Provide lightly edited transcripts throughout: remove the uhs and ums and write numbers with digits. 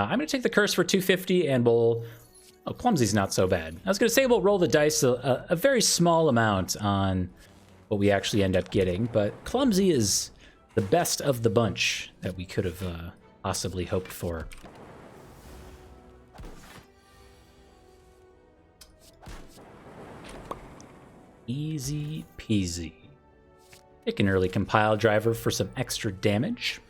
I'm going to take the curse for 250, and we'll... Oh, Clumsy's not so bad. I was going to say we'll roll the dice a very small amount on what we actually end up getting, but Clumsy is the best of the bunch that we could have possibly hoped for. Easy peasy. Pick an early compile driver for some extra damage.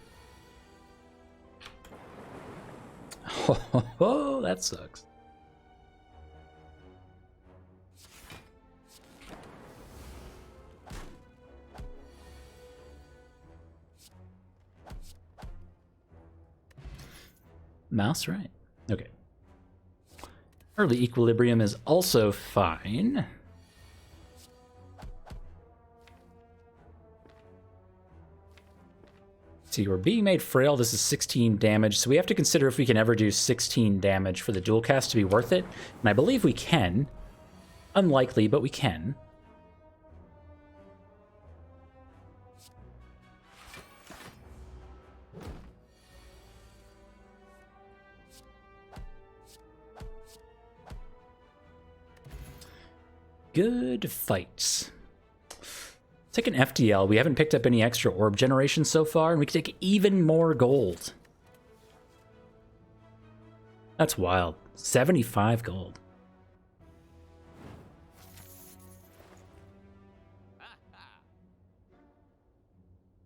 Oh, that sucks. Mouse, right? Okay. Early equilibrium is also fine. See, we're being made frail. This is 16 damage, so we have to consider if we can ever do 16 damage for the dual cast to be worth it. And I believe we can. Unlikely, but we can. Good fights. Take an FTL. We haven't picked up any extra orb generation so far, and we can take even more gold. That's wild. 75 gold.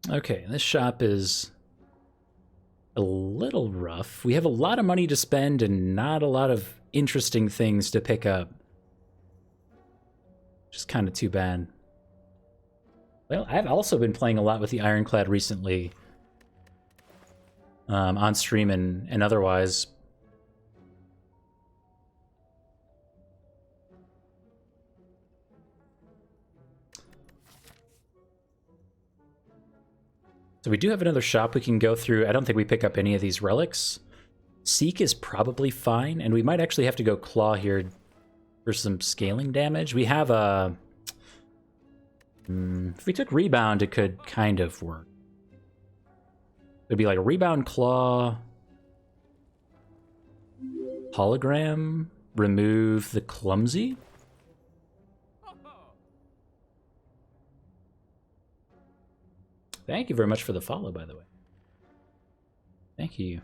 Okay, this shop is a little rough. We have a lot of money to spend and not a lot of interesting things to pick up. Just kind of too bad. Well, I've also been playing a lot with the Ironclad recently. On stream and otherwise. So we do have another shop we can go through. I don't think we pick up any of these relics. Seek is probably fine, and we might actually have to go Claw here for some scaling damage. We have a... if we took Rebound, it could kind of work. It'd be like a Rebound, Claw, Hologram, remove the Clumsy. Thank you very much for the follow, by the way. Thank you.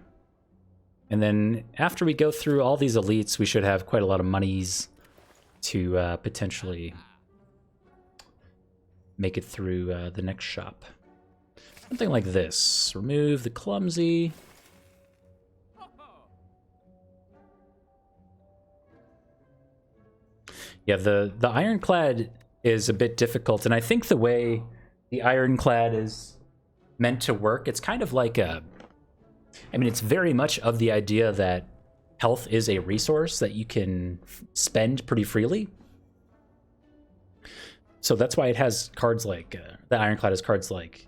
And then after we go through all these elites, we should have quite a lot of monies to potentially make it through the next shop. Something like this. Remove the Clumsy. Yeah, the Ironclad is a bit difficult, and I think the way the Ironclad is meant to work, it's kind of like a... I mean, it's very much of the idea that health is a resource that you can spend pretty freely. So that's why it has cards like... the Ironclad has cards like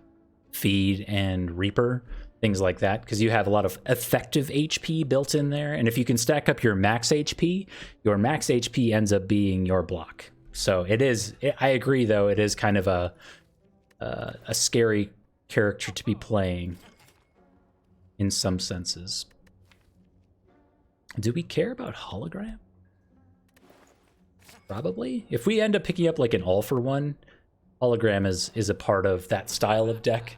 Feed and Reaper, things like that, because you have a lot of effective HP built in there, and if you can stack up your max HP, your max HP ends up being your block. So it is... I agree, though, it is kind of a scary character to be playing in some senses. Do we care about Hologram? Probably. If we end up picking up like an all-for-one, Hologram is a part of that style of deck.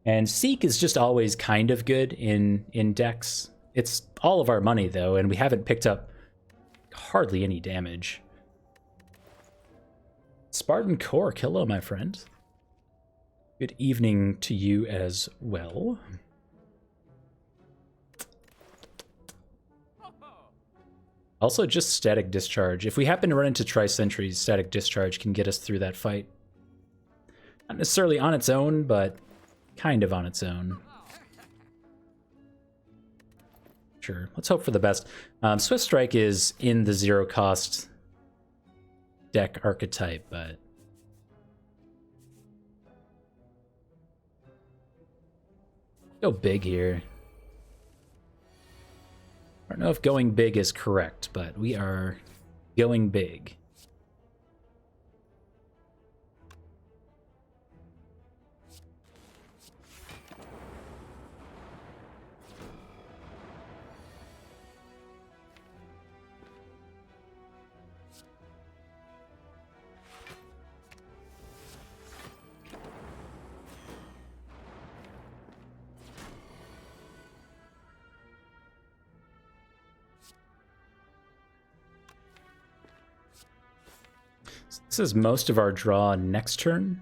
And Seek is just always kind of good in decks. It's all of our money, though, and we haven't picked up hardly any damage. Spartan Cork, hello, my friend. Good evening to you as well. Also, just Static Discharge. If we happen to run into Tri-Sentries, Static Discharge can get us through that fight. Not necessarily on its own, but kind of on its own. Sure, let's hope for the best. Swift Strike is in the zero-cost deck archetype, but... go big here. I don't know if going big is correct, but we are going big. This is most of our draw next turn.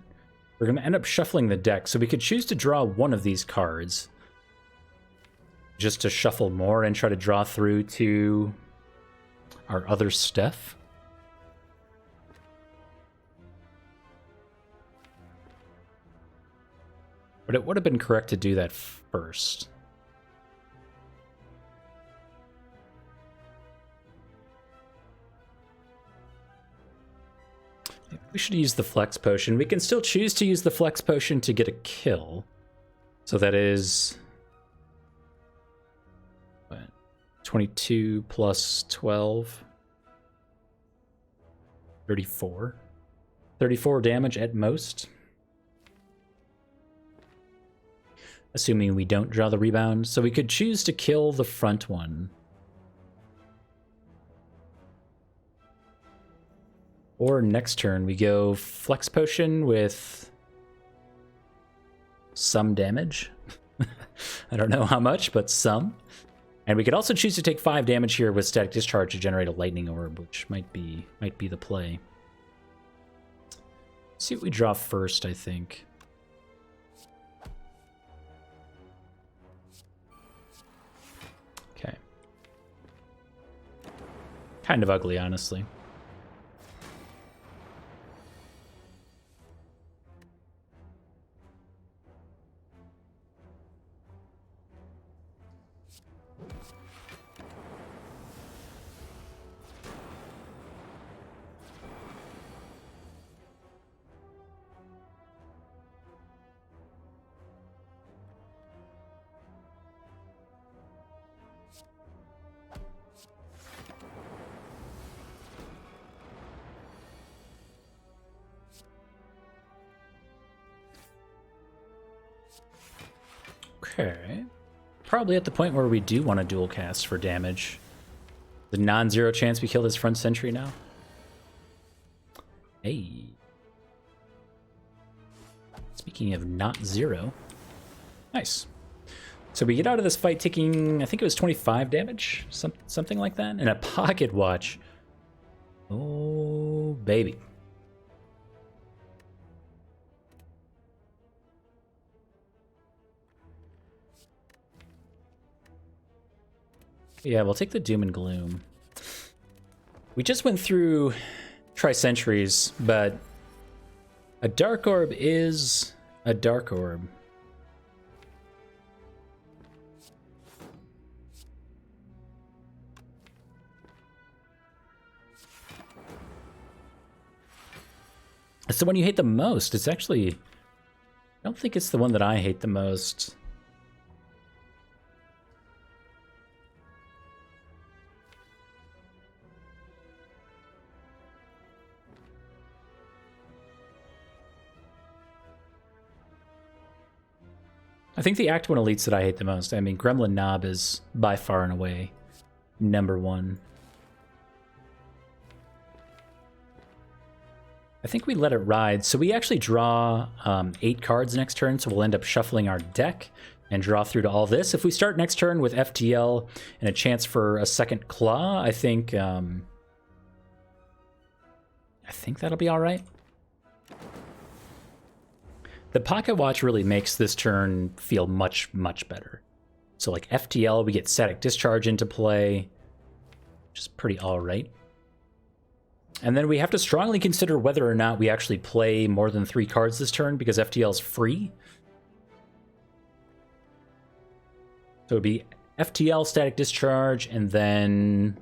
We're going to end up shuffling the deck, so we could choose to draw one of these cards just to shuffle more and try to draw through to our other stuff. But it would have been correct to do that first. We should use the Flex Potion. We can still choose to use the Flex Potion to get a kill. So that is... what, 22 plus 12. 34. 34 damage at most. Assuming we don't draw the rebound. So we could choose to kill the front one. Or next turn, we go Flex Potion with some damage. I don't know how much, but some. And we could also choose to take 5 damage here with Static Discharge to generate a Lightning Orb, which might be the play. Let's see what we draw first, I think. Okay. Kind of ugly, honestly. Okay. Probably at the point where we do want to dual cast for damage. The non-zero chance we kill this front sentry now. Hey. Speaking of not zero. Nice. So we get out of this fight taking, I think it was 25 damage? Something like that? And a pocket watch. Oh, baby. Yeah, we'll take the Doom and Gloom. We just went through Tri-Centuries, but a Dark Orb is a Dark Orb. It's the one you hate the most. It's actually... I don't think it's the one that I hate the most. I think the Act 1 elites that I hate the most. I mean, Gremlin Knob is by far and away #1. I think we let it ride. So we actually draw 8 cards next turn, so we'll end up shuffling our deck and draw through to all this. If we start next turn with FTL and a chance for a second Claw, I think that'll be all right. The Pocket Watch really makes this turn feel much, much better. So like FTL, we get Static Discharge into play, which is pretty all right. And then we have to strongly consider whether or not we actually play more than 3 cards this turn, because FTL is free. So it would be FTL, Static Discharge, and then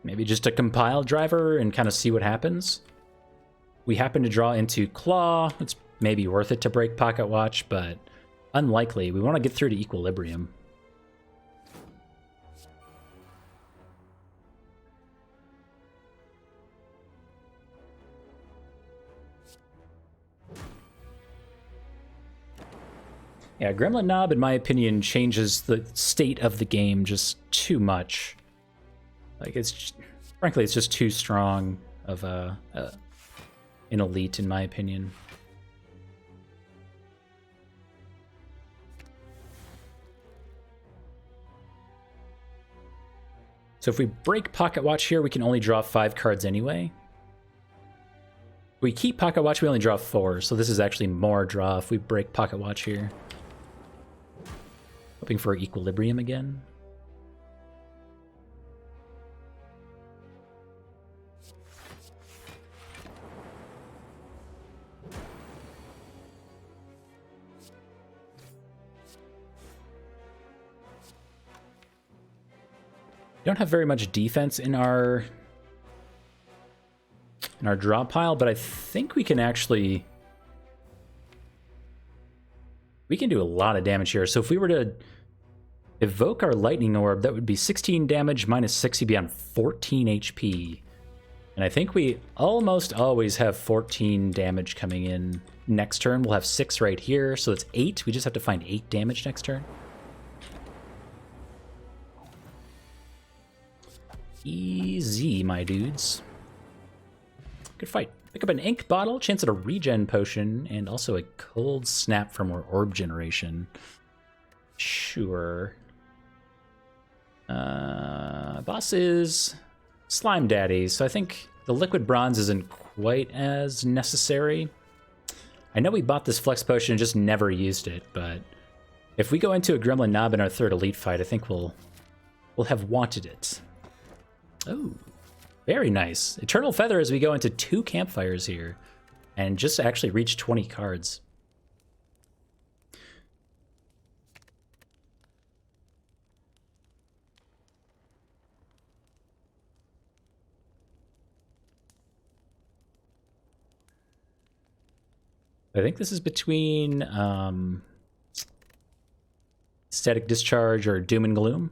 maybe just a Compile Driver and kind of see what happens. We happen to draw into Claw. It's maybe worth it to break Pocket Watch, but unlikely. We want to get through to Equilibrium. Yeah, Gremlin Knob, in my opinion, changes the state of the game just too much. Like, frankly, it's just too strong of an elite, in my opinion. So if we break Pocket Watch here, we can only draw 5 cards anyway. We keep Pocket Watch, we only draw 4, so this is actually more draw if we break Pocket Watch here. Hoping for Equilibrium again. Don't have very much defense in our draw pile, but I think we can actually... We can do a lot of damage here. So if we were to evoke our Lightning Orb, that would be 16 damage minus 6, you'd be on 14 HP. And I think we almost always have 14 damage coming in next turn. We'll have 6 right here, so it's 8. We just have to find 8 damage next turn. Easy, my dudes. Good fight. Pick up an ink bottle, chance at a regen potion, and also a cold snap from our orb generation. Sure. Boss is Slime Daddy, so I think the liquid bronze isn't quite as necessary. I know we bought this flex potion and just never used it, but if we go into a Gremlin Knob in our third elite fight, I think we'll have wanted it. Oh, very nice. Eternal Feather as we go into 2 campfires here and just actually reach 20 cards. I think this is between Static Discharge or Doom and Gloom.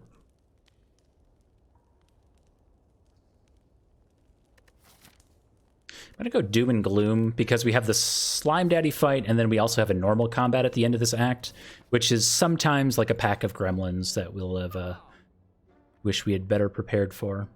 I'm going to go Doom and Gloom because we have the Slime Daddy fight and then we also have a normal combat at the end of this act, which is sometimes like a pack of gremlins that we'll have wish we had better prepared for.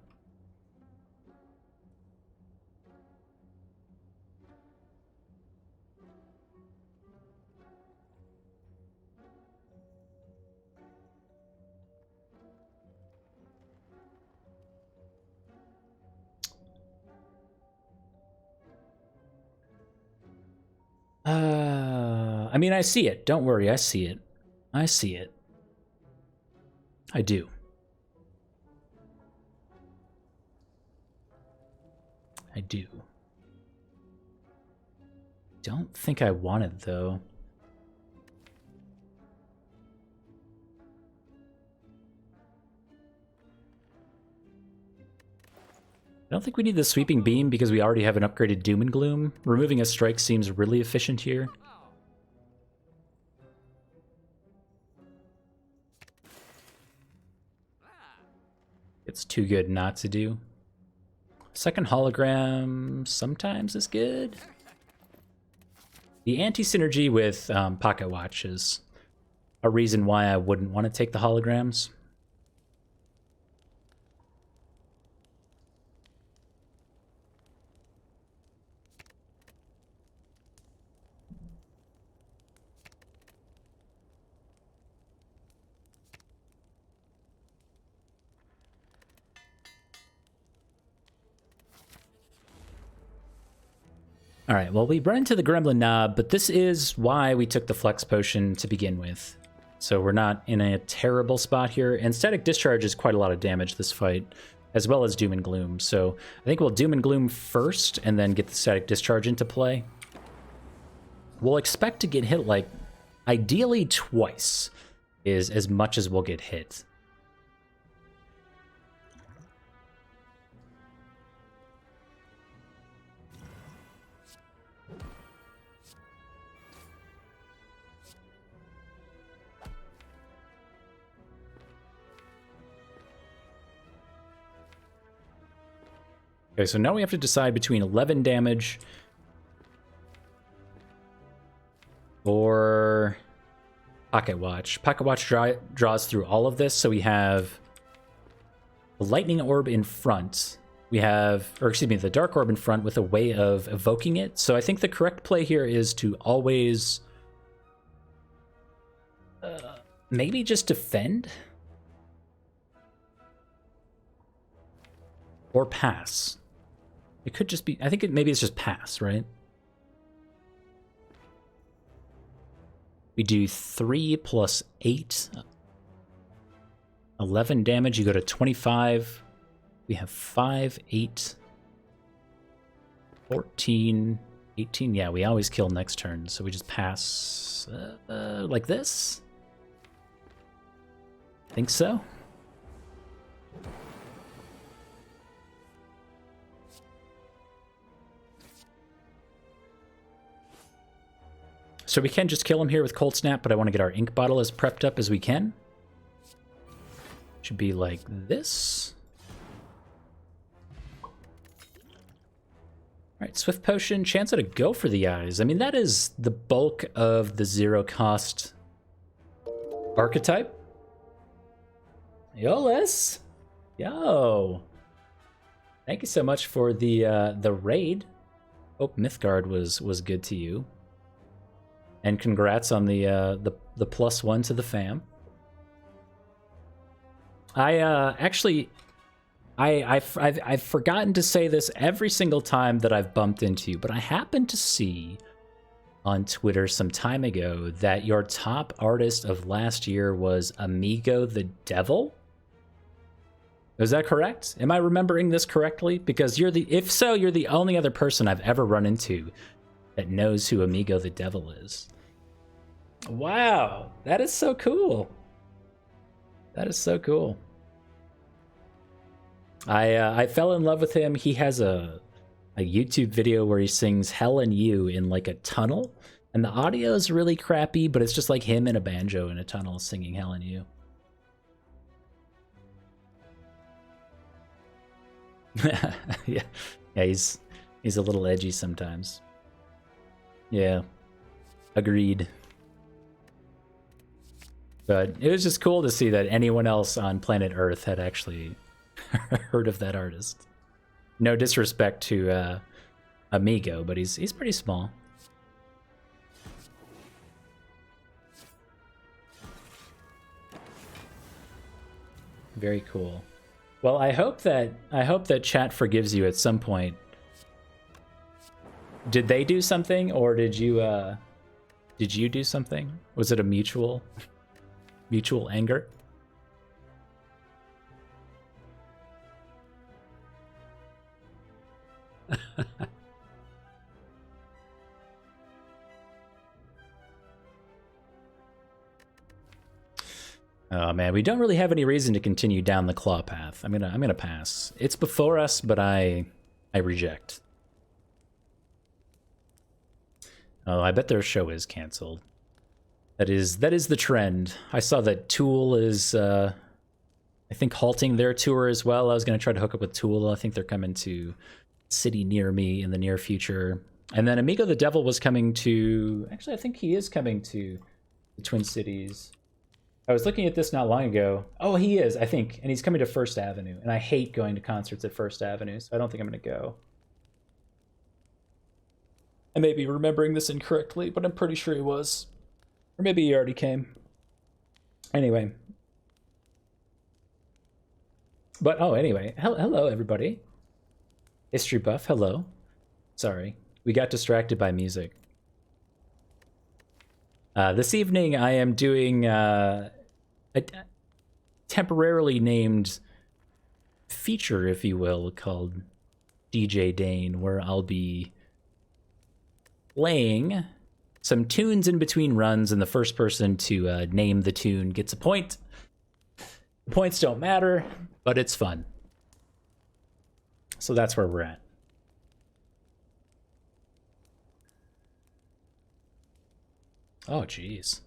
I mean, I see it. Don't worry, I see it. I see it. I do. I do. Don't think I want it, though. I don't think we need the Sweeping Beam because we already have an upgraded Doom and Gloom. Removing a strike seems really efficient here. It's too good not to do. Second hologram sometimes is good. The anti-synergy with Pocket Watch is a reason why I wouldn't want to take the holograms. All right, well, we run into the Gremlin Knob, but this is why we took the Flex Potion to begin with. So we're not in a terrible spot here. And Static Discharge is quite a lot of damage this fight, as well as Doom and Gloom. So I think we'll Doom and Gloom first, and then get the Static Discharge into play. We'll expect to get hit, like, ideally twice is as much as we'll get hit. Okay, so now we have to decide between 11 damage or Pocket Watch. Pocket Watch draws through all of this, so we have the Lightning Orb in front. We have, or excuse me, the Dark Orb in front with a way of evoking it. So I think the correct play here is to always maybe just defend or pass. It could just be, I think maybe it's just pass, right? We do 3 plus 8. 11 damage. You go to 25. We have 5, 8, 14, 18. Yeah, we always kill next turn, so we just pass like this. Think so. So we can just kill him here with Cold Snap, but I want to get our ink bottle as prepped up as we can. Should be like this. All right, Swift Potion, chance at a go for the eyes. I mean, that is the bulk of the zero cost archetype. Yo, Les. Yo. Thank you so much for the raid. Hope Mythgard was good to you. And congrats on the +1 to the fam. I've forgotten to say this every single time that I've bumped into you, but I happened to see on Twitter some time ago that your top artist of last year was Amigo the Devil. Is that correct? Am I remembering this correctly? Because if so, you're the only other person I've ever run into that knows who Amigo the Devil is. Wow, that is so cool. That is so cool. I fell in love with him. He has a YouTube video where he sings Hell and You in like a tunnel, and the audio is really crappy, but it's just like him and a banjo in a tunnel singing Hell and You. yeah, he's a little edgy sometimes. Yeah, agreed. But it was just cool to see that anyone else on planet Earth had actually heard of that artist. No disrespect to Amigo, but he's pretty small. Very cool. Well, I hope that chat forgives you at some point. Did they do something, or did you do something? Was it a mutual anger? Oh man, we don't really have any reason to continue down the claw path. I'm gonna pass. It's before us, but I reject. Oh, I bet their show is canceled. That is the trend. I saw that Tool is I think halting their tour as well. I was gonna try to hook up with Tool. I think they're coming to a city near me in the near future. And then Amigo the Devil was coming to, actually I think he is coming to the Twin Cities. I was looking at this not long ago. Oh, he is, I think. And he's coming to First Avenue. And I hate going to concerts at First Avenue, so I don't think I'm going to go. I may be remembering this incorrectly, but I'm pretty sure he was. Or maybe he already came. Anyway. But, oh, anyway. Hello, everybody. History buff, hello. Sorry. We got distracted by music. This evening I am doing a temporarily named feature, if you will, called DJ Dane, where I'll be playing some tunes in between runs, and the first person to name the tune gets a point. The points don't matter, but it's fun. So that's where we're at. Oh, geez.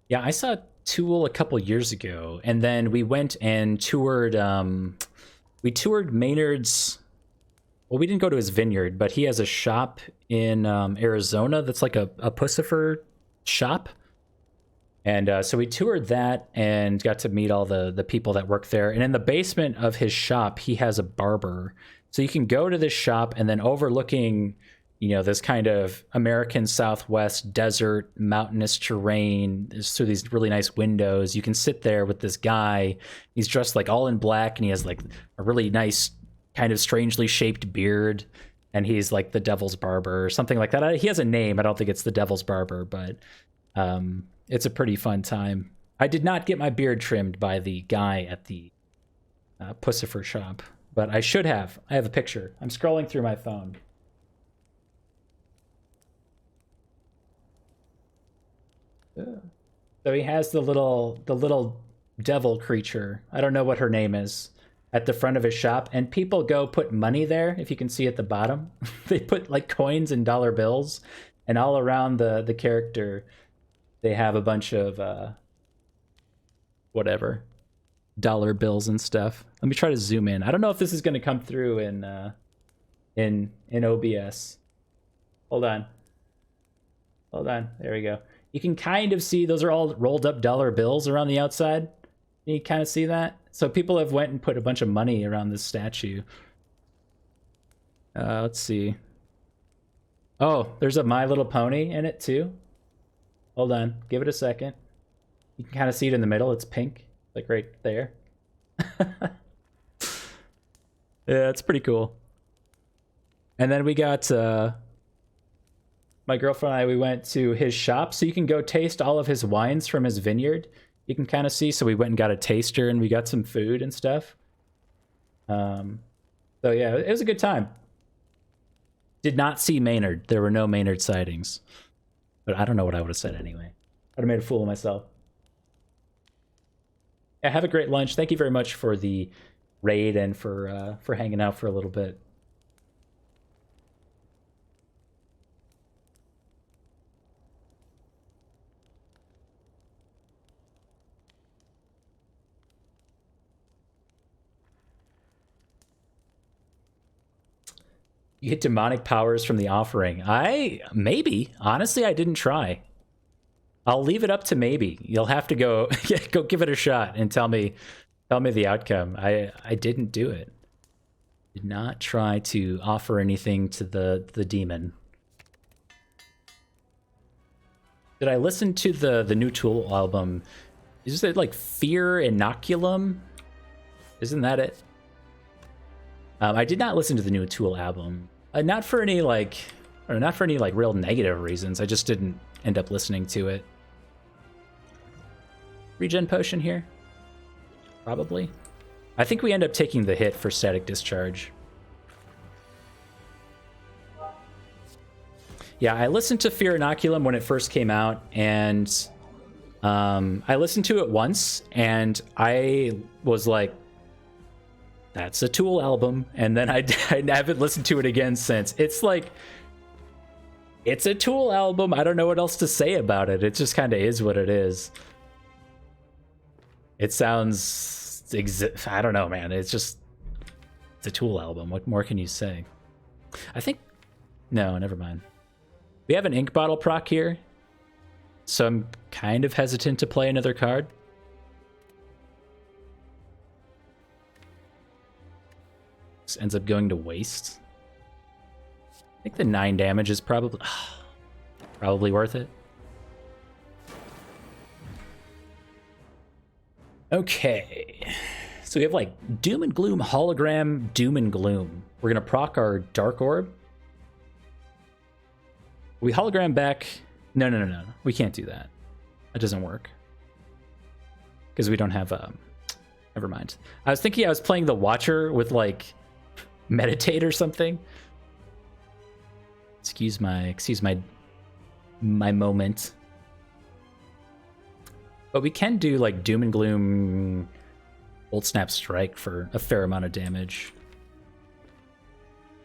Yeah, I saw Tool a couple years ago, and then we went and toured, we toured Maynard's, well, we didn't go to his vineyard, but he has a shop in Arizona that's like a Pussifer shop. And so we toured that and got to meet all the people that work there. And in the basement of his shop, he has a barber. So you can go to this shop, and then overlooking, you know, this kind of American Southwest desert, mountainous terrain through these really nice windows. You can sit there with this guy. He's dressed like all in black, and he has like a really nice kind of strangely shaped beard. And he's like the Devil's Barber or something like that. He has a name. I don't think it's the Devil's Barber, but It's a pretty fun time. I did not get my beard trimmed by the guy at the Pussifer shop, but I should have. I have a picture. I'm scrolling through my phone. So he has the little devil creature. I don't know what her name is, at the front of his shop, and people go put money there. If you can see at the bottom, they put like coins and dollar bills, and all around the character, they have a bunch of whatever dollar bills and stuff. Let me try to zoom in. I don't know if this is going to come through in OBS. Hold on. There we go. You can kind of see those are all rolled up dollar bills around the outside. You kind of see that? So people have went and put a bunch of money around this statue. Let's see. Oh, there's a My Little Pony in it too. Hold on, give it a second. You can kind of see it in the middle. It's pink, like right there. Yeah, it's pretty cool. And then we got my girlfriend and I, we went to his shop, so you can go taste all of his wines from his vineyard. You can kind of see, so we went and got a taster and we got some food and stuff. So yeah, it was a good time. Did not see Maynard. There were no Maynard sightings. But I don't know what I would have said anyway. I'd have made a fool of myself. Yeah, have a great lunch. Thank you very much for the raid and for hanging out for a little bit. You get demonic powers from the offering. Maybe. Honestly, I didn't try. I'll leave it up to maybe. You'll have to go go give it a shot and tell me the outcome. I didn't do it. Did not try to offer anything to the demon. Did I listen to the new Tool album? Is it like Fear Inoculum? Isn't that it? I did not listen to the new Tool album. Not for any real negative reasons. I just didn't end up listening to it. Regen potion here? Probably. I think we end up taking the hit for static discharge. Yeah, I listened to Fear Inoculum when it first came out, and I listened to it once, and I was like, that's a Tool album, and then I haven't listened to it again since. It's like, it's a Tool album. I don't know what else to say about it. It just kind of is what it is. It sounds, I don't know, man. It's a Tool album. What more can you say? I think, no, never mind. We have an ink bottle proc here, so I'm kind of hesitant to play another card. This ends up going to waste. I think the 9 damage is probably worth it. Okay, so we have like Doom and Gloom, Hologram, Doom and Gloom. We're gonna proc our Dark Orb. We hologram back. No. We can't do that. That doesn't work. Because we don't have never mind. I was thinking I was playing the Watcher with like Meditate or something. Excuse my moment. But we can do like Doom and Gloom Bolt Snap Strike for a fair amount of damage.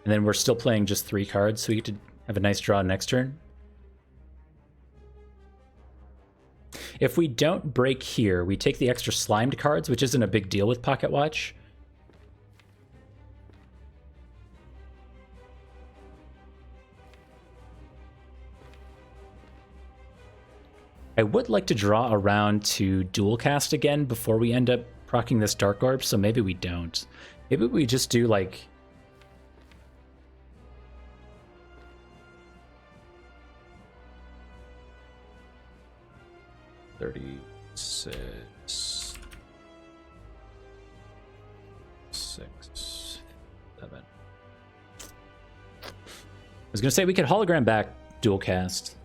And then we're still playing just 3 cards, so we get to have a nice draw next turn. If we don't break here, we take the extra slimed cards, which isn't a big deal with Pocket Watch. I would like to draw around to dual cast again before we end up proccing this Dark Orb, so maybe we don't. Maybe we just do like... $36, $6, $7. I was gonna say we could hologram back dual cast.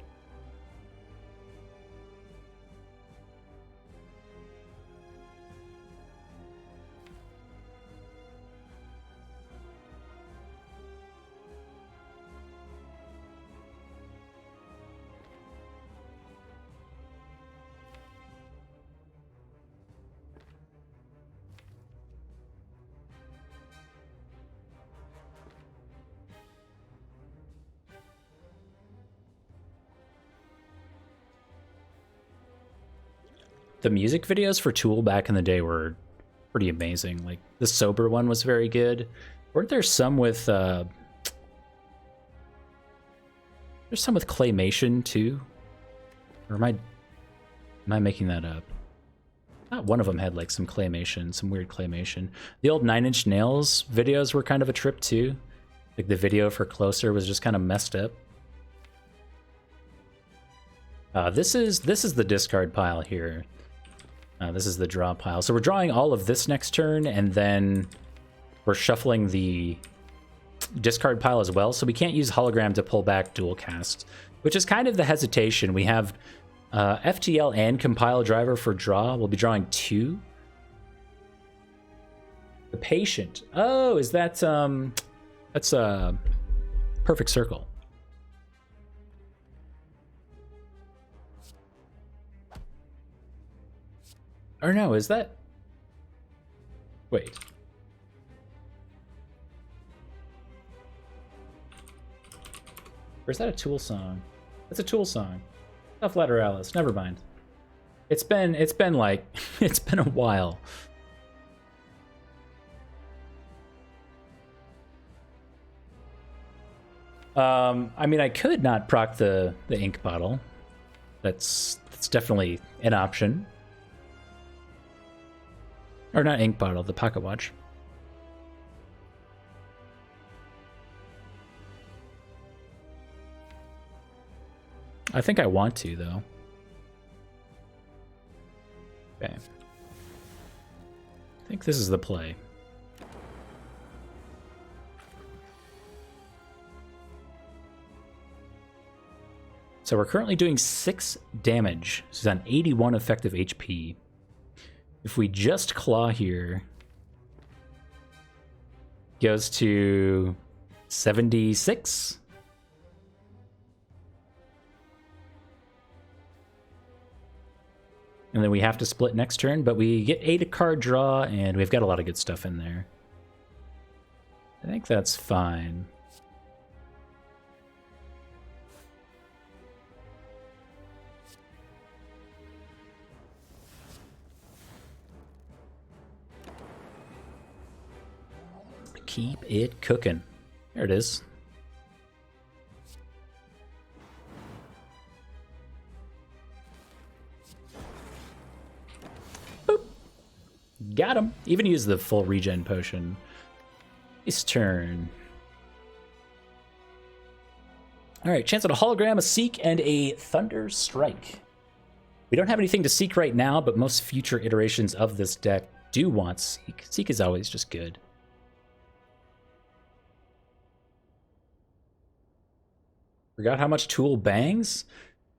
the music videos for Tool back in the day were pretty amazing. Like the Sober one was very good. Weren't there some with there's some with claymation too? Or am I making that up? Not one of them had like some claymation, some weird claymation. The old 9 Inch Nails videos were kind of a trip too. Like the video for Closer was just kind of messed up. This is the discard pile here. This is the draw pile. So we're drawing all of this next turn, and then we're shuffling the discard pile as well. So we can't use Hologram to pull back Dual Cast, which is kind of the hesitation. We have FTL and Compile Driver for draw. We'll be drawing 2. The Patient. Oh, is that that's a Perfect Circle. Or no, is that? Wait. Or is that a Tool song? It's a Tool song. Tough Lateralis. Never mind. It's been like it's been a while. I mean, I could not proc the ink bottle. That's definitely an option. Or not ink bottle, the pocket watch. I think I want to, though. Okay. I think this is the play. So we're currently doing 6 damage. This is on 81 effective HP. If we just claw here, goes to 76. And then we have to split next turn, but we get 8 card draw, and we've got a lot of good stuff in there. I think that's fine. Keep it cooking. There it is. Boop. Got him. Even use the full regen potion. His turn. Alright, chance at a hologram, a seek, and a thunder strike. We don't have anything to seek right now, but most future iterations of this deck do want seek. Seek is always just good. Forgot how much Tool bangs?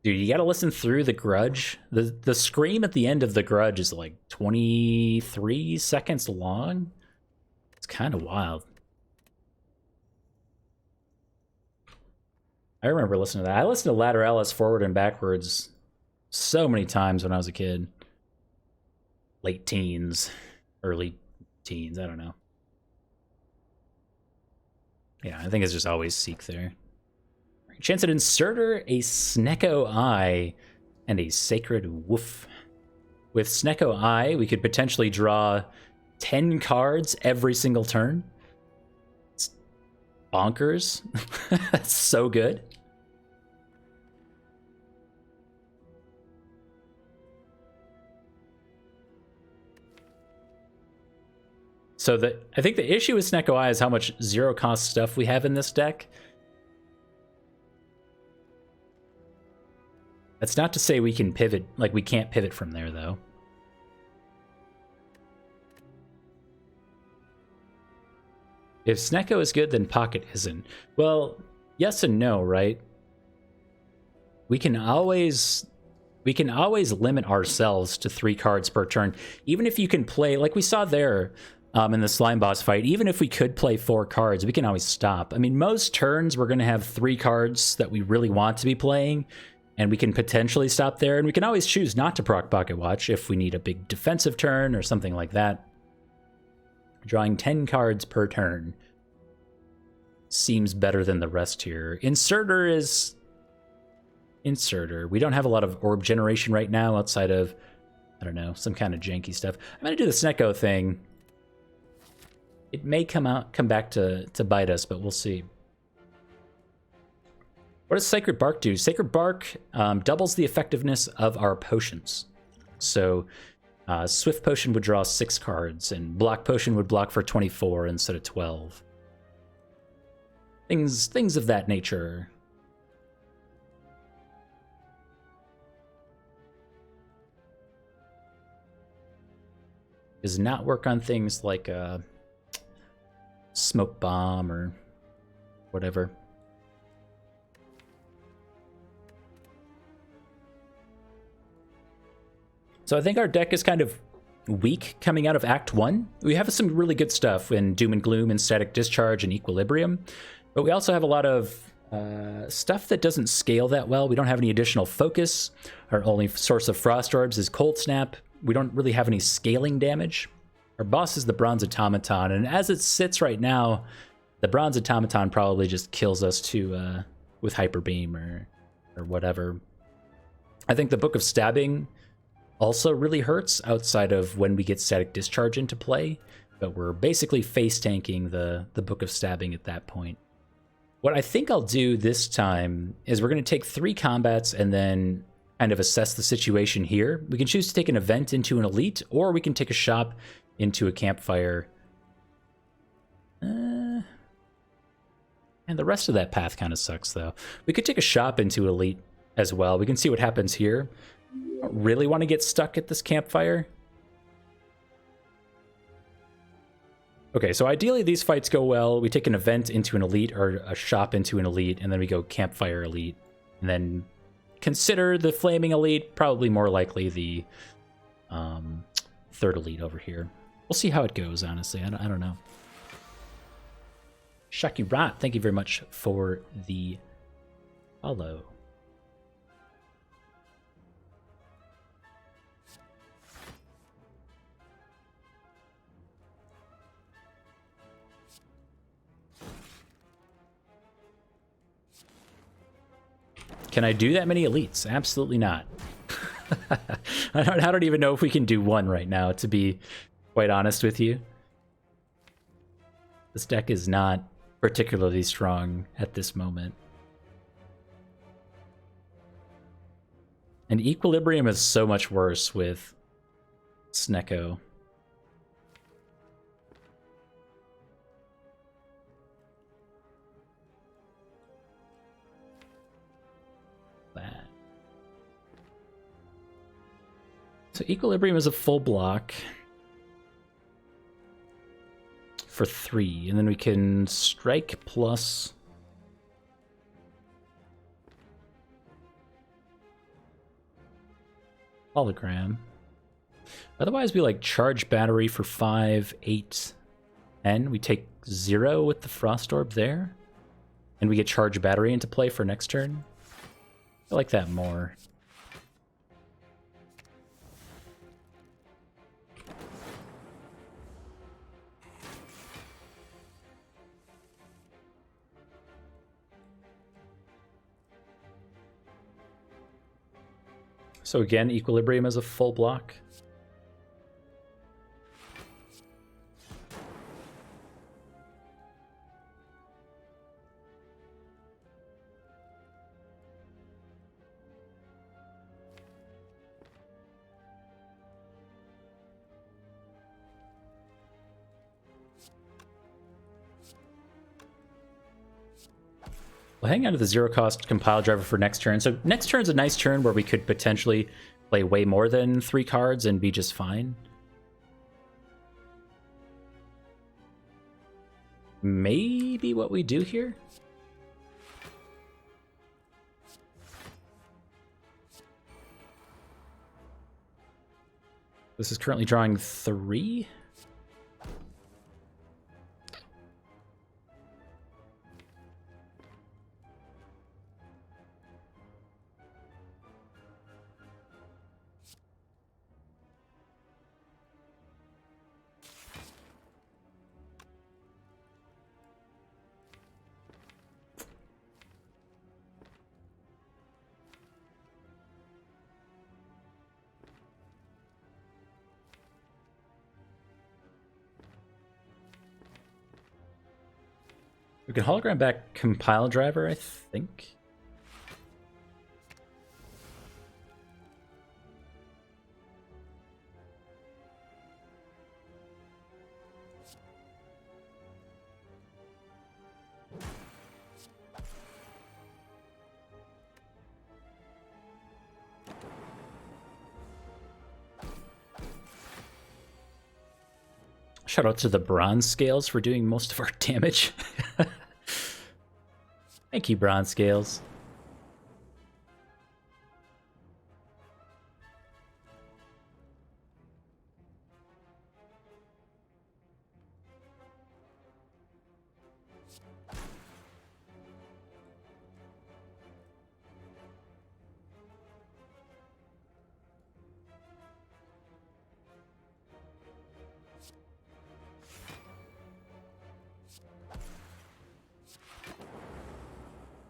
Dude, you gotta listen through the Grudge. The scream at the end of the Grudge is like 23 seconds long. It's kind of wild. I remember listening to that. I listened to Lateralis forward and backwards so many times when I was a kid. Late teens, early teens, I don't know. Yeah, I think it's just always Seek there. Chance at Inserter, a Snecko Eye, and a Sacred Woof. With Snecko Eye, we could potentially draw 10 cards every single turn. It's bonkers. That's so good. So I think the issue with Snecko Eye is how much zero-cost stuff we have in this deck. That's not to say we can pivot, like we can't pivot from there, though. If Snecko is good, then Pocket isn't. Well, yes and no, right? We can always limit ourselves to 3 cards per turn. Even if you can play, like we saw there in the Slime Boss fight, even if we could play 4 cards, we can always stop. I mean, most turns we're going to have 3 cards that we really want to be playing, and we can potentially stop there, and we can always choose not to proc Pocket Watch if we need a big defensive turn or something like that. Drawing 10 cards per turn seems better than the rest here. Inserter is Inserter. We don't have a lot of orb generation right now outside of I don't know, some kind of janky stuff. I'm gonna do the Snecko thing. It may come back to bite us, but we'll see. What does Sacred Bark do? Sacred Bark doubles the effectiveness of our potions. So Swift Potion would draw 6 cards, and Block Potion would block for 24 instead of 12. Things of that nature. Does not work on things like Smoke Bomb or whatever. So I think our deck is kind of weak coming out of Act 1. We have some really good stuff in Doom and Gloom and Static Discharge and Equilibrium, but we also have a lot of stuff that doesn't scale that well. We don't have any additional focus. Our only source of Frost Orbs is Cold Snap. We don't really have any scaling damage. Our boss is the Bronze Automaton, and as it sits right now, the Bronze Automaton probably just kills us with Hyper Beam or whatever. I think the Book of Stabbing also really hurts outside of when we get Static Discharge into play, but we're basically face tanking the Book of Stabbing at that point. What I think I'll do this time is we're going to take 3 combats and then kind of assess the situation here. We can choose to take an event into an elite, or we can take a shop into a campfire. And the rest of that path kind of sucks, though. We could take a shop into elite as well. We can see what happens here. I don't really want to get stuck at this campfire. Okay, so ideally these fights go well. We take an event into an elite or a shop into an elite, and then we go campfire elite. And then consider the flaming elite, probably more likely the 3rd elite over here. We'll see how it goes, honestly. I don't know. Shakirat, thank you very much for the follow. Can I do that many elites? Absolutely not. I don't even know if we can do one right now, to be quite honest with you. This deck is not particularly strong at this moment. And Equilibrium is so much worse with Snecko. So Equilibrium is a full block for 3, and then we can strike plus hologram. Otherwise, we like charge battery for 5, 8, 10. We take 0 with the Frost Orb there, and we get charge battery into play for next turn. I like that more. So again, Equilibrium is a full block. We'll hang on to the 0-cost compile driver for next turn. So next turn's a nice turn where we could potentially play way more than 3 cards and be just fine. Maybe what we do here? This is currently drawing 3. We can hologram back compile driver, I think. Shout out to the bronze scales for doing most of our damage. Thank you, bronze scales.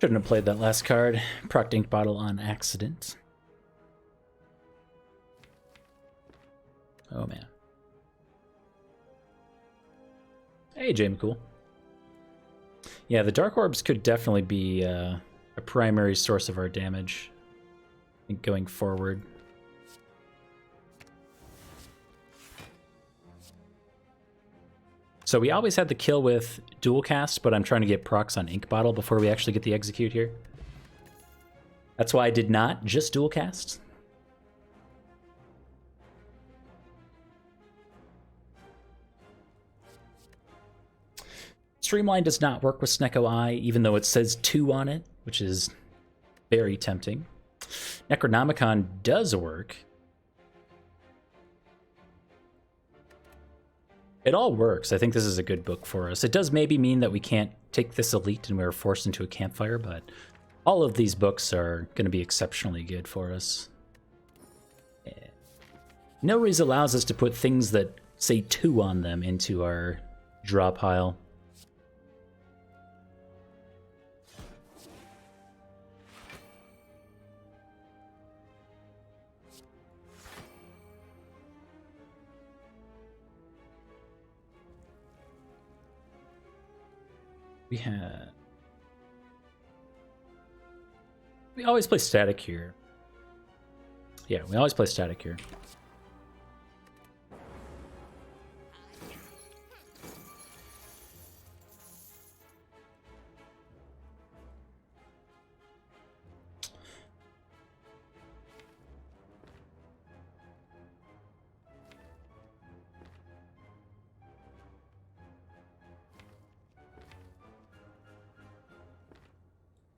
Shouldn't have played that last card. Proc ink bottle on accident. Oh man. Hey, Jamie Cool. Yeah, the Dark Orbs could definitely be a primary source of our damage, I think, going forward. So we always had the kill with dual cast, but I'm trying to get procs on ink bottle before we actually get the execute here. That's why I did not just dual cast. Streamline does not work with Snecko Eye, even though it says 2 on it, which is very tempting. Necronomicon does work. It all works. I think this is a good book for us. It does maybe mean that we can't take this elite and we're forced into a campfire, but all of these books are going to be exceptionally good for us. No Reason allows us to put things that say 2 on them into our draw pile. We always play static here. Yeah, we always play static here.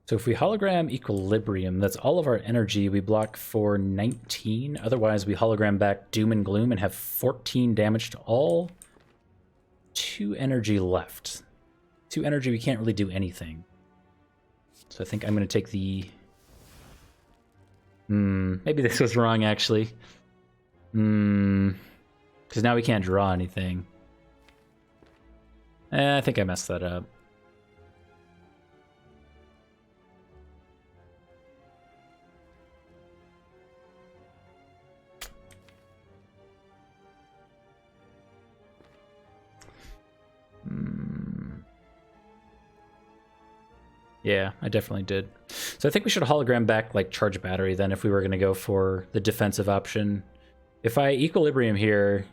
So if we hologram Equilibrium, that's all of our energy. We block for 19. Otherwise, we hologram back Doom and Gloom and have 14 damage to all. 2 energy left. 2 energy, we can't really do anything. So I think I'm going to take the... maybe this was wrong, actually. Because now we can't draw anything. I think I messed that up. Yeah, I definitely did. So I think we should hologram back like Charge Battery then if we were going to go for the defensive option. If I Equilibrium here,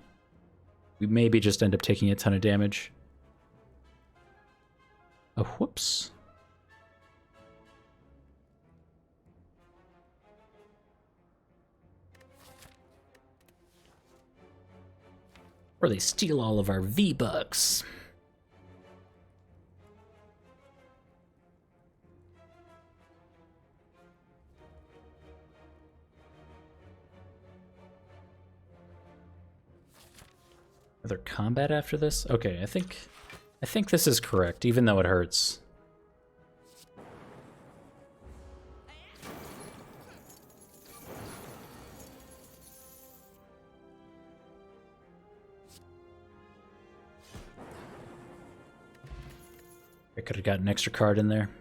we maybe just end up taking a ton of damage. Oh, whoops. Or they steal all of our V-Bucks. Are there combat after this? Okay, I think this is correct, even though it hurts. I could have got an extra card in there.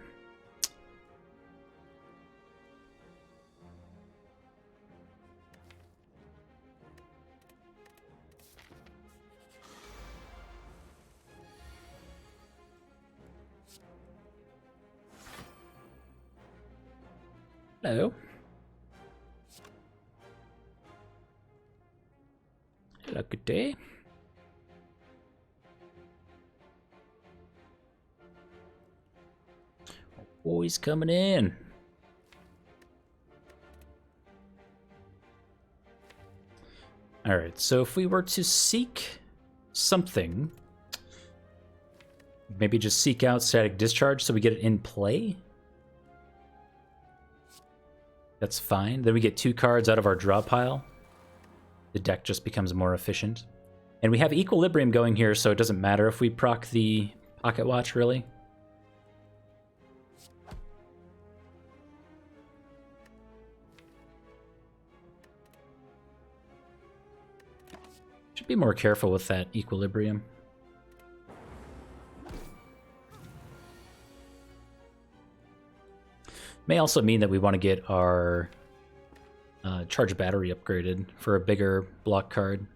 Hello. Hello, good day. Boys coming in. All right, so if we were to seek something, maybe just seek out static discharge so we get it in play. That's fine. Then we get 2 cards out of our draw pile. The deck just becomes more efficient. And we have Equilibrium going here, so it doesn't matter if we proc the Pocket Watch, really. Should be more careful with that Equilibrium. May also mean that we want to get our charge battery upgraded for a bigger block card.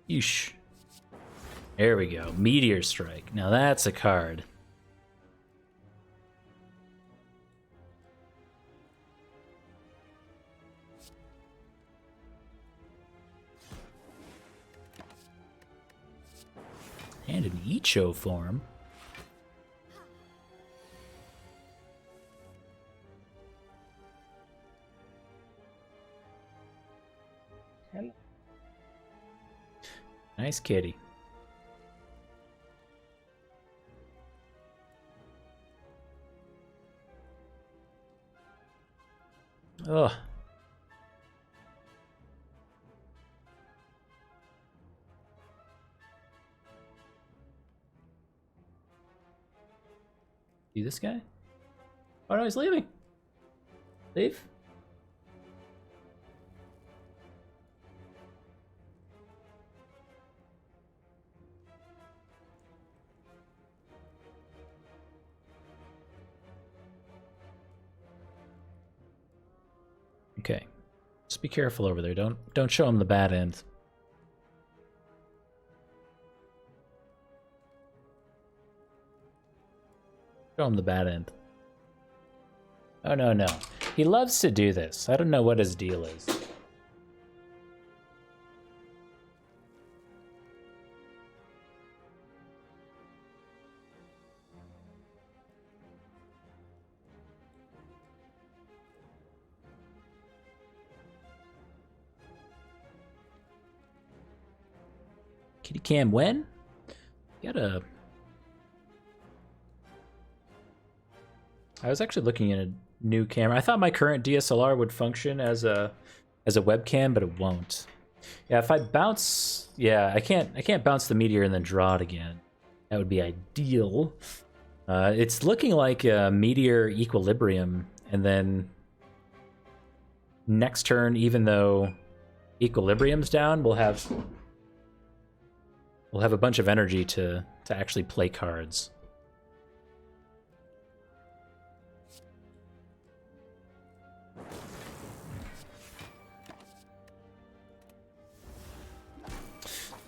Yeesh. There we go. Meteor Strike. Now that's a card. And an Icho form. Hello. Nice kitty. Ugh. See this guy? Oh no, he's leaving. Leave. Okay. Just be careful over there. Don't show him the bad end. Show him the bad end. Oh, no, no. He loves to do this. I don't know what his deal is. Kitty cam when? Gotta... I was actually looking at a new camera. I thought my current DSLR would function as a webcam, but it won't. Yeah, if I bounce, yeah, I can't bounce the meteor and then draw it again. That would be ideal. It's looking like a meteor equilibrium, and then next turn, even though equilibrium's down, we'll have a bunch of energy to actually play cards.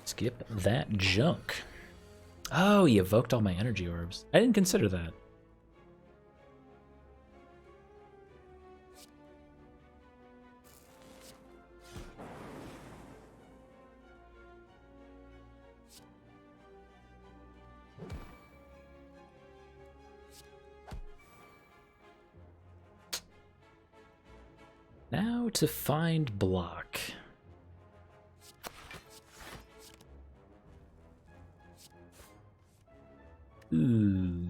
Skip that junk. Oh, he evoked all my energy orbs. I didn't consider that. Now to find block. Ooh.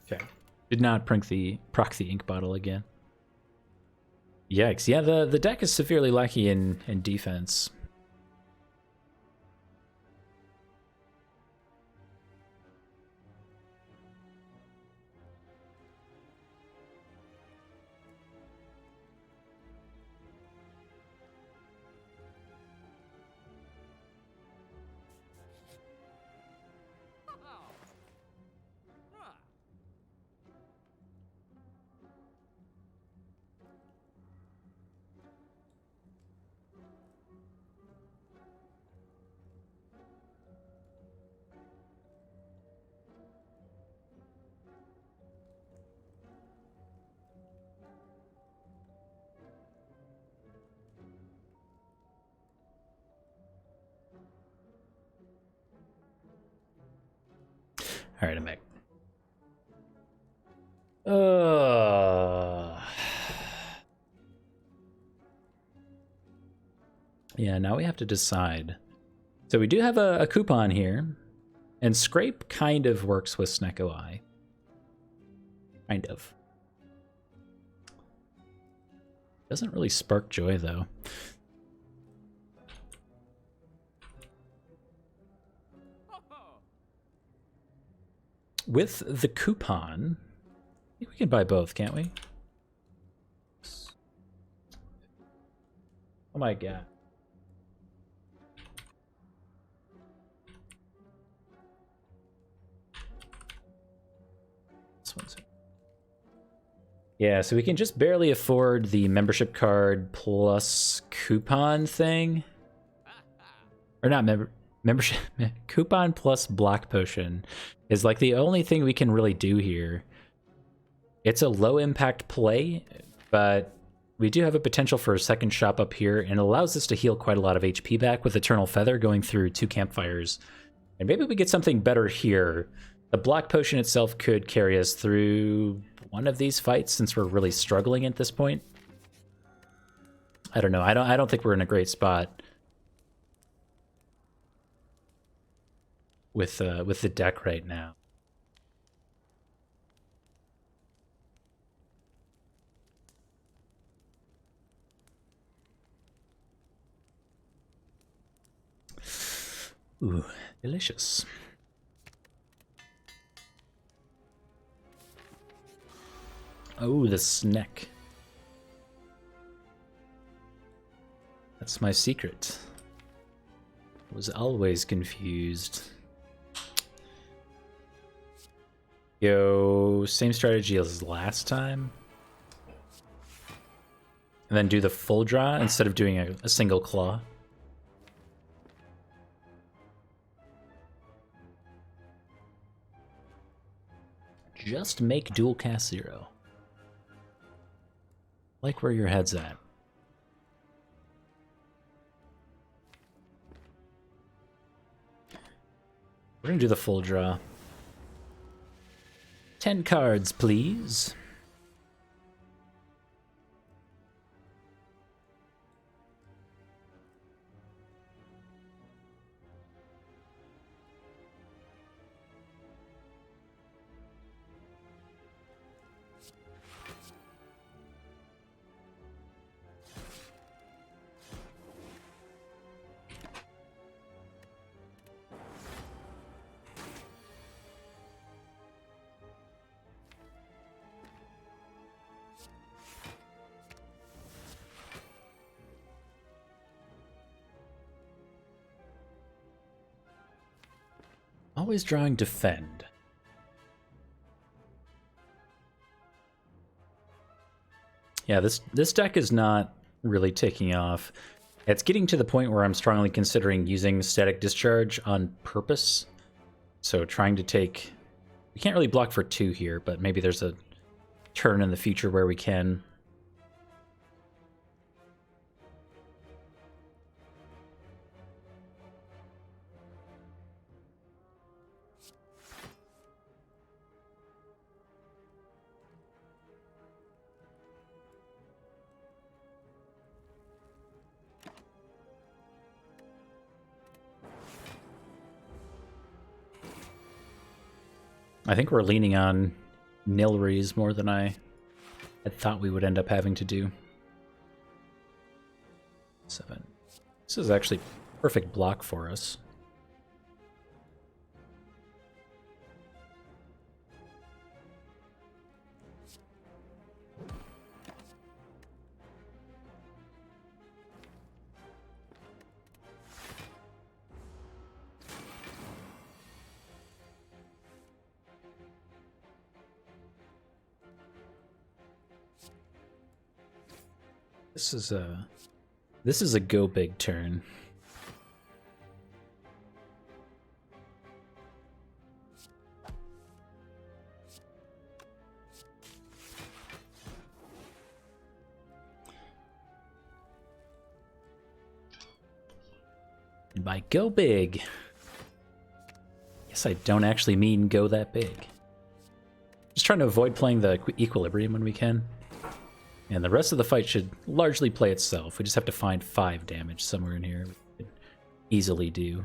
Okay. Did not proc the ink bottle again. Yikes. Yeah, the deck is severely lacking in defense. All right, I'm back. Yeah, now we have to decide. So we do have a coupon here, and Scrape kind of works with Snecko Eye. Kind of. Doesn't really spark joy, though. With the coupon, I think we can buy both, can't we? Oh my god. This one's... Yeah, so we can just barely afford the membership card plus coupon thing. Or not membership, coupon plus block potion is like the only thing we can really do here. It's a low impact play, but we do have a potential for a second shop up here, and it allows us to heal quite a lot of HP back with Eternal Feather going through 2 campfires. And maybe we get something better here. The block potion itself could carry us through one of these fights since we're really struggling at this point. I don't know. I don't think we're in a great spot with the deck right now. Ooh, delicious. Oh, the snack. That's my secret. I was always confused. Yo, same strategy as last time. And then do the full draw instead of doing a single claw. Just make dual cast 0. Like where your head's at. We're gonna do the full draw. 10 cards, please. Always drawing defend. Yeah, this deck is not really taking off. It's getting to the point where I'm strongly considering using Static Discharge on purpose. So trying to take... We can't really block for 2 here, but maybe there's a turn in the future where we can. I think we're leaning on Nilries more than I had thought we would end up having to do. 7. This is actually perfect block for us. This is a go big turn. And by go big, yes, I don't actually mean go that big. Just trying to avoid playing the equilibrium when we can. And the rest of the fight should largely play itself. We just have to find 5 damage somewhere in here. We could easily do.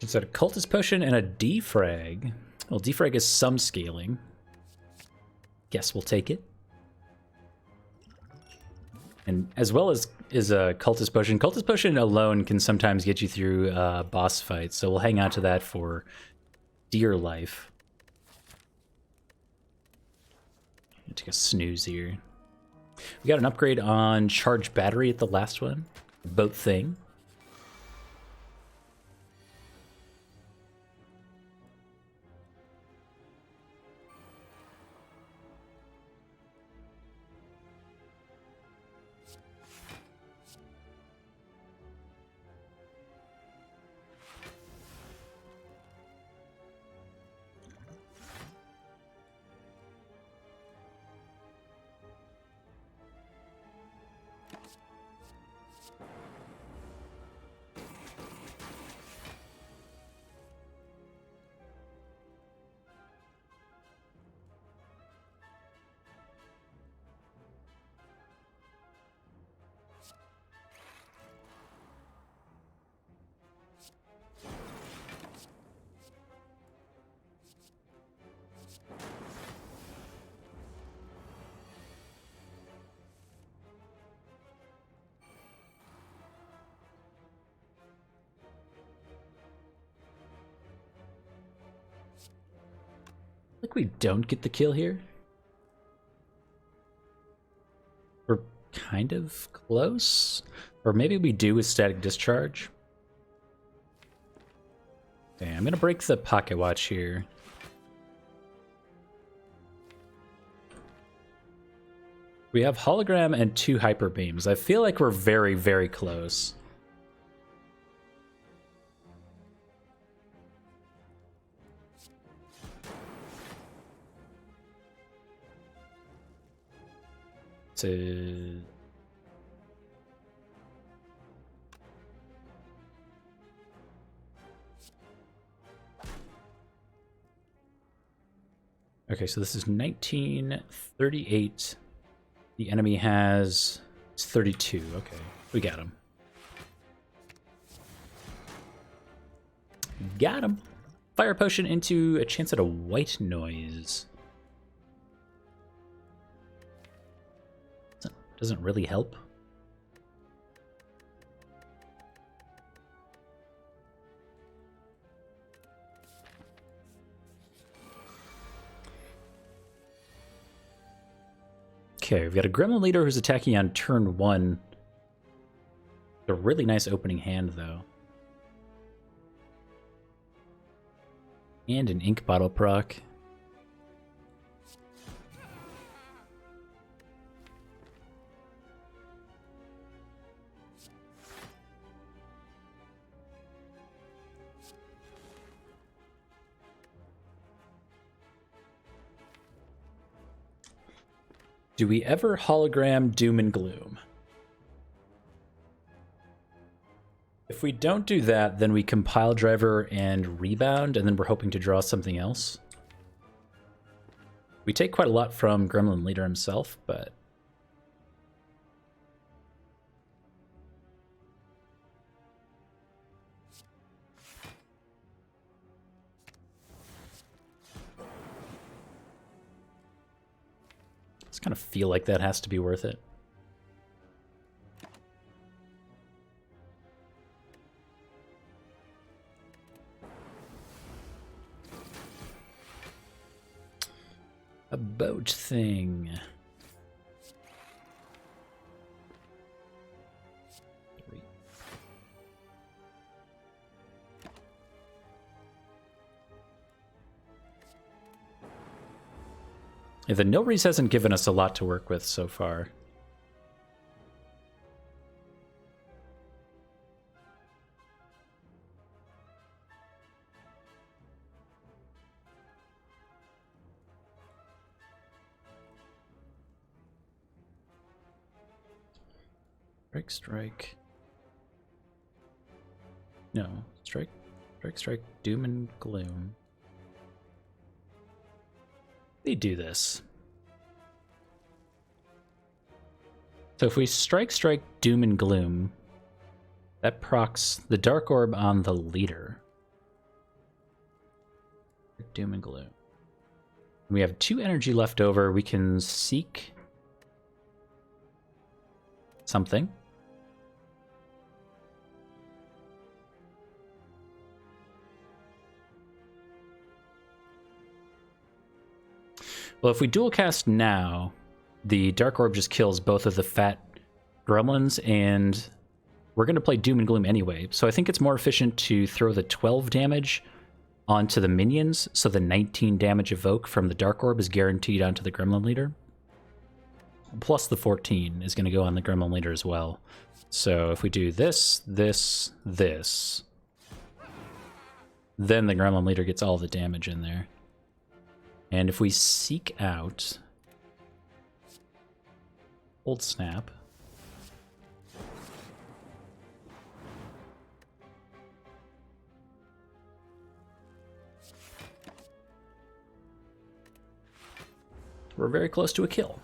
It's a cultist potion and a defrag. Well, defrag is some scaling. Guess we'll take it. And as well as is a cultist potion. Cultist potion alone can sometimes get you through boss fights, so we'll hang on to that for dear life. Take a snooze here. We got an upgrade on charged battery at the last one. Boat thing. Like we don't get the kill here. We're kind of close. Or maybe we do with static discharge. Okay, I'm gonna break the pocket watch here. We have hologram and 2 hyper beams. I feel like we're very, very close. To okay, so this is 1938. The enemy has 32. Okay, we got him. Got him. Fire potion into a chance at a white noise. Doesn't really help. Okay, we've got a Gremlin Leader who's attacking on turn 1. A really nice opening hand, though. And an ink bottle proc. Do we ever hologram Doom and Gloom? If we don't do that, then we compile driver and rebound, and then we're hoping to draw something else. We take quite a lot from Gremlin Leader himself, but... I just kind of feel like that has to be worth it. A boat thing. Yeah, the No Reese hasn't given us a lot to work with so far. Strike. No, strike, doom and gloom. They do this. So if we strike, doom and gloom, that procs the dark orb on the leader. Doom and gloom. We have 2 energy left over. We can seek something. Well, if we dual cast now, the Dark Orb just kills both of the fat gremlins, and we're going to play Doom and Gloom anyway. So I think it's more efficient to throw the 12 damage onto the minions, so the 19 damage evoke from the Dark Orb is guaranteed onto the Gremlin Leader. Plus the 14 is going to go on the Gremlin Leader as well. So if we do this, this, this, then the Gremlin Leader gets all the damage in there. And if we seek out Old Snap, we're very close to a kill.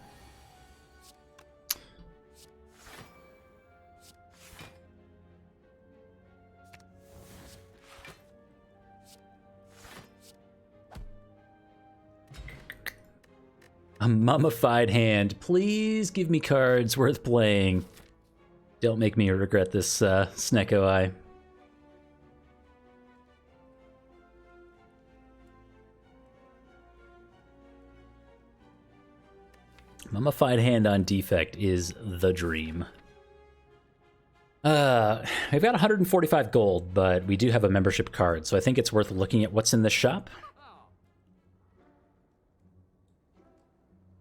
A mummified hand. Please give me cards worth playing. Don't make me regret this, Snecko Eye. Mummified hand on defect is the dream. We've got 145 gold, but we do have a membership card, so I think it's worth looking at what's in the shop.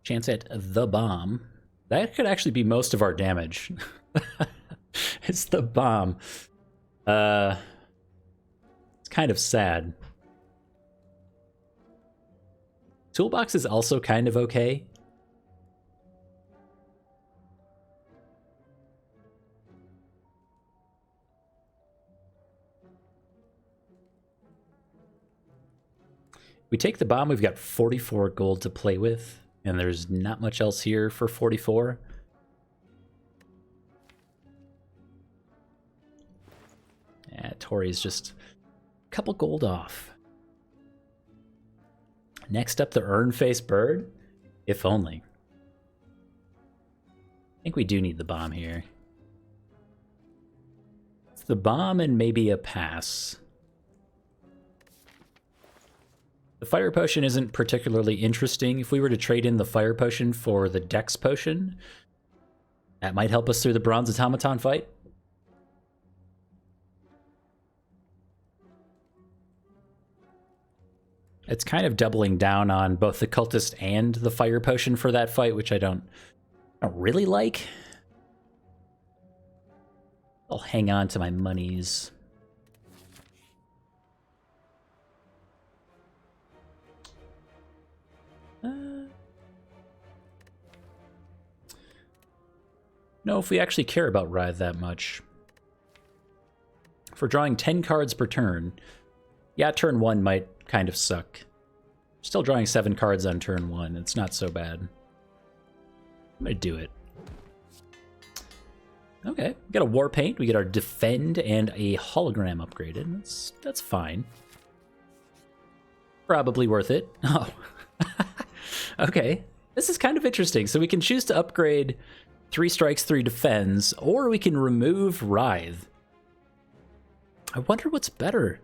Chance at the bomb. That could actually be most of our damage. It's the bomb. It's kind of sad. Toolbox is also kind of okay. We take the bomb, we've got 44 gold to play with. And there's not much else here for 44. Yeah, Tori's just a couple gold off. Next up, the Urn-Faced Bird. If only. I think we do need the bomb here. It's the bomb and maybe a pass. The Fire Potion isn't particularly interesting. If we were to trade in the Fire Potion for the Dex Potion, that might help us through the Bronze Automaton fight. It's kind of doubling down on both the Cultist and the Fire Potion for that fight, which I don't really like. I'll hang on to my monies. No, if we actually care about Writhe that much. For drawing 10 cards per turn, yeah, turn 1 might kind of suck. Still drawing 7 cards on turn 1. It's not so bad. I'm gonna do it. Okay, we got a War Paint, we get our Defend and a Hologram upgraded. That's fine. Probably worth it. Oh. Okay, this is kind of interesting. So we can choose to upgrade 3 strikes, 3 defends, or we can remove Writhe. I wonder what's better.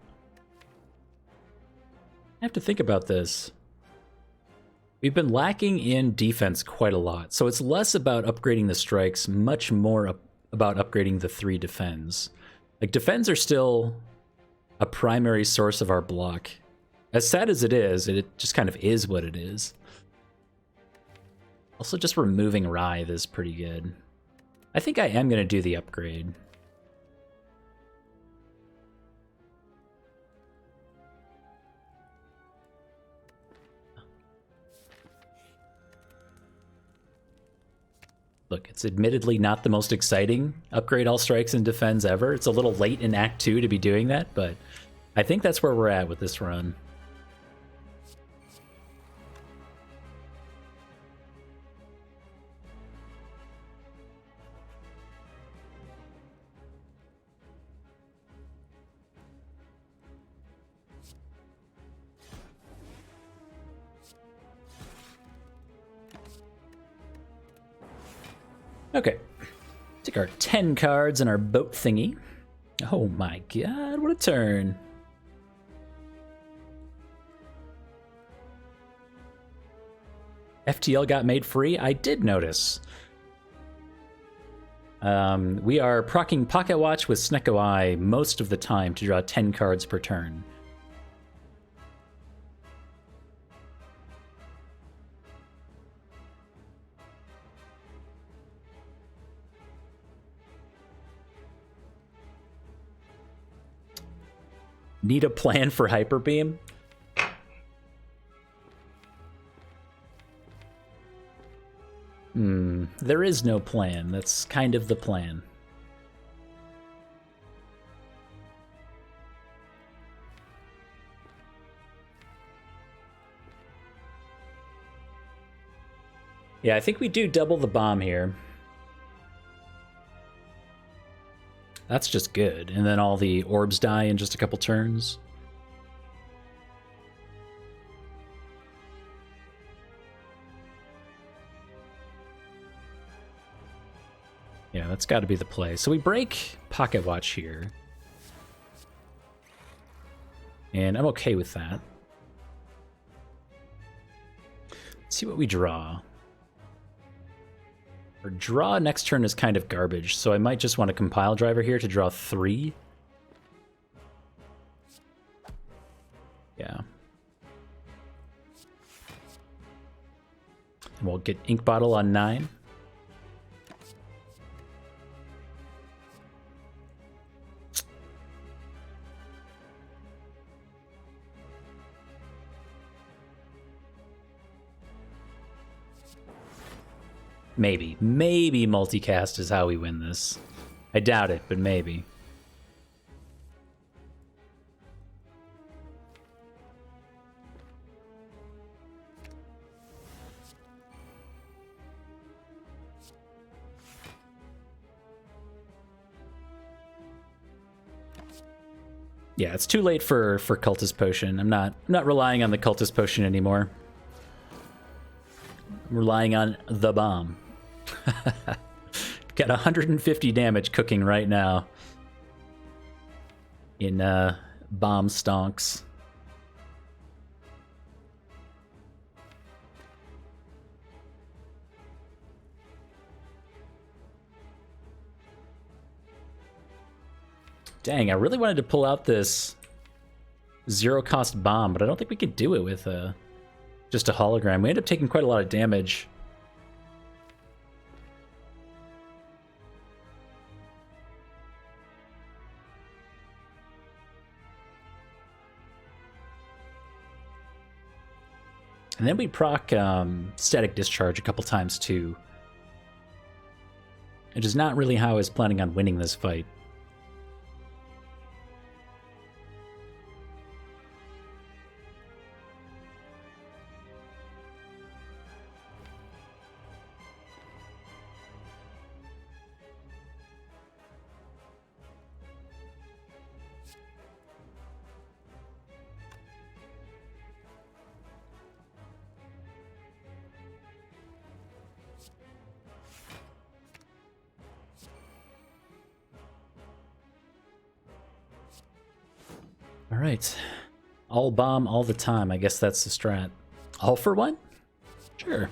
I have to think about this. We've been lacking in defense quite a lot, so it's less about upgrading the strikes, much more about upgrading the 3 defends. Like, defends are still a primary source of our block. As sad as it is, it just kind of is what it is. Also, just removing Writhe is pretty good. I think I am going to do the upgrade. Look, it's admittedly not the most exciting upgrade all strikes and defends ever. It's a little late in Act 2 to be doing that, but I think that's where we're at with this run. Okay, take our 10 cards and our boat thingy. Oh my god, what a turn. FTL got made free? I did notice. We are proccing Pocket Watch with Snecko Eye most of the time to draw 10 cards per turn. Need a plan for Hyper Beam? There is no plan. That's kind of the plan. Yeah, I think we do double the bomb here. That's just good. And then all the orbs die in just a couple turns. Yeah, that's got to be the play. So we break Pocket Watch here. And I'm okay with that. Let's see what we draw. Our draw next turn is kind of garbage, so I might just want a Compile Driver here to draw 3. Yeah. And we'll get Ink Bottle on 9. Maybe. Maybe multicast is how we win this. I doubt it, but maybe. Yeah, it's too late for Cultist Potion. I'm not relying on the Cultist Potion anymore. I'm relying on the bomb. Got 150 damage cooking right now in bomb stonks. Dang, I really wanted to pull out this zero-cost bomb, but I don't think we could do it with just a hologram. We ended up taking quite a lot of damage. And then we proc Static Discharge a couple times too. Which is not really how I was planning on winning this fight. All right. All bomb all the time. I guess that's the strat. All for one? Sure.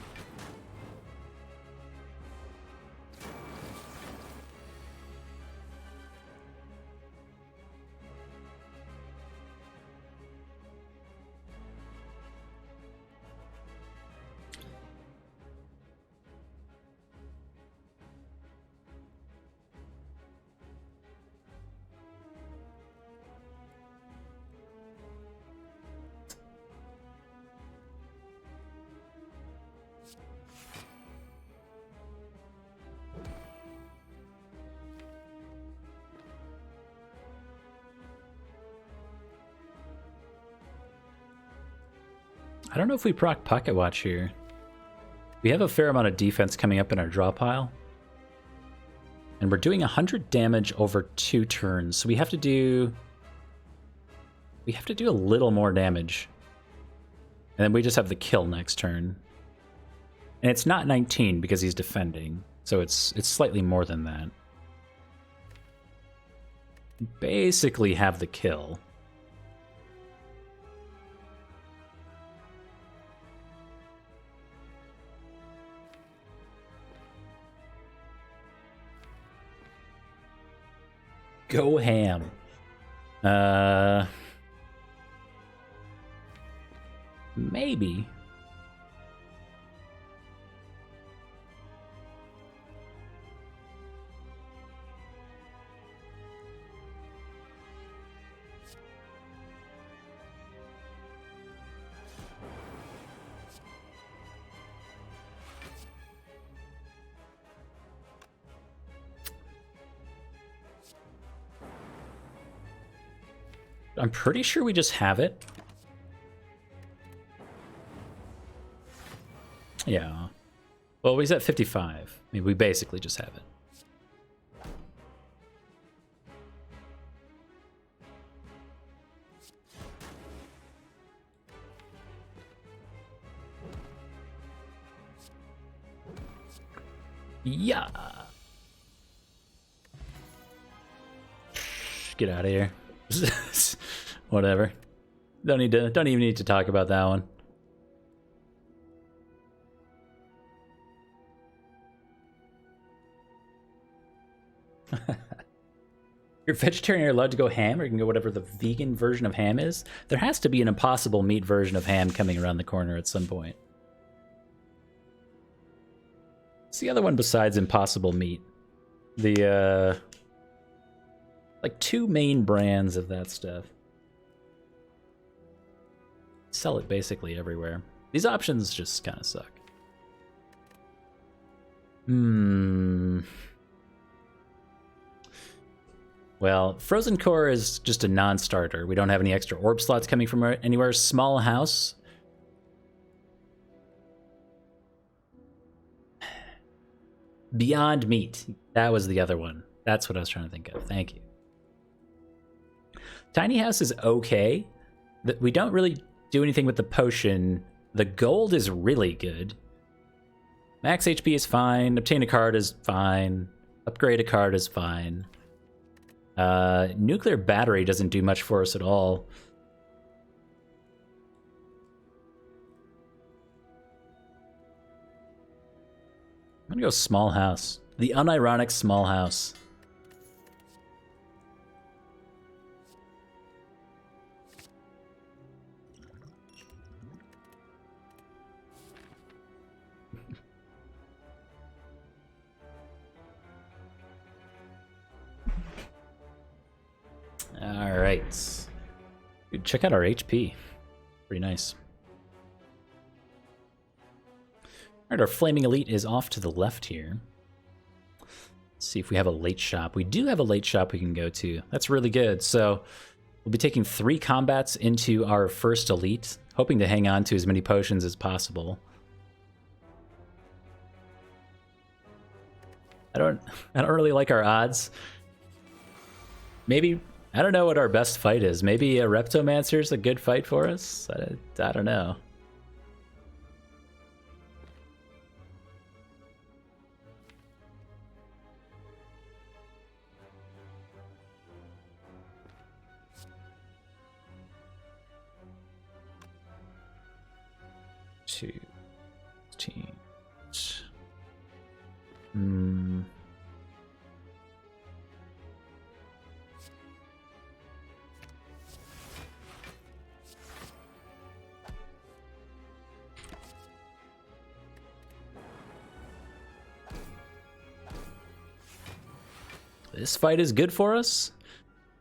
I don't know if we proc Pocket Watch here. We have a fair amount of defense coming up in our draw pile. And we're doing 100 damage over 2 turns, so we have to do a little more damage. And then we just have the kill next turn. And it's not 19 because he's defending, so it's slightly more than that. Basically have the kill. Go ham. Maybe. I'm pretty sure we just have it. Yeah. Well, he's at 55. I mean, we basically just have it. Yeah. Get out of here. Whatever. Don't even need to talk about that one. You're vegetarian, you're allowed to go ham, or you can go whatever the vegan version of ham is. There has to be an impossible meat version of ham coming around the corner at some point. What's the other one besides impossible meat? The like 2 main brands of that stuff. Sell it basically everywhere. These options just kind of suck. Well, Frozen Core is just a non-starter. We don't have any extra orb slots coming from anywhere. Small House. Beyond Meat. That was the other one. That's what I was trying to think of. Thank you. Tiny House is okay. We don't really do anything with the potion. The gold is really good. Max HP is fine. Obtain a card is fine. Upgrade a card is fine. Nuclear battery doesn't do much for us at all. I'm gonna go Small House. The unironic Small House. All right. Dude, check out our HP. Pretty nice. All right, our Flaming Elite is off to the left here. Let's see if we have a late shop. We do have a late shop we can go to. That's really good. So we'll be taking 3 combats into our first Elite, hoping to hang on to as many potions as possible. I don't really like our odds. Maybe, I don't know what our best fight is. Maybe a Reptomancer's a good fight for us? I don't know. 2, 16. This fight is good for us.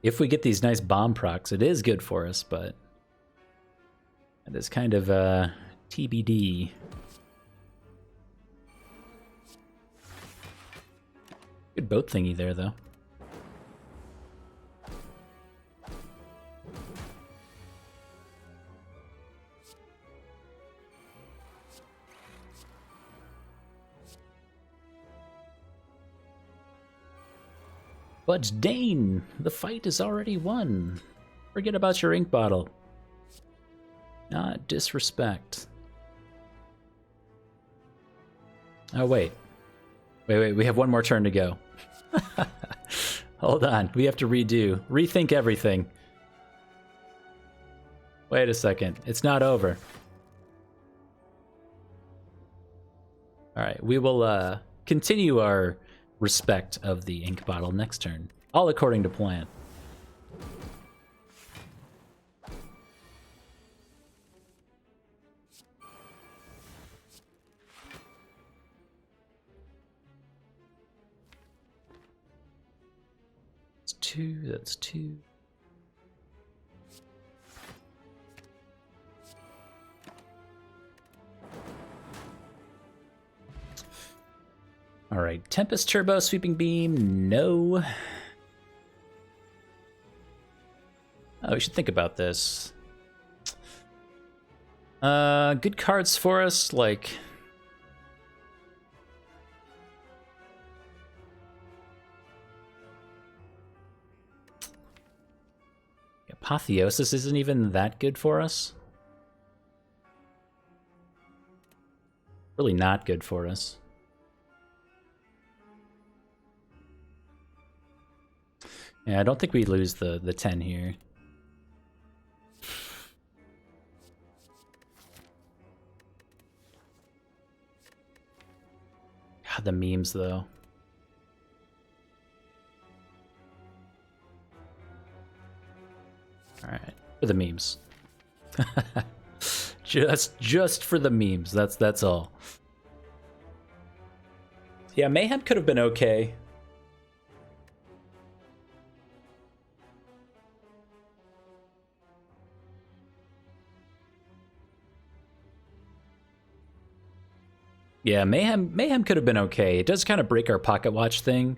If we get these nice bomb procs, it is good for us, but it is kind of TBD. Good boat thingy there, though. But Dane, the fight is already won. Forget about your ink bottle. Not disrespect. Oh, wait. Wait, we have one more turn to go. Hold on, we have to rethink everything. Wait a second, it's not over. Alright, we will continue our respect of the ink bottle next turn, all according to plan. That's 2, that's 2. All right, Tempest Turbo, Sweeping Beam, no. Oh, we should think about this. Good cards for us, like... Apotheosis isn't even that good for us. Really not good for us. Yeah, I don't think we lose the 10 here. God, the memes, though. Alright, for the memes. just for the memes, that's all. Yeah, Mayhem could have been okay. Yeah, Mayhem could have been okay. It does kind of break our pocket watch thing,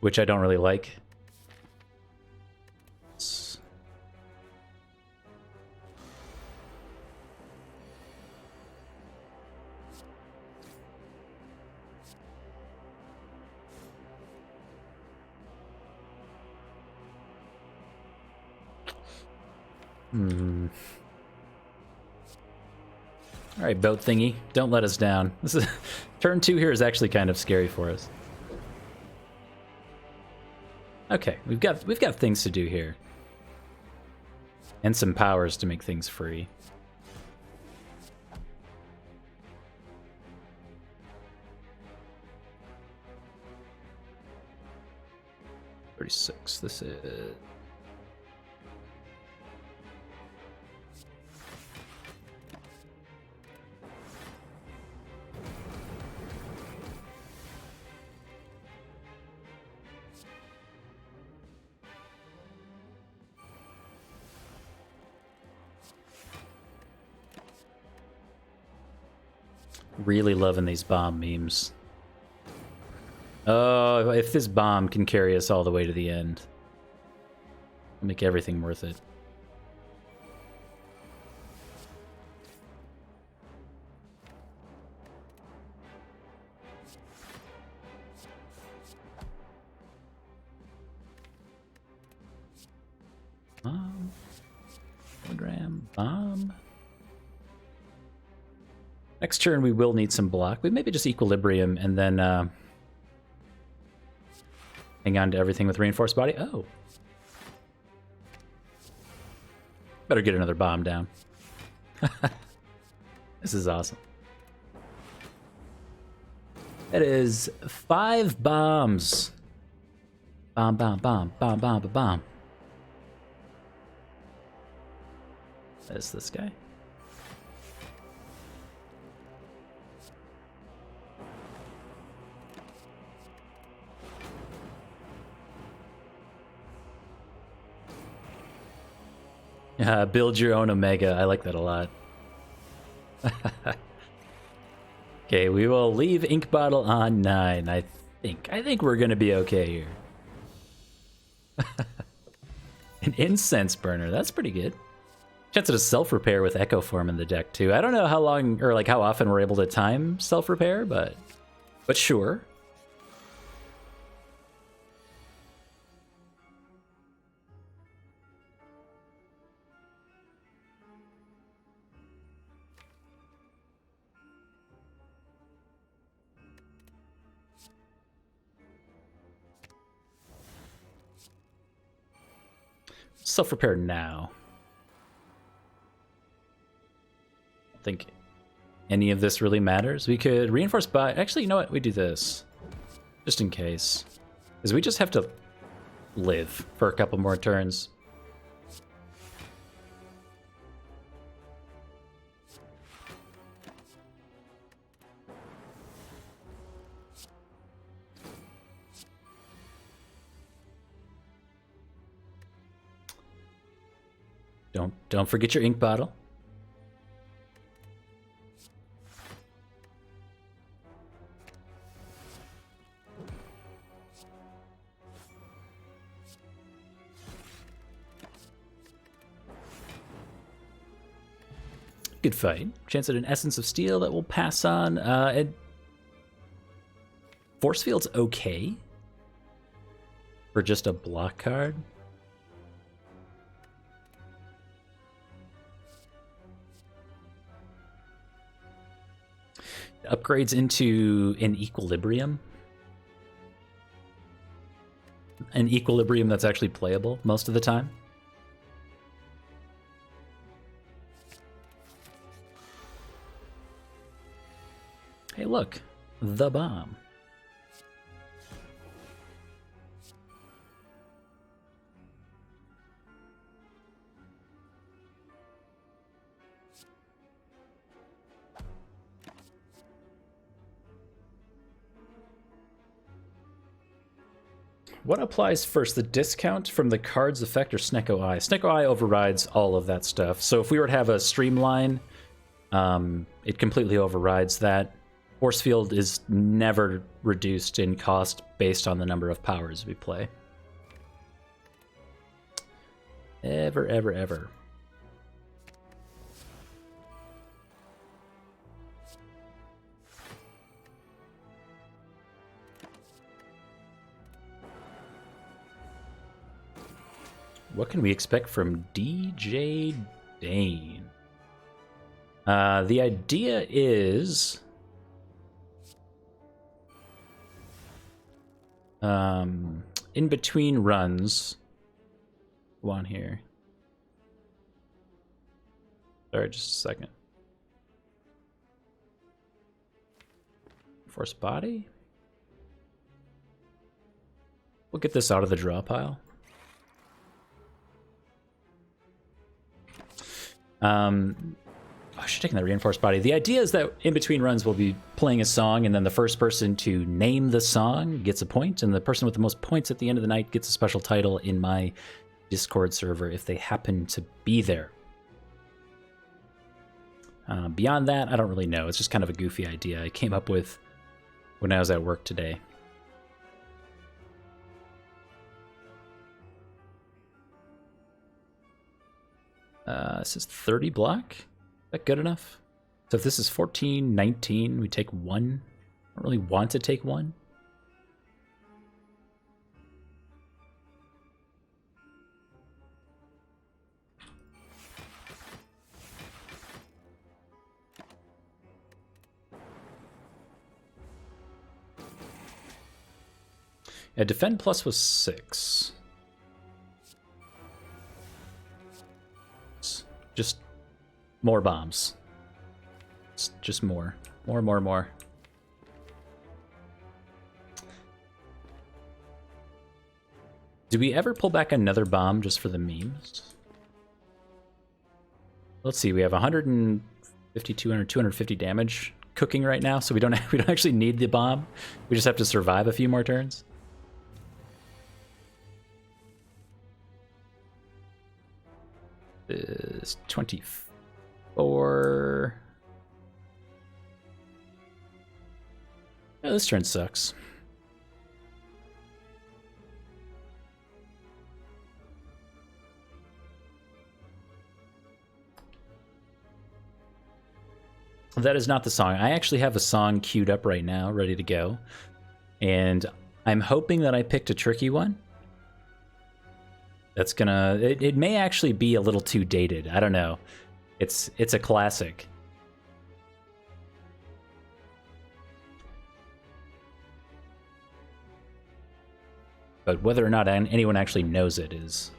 which I don't really like. All right, boat thingy, don't let us down. This is, turn 2 here is actually kind of scary for us. Okay, we've got things to do here, and some powers to make things free. $36. This is. Really loving these bomb memes. Oh, if this bomb can carry us all the way to the end, it'll make everything worth it. Bomb. Telegram. Bomb. Next turn, we will need some block. We maybe just Equilibrium and then hang on to everything with Reinforced Body. Oh. Better get another bomb down. This is awesome. That is 5 bombs. Bomb, bomb, bomb, bomb, bomb, bomb, bomb. That's this guy. Build your own Omega. I like that a lot. Okay, we will leave Ink Bottle on 9. I think we're gonna be okay here. An Incense Burner. That's pretty good. Chance at a self-repair with Echo Form in the deck too. I don't know how long or like how often we're able to time self-repair, but sure. Self-repair now. I think any of this really matters. We could reinforce by... Actually, you know what? We do this. Just in case. Because we just have to live for a couple more turns. Don't forget your ink bottle. Good fight. Chance at an Essence of Steel that will pass on. Force Field's okay for just a block card. Upgrades into an Equilibrium. An Equilibrium that's actually playable most of the time. Hey, look, the bomb. What applies first, the discount from the card's effect or Snecko Eye? Snecko Eye overrides all of that stuff. So if we were to have a streamline, it completely overrides that. Force Field is never reduced in cost based on the number of powers we play. Ever, ever, ever. What can we expect from DJ Dane? The idea is... in between runs... Go on here. Sorry, just a second. Force Body? We'll get this out of the draw pile. I should have taken that Reinforced Body. The idea is that in between runs we'll be playing a song, and then the first person to name the song gets a point, and the person with the most points at the end of the night gets a special title in my Discord server if they happen to be there. Beyond that, I don't really know. It's just kind of a goofy idea I came up with when I was at work today. This is 30 block. Is that good enough? So if this is 14, 19, we take 1. I don't really want to take 1. Yeah, Defend Plus was 6. Just more bombs. It's just more. More. Do we ever pull back another bomb just for the memes? Let's see, we have 150, 200, 250 damage cooking right now, so we don't actually need the bomb. We just have to survive a few more turns. Is 24. Oh, this turn sucks. That is not the song. I actually have a song queued up right now, ready to go. And I'm hoping that I picked a tricky one. That's gonna... It may actually be a little too dated. I don't know. It's a classic. But whether or not anyone actually knows it is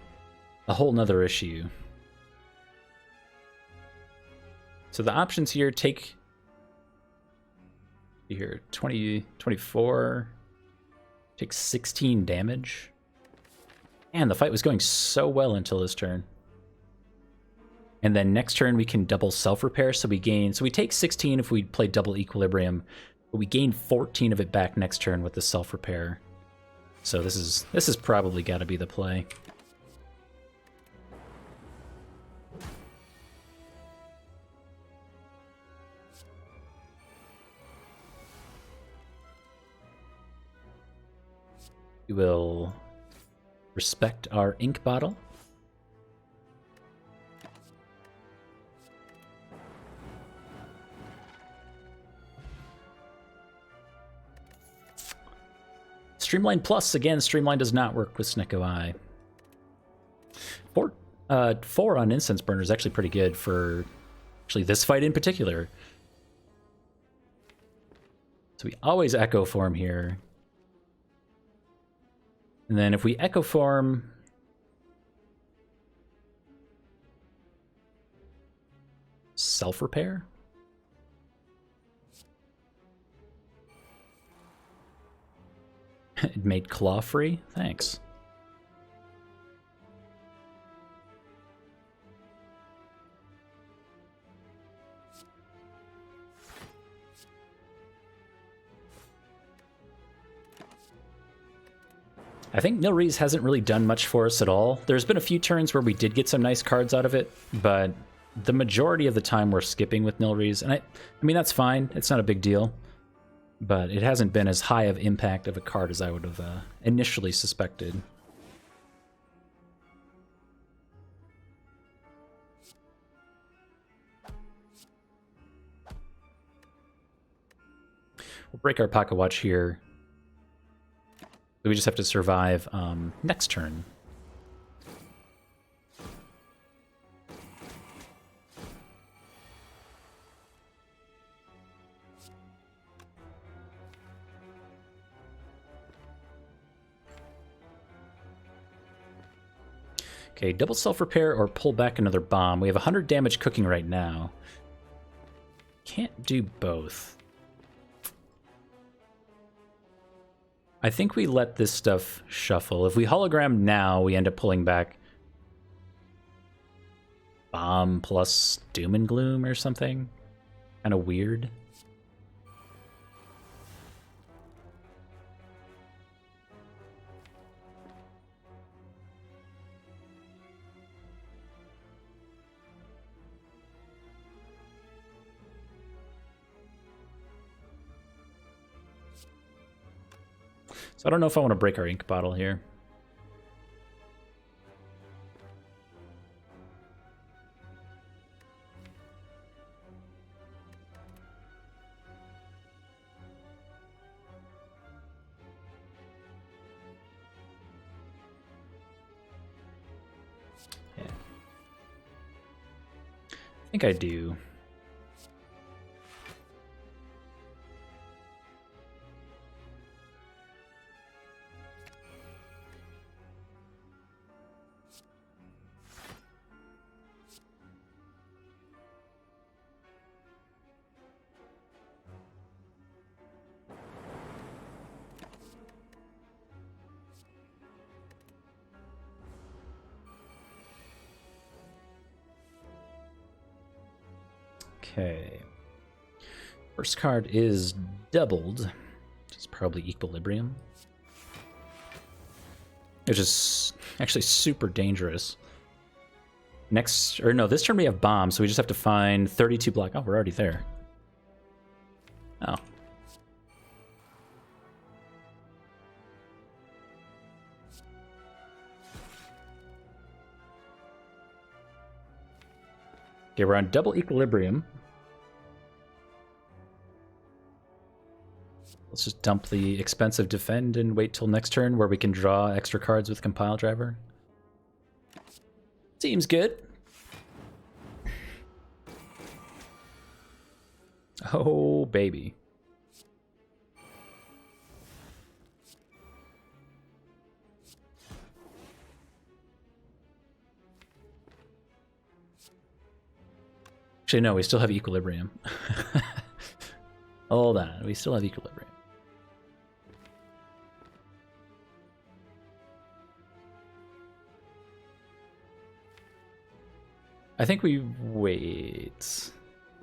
a whole nother issue. So the options here take... Here, 24... Takes 16 damage. And the fight was going so well until this turn. And then next turn we can double self-repair, so we gain... So we take 16 if we play double equilibrium, but we gain 14 of it back next turn with the self-repair. So this is probably got to be the play. We will respect our ink bottle. Streamline Plus, again, Streamline does not work with Snecko Eye. 4 on Incense Burner is actually pretty good for actually this fight in particular. So we always Echo Form here. And then if we Echo Form... Self-Repair? It made Claw free? Thanks. I think Nilrees hasn't really done much for us at all. There's been a few turns where we did get some nice cards out of it, but the majority of the time we're skipping with Nilrees, and I mean, that's fine. It's not a big deal. But it hasn't been as high of impact of a card as I would have initially suspected. We'll break our pocket watch here. So we just have to survive next turn. Okay, double self-repair or pull back another bomb. We have 100 damage cooking right now. Can't do both. I think we let this stuff shuffle. If we hologram now, we end up pulling back bomb plus doom and gloom or something. Kind of weird. So I don't know if I want to break our ink bottle here. Yeah. I think I do. Okay. First card is doubled, which is probably Equilibrium. Which is actually super dangerous. Next, or no, this turn we have Bomb, so we just have to find 32 block. Oh, we're already there. Oh. Okay, we're on double Equilibrium. Let's just dump the expensive Defend and wait till next turn where we can draw extra cards with Compile Driver. Seems good. Oh, baby. Actually, no, we still have Equilibrium. Hold on, we still have Equilibrium. I think we wait.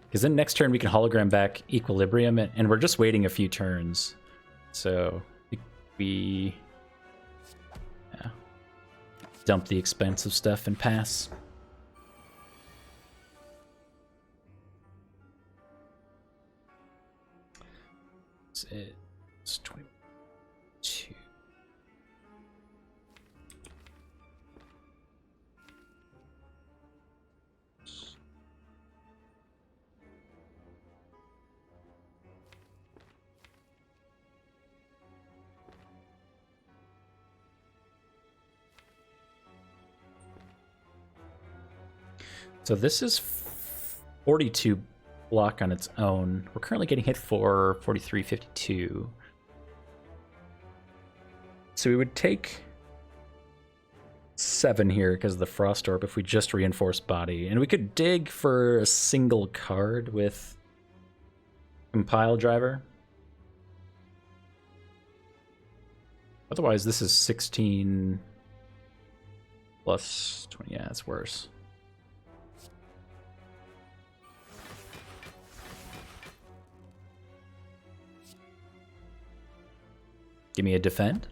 Because then next turn we can hologram back Equilibrium, and we're just waiting a few turns. So we dump the expensive stuff and pass. It's 22. So this is 42 block on its own. We're currently getting hit for 43.52. So we would take 7 here because of the Frost Orb if we just reinforce body. And we could dig for a single card with Compile Driver. Otherwise, this is 16 plus 20. Yeah, it's worse. Give me a Defend.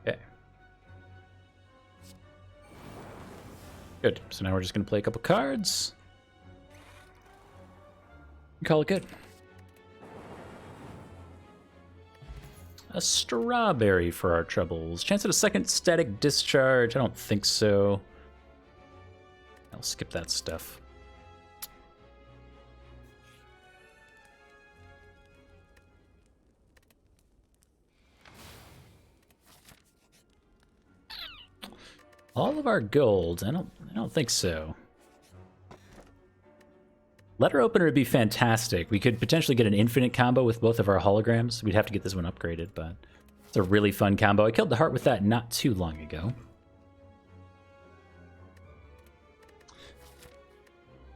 Okay. Good. So now we're just going to play a couple cards. And call it good. A strawberry for our troubles. Chance at a second static discharge. I don't think so. I'll skip that stuff. All of our gold. I don't think so. Letter Opener would be fantastic. We could potentially get an infinite combo with both of our holograms. We'd have to get this one upgraded, but it's a really fun combo. I killed the heart with that not too long ago.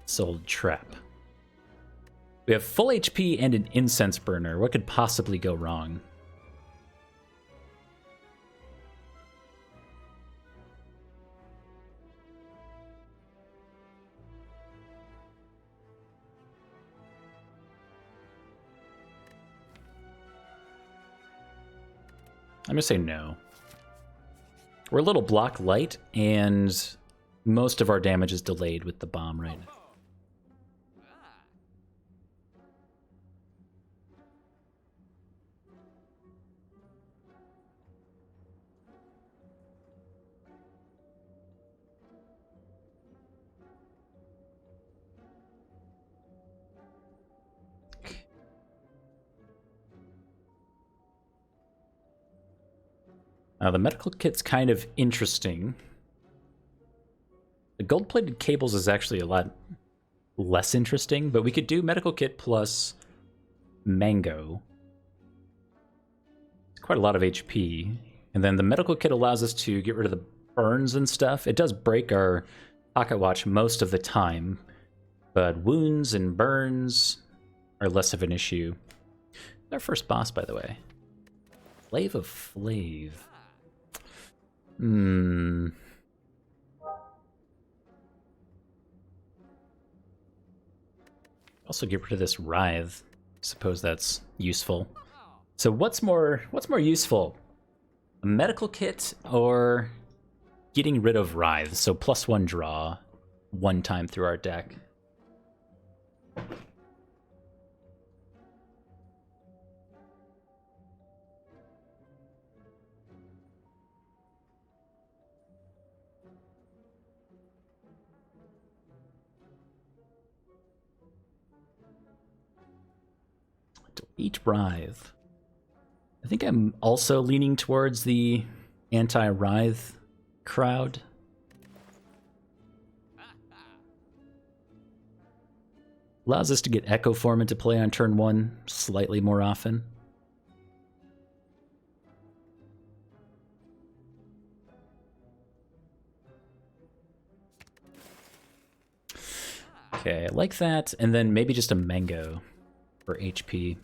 Sold Trap. We have full HP and an Incense Burner. What could possibly go wrong? I'm going to say no. We're a little block light, and most of our damage is delayed with the bomb right now. The medical kit's kind of interesting. The gold-plated cables is actually a lot less interesting, but we could do medical kit plus mango. It's quite a lot of HP. And then the medical kit allows us to get rid of the burns and stuff. It does break our pocket watch most of the time, but wounds and burns are less of an issue. Our first boss, by the way. Flave of Flav. Also get rid of this Writhe. Suppose that's useful. So what's more useful? A medical kit or getting rid of Writhe? So +1 draw 1 time through our deck. Delete Writhe. I think I'm also leaning towards the anti-Writhe crowd. Allows us to get Echo Form into play on turn 1 slightly more often. Okay, I like that, and then maybe just a Mango for HP.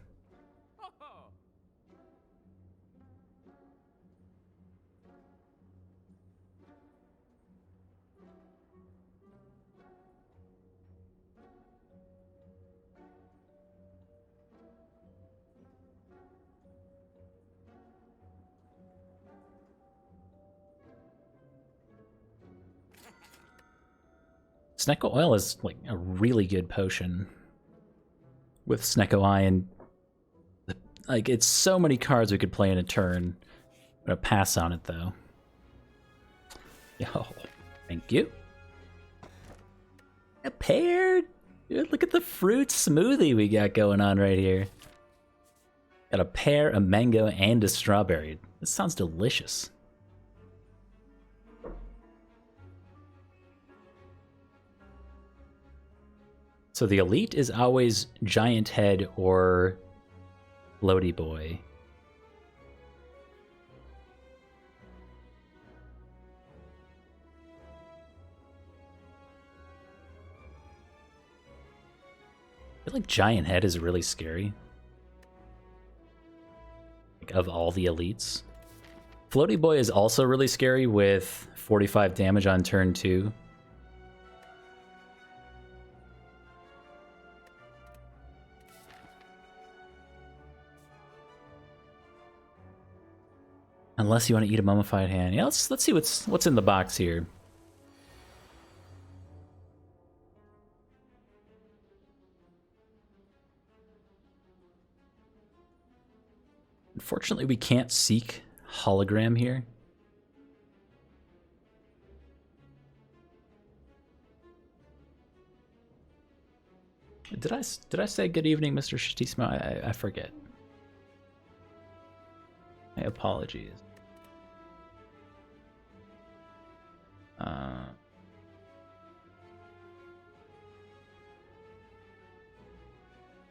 Snecko Oil is like a really good potion with Snecko Eye, and like it's so many cards we could play in a turn. I'm gonna pass on it though. Yo, thank you. A pear. Dude, look at the fruit smoothie we got going on right here. Got a pear, a mango, and a strawberry. This sounds delicious. So the elite is always Giant Head or Floaty Boy. I feel like Giant Head is really scary. Like, of all the elites. Floaty Boy is also really scary with 45 damage on turn 2. Unless you want to eat a mummified hand. Yeah, let's see what's in the box here. Unfortunately, we can't seek hologram here. Did I say good evening, Mr. Shatisma? I forget. My apologies.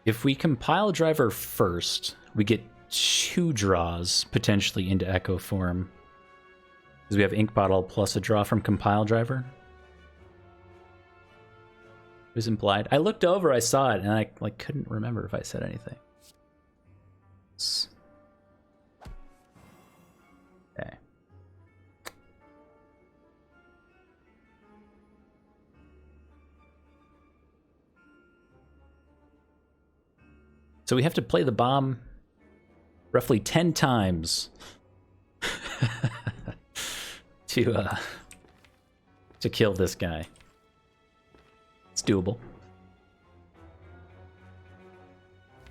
If we compile driver first, we get 2 draws potentially into Echo Form. Because we have Ink Bottle plus a draw from compile driver. It was implied. I looked over, I saw it, and I couldn't remember if I said anything. Okay. So we have to play the bomb roughly 10 times to kill this guy. It's doable.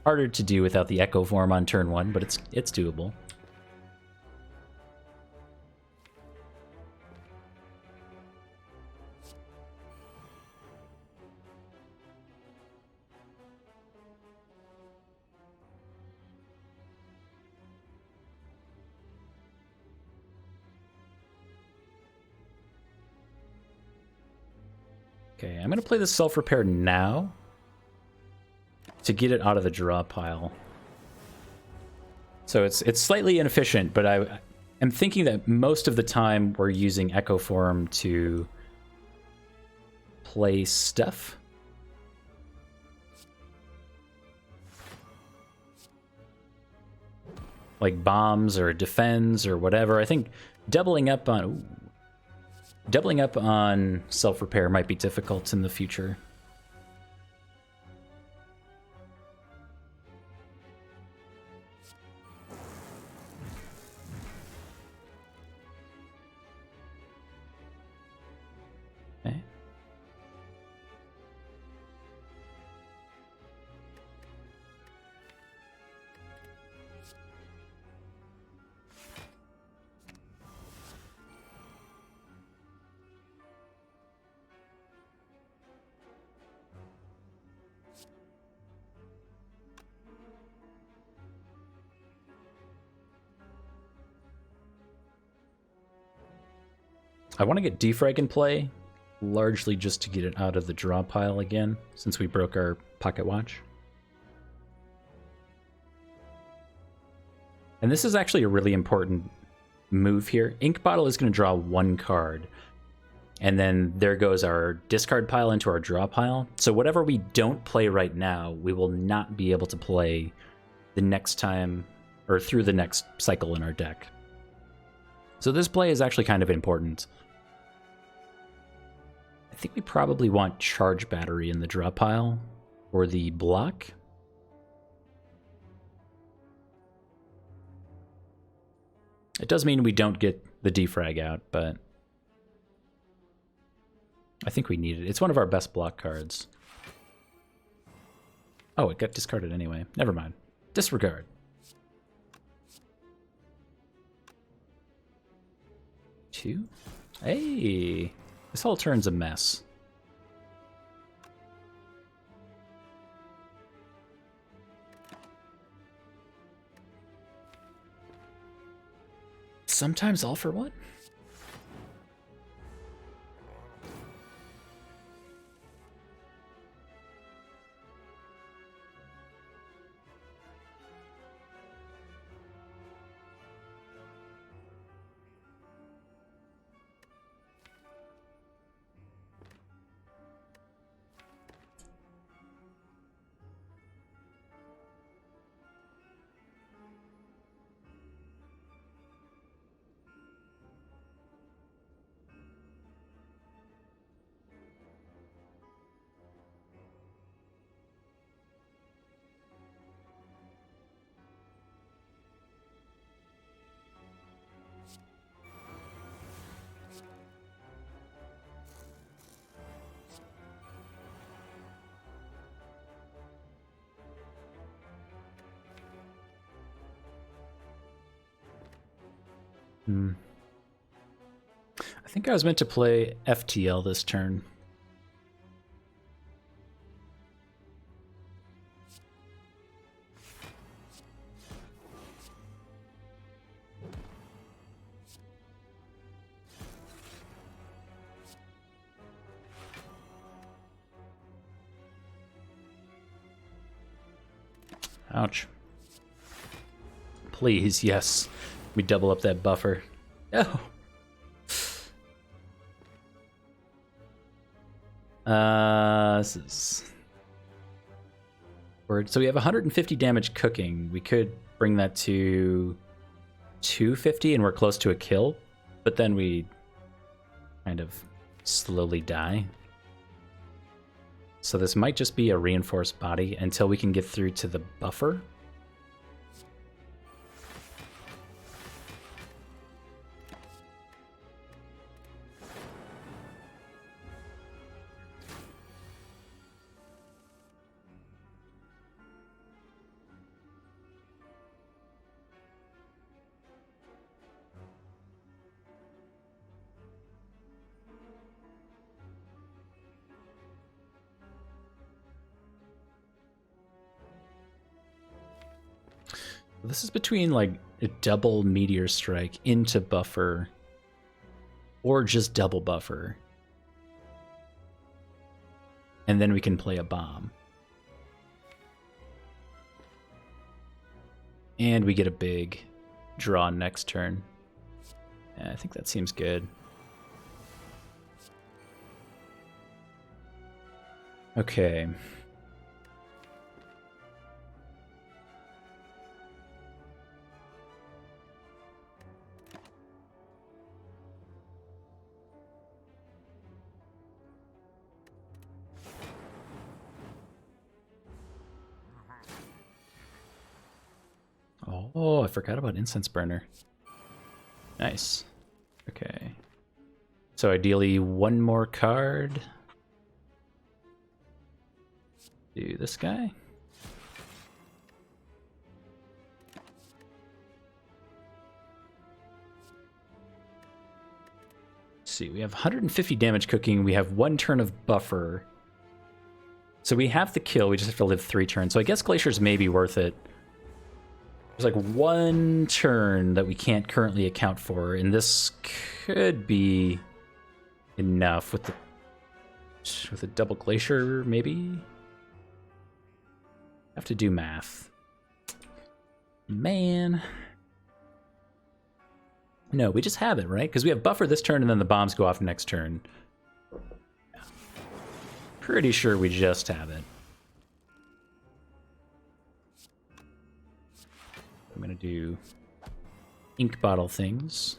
Harder to do without the Echo Form on turn 1, but it's doable. Okay, I'm going to play the Self-Repair now to get it out of the draw pile. So it's slightly inefficient, but I am thinking that most of the time we're using Echo Form to play stuff. like bombs or defends or whatever. I think doubling up on self-repair might be difficult in the future. Okay. I want to get defrag in play, largely just to get it out of the draw pile again, since we broke our pocket watch. And this is actually a really important move here. Ink Bottle is going to draw one card, and then there goes our discard pile into our draw pile. So whatever we don't play right now, we will not be able to play the next time, or through the next cycle in our deck. So this play is actually kind of important. I think we probably want Charge Battery in the draw pile or the block. It does mean we don't get the defrag out, but I think we need it. It's one of our best block cards. Oh, it got discarded anyway. Never mind. Disregard. Two? Hey! This whole turn's a mess. Sometimes all for one? I think I was meant to play FTL this turn. Ouch. Please, yes. We double up that buffer. Oh. This is weird. So we have 150 damage cooking. We could bring that to 250 and we're close to a kill, but then we kind of slowly die. So this might just be a reinforced body until we can get through to the buffer. This is between like a double meteor strike into buffer or just double buffer. And then we can play a bomb. And we get a big draw next turn. Yeah, I think that seems good. Okay. Oh, I forgot about Incense Burner. Nice. Okay. So ideally, one more card. Do this guy. Let's see, we have 150 damage cooking. We have 1 turn of buffer. So we have the kill. We just have to live 3 turns. So I guess Glaciers may be worth it. There's like 1 turn that we can't currently account for, and this could be enough with the double Glacier, maybe? Have to do math. Man. No, we just have it, right? Because we have buffer this turn and then the bombs go off next turn. Pretty sure we just have it. I'm gonna do ink bottle things.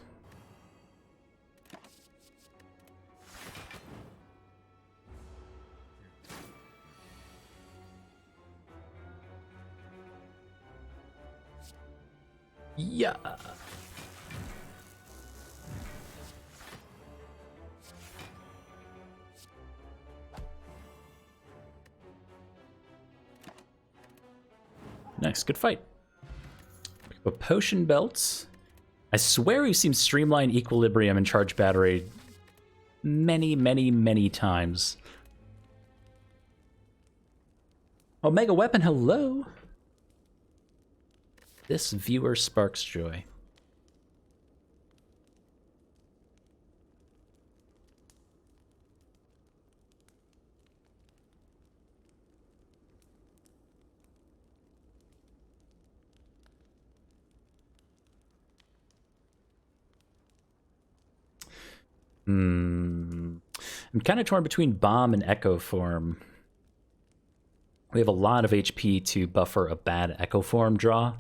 Yeah. Nice, good fight. Pick up a potion belt. I swear we've seen Streamline Equilibrium and Charge Battery many, many, many times. Omega Weapon, hello. This viewer sparks joy. I'm kind of torn between Bomb and Echo Form. We have a lot of HP to buffer a bad Echo Form draw.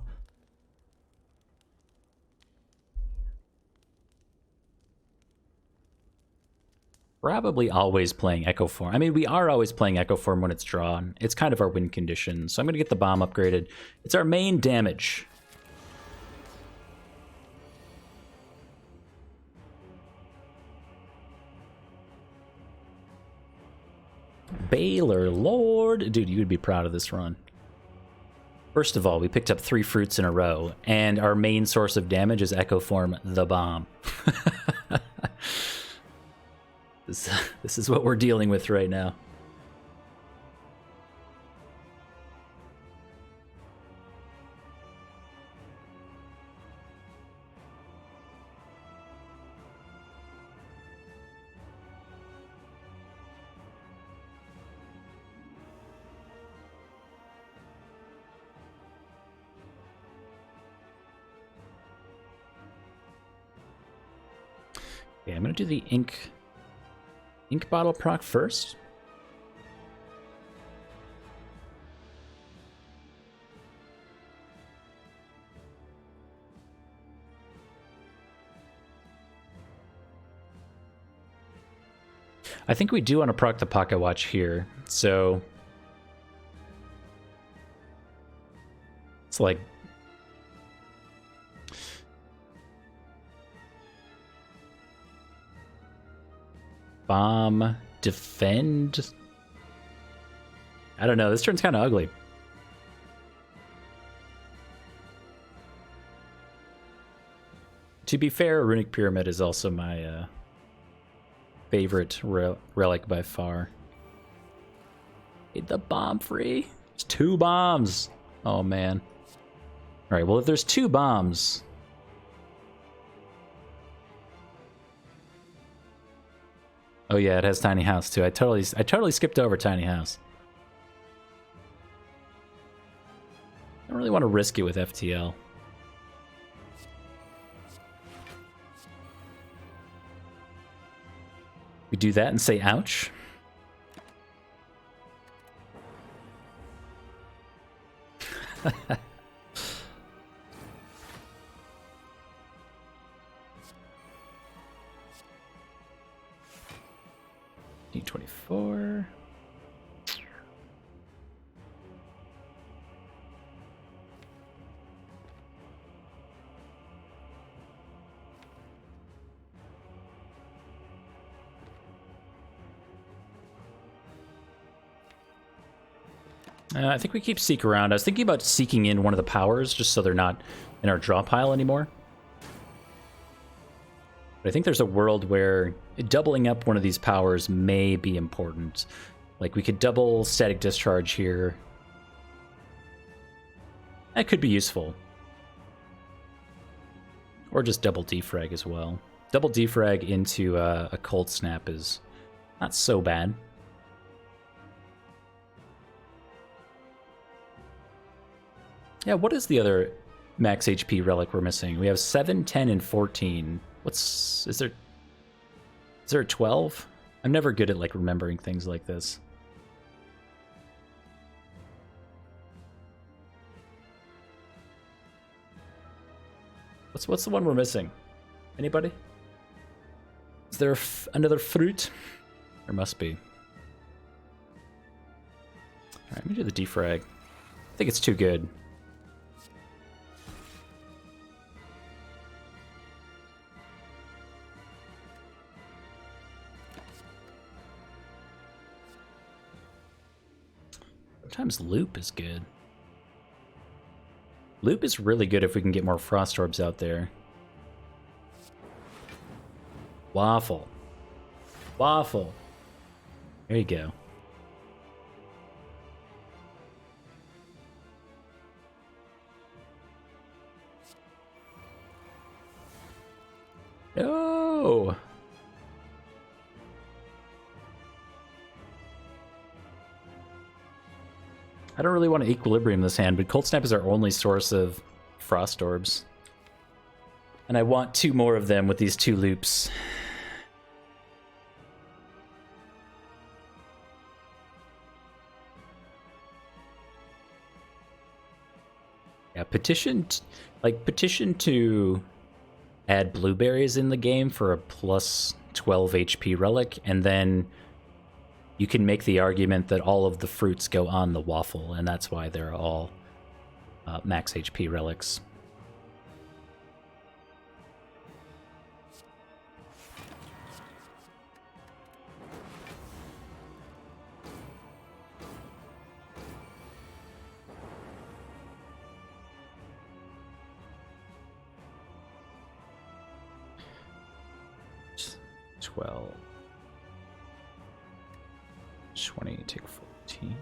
Probably always playing Echo Form. I mean, we are always playing Echo Form when it's drawn. It's kind of our win condition. So I'm going to get the Bomb upgraded. It's our main damage. Baylor Lord. Dude, you would be proud of this run. First of all, we picked up 3 fruits in a row, and our main source of damage is Echo Form, the bomb. This is what we're dealing with right now. Okay, I'm gonna do the ink bottle proc first. I think we do want to proc the pocket watch here, so it's like bomb, defend. I don't know. This turn's kind of ugly. To be fair, Runic Pyramid is also my favorite relic by far. Get the bomb free. It's 2 bombs. Oh man. All right. Well, if there's 2 bombs. Oh yeah, it has Tiny House too. I totally skipped over Tiny House. I don't really want to risk it with FTL. We do that and say ouch. D24. I think we keep Seek around. I was thinking about seeking in one of the powers, just so they're not in our draw pile anymore. But I think there's a world where doubling up one of these powers may be important. Like, we could double Static Discharge here. That could be useful. Or just double Defrag as well. Double Defrag into a Cold Snap is not so bad. Yeah, what is the other max HP relic we're missing? We have 7, 10, and 14. Is there 12? I'm never good at, like, remembering things like this. What's the one we're missing? Anybody? Is there another fruit? There must be. Alright, let me do the defrag. I think it's too good. Sometimes loop is good. Loop is really good if we can get more frost orbs out there. Waffle. Waffle. There you go. No. I don't really want to equilibrium this hand, but Cold Snap is our only source of frost orbs. And I want 2 more of them with these 2 loops. Yeah, petition to add blueberries in the game for a plus 12 HP relic, and then you can make the argument that all of the fruits go on the waffle, and that's why they're all max HP relics. $12. 20, take 14.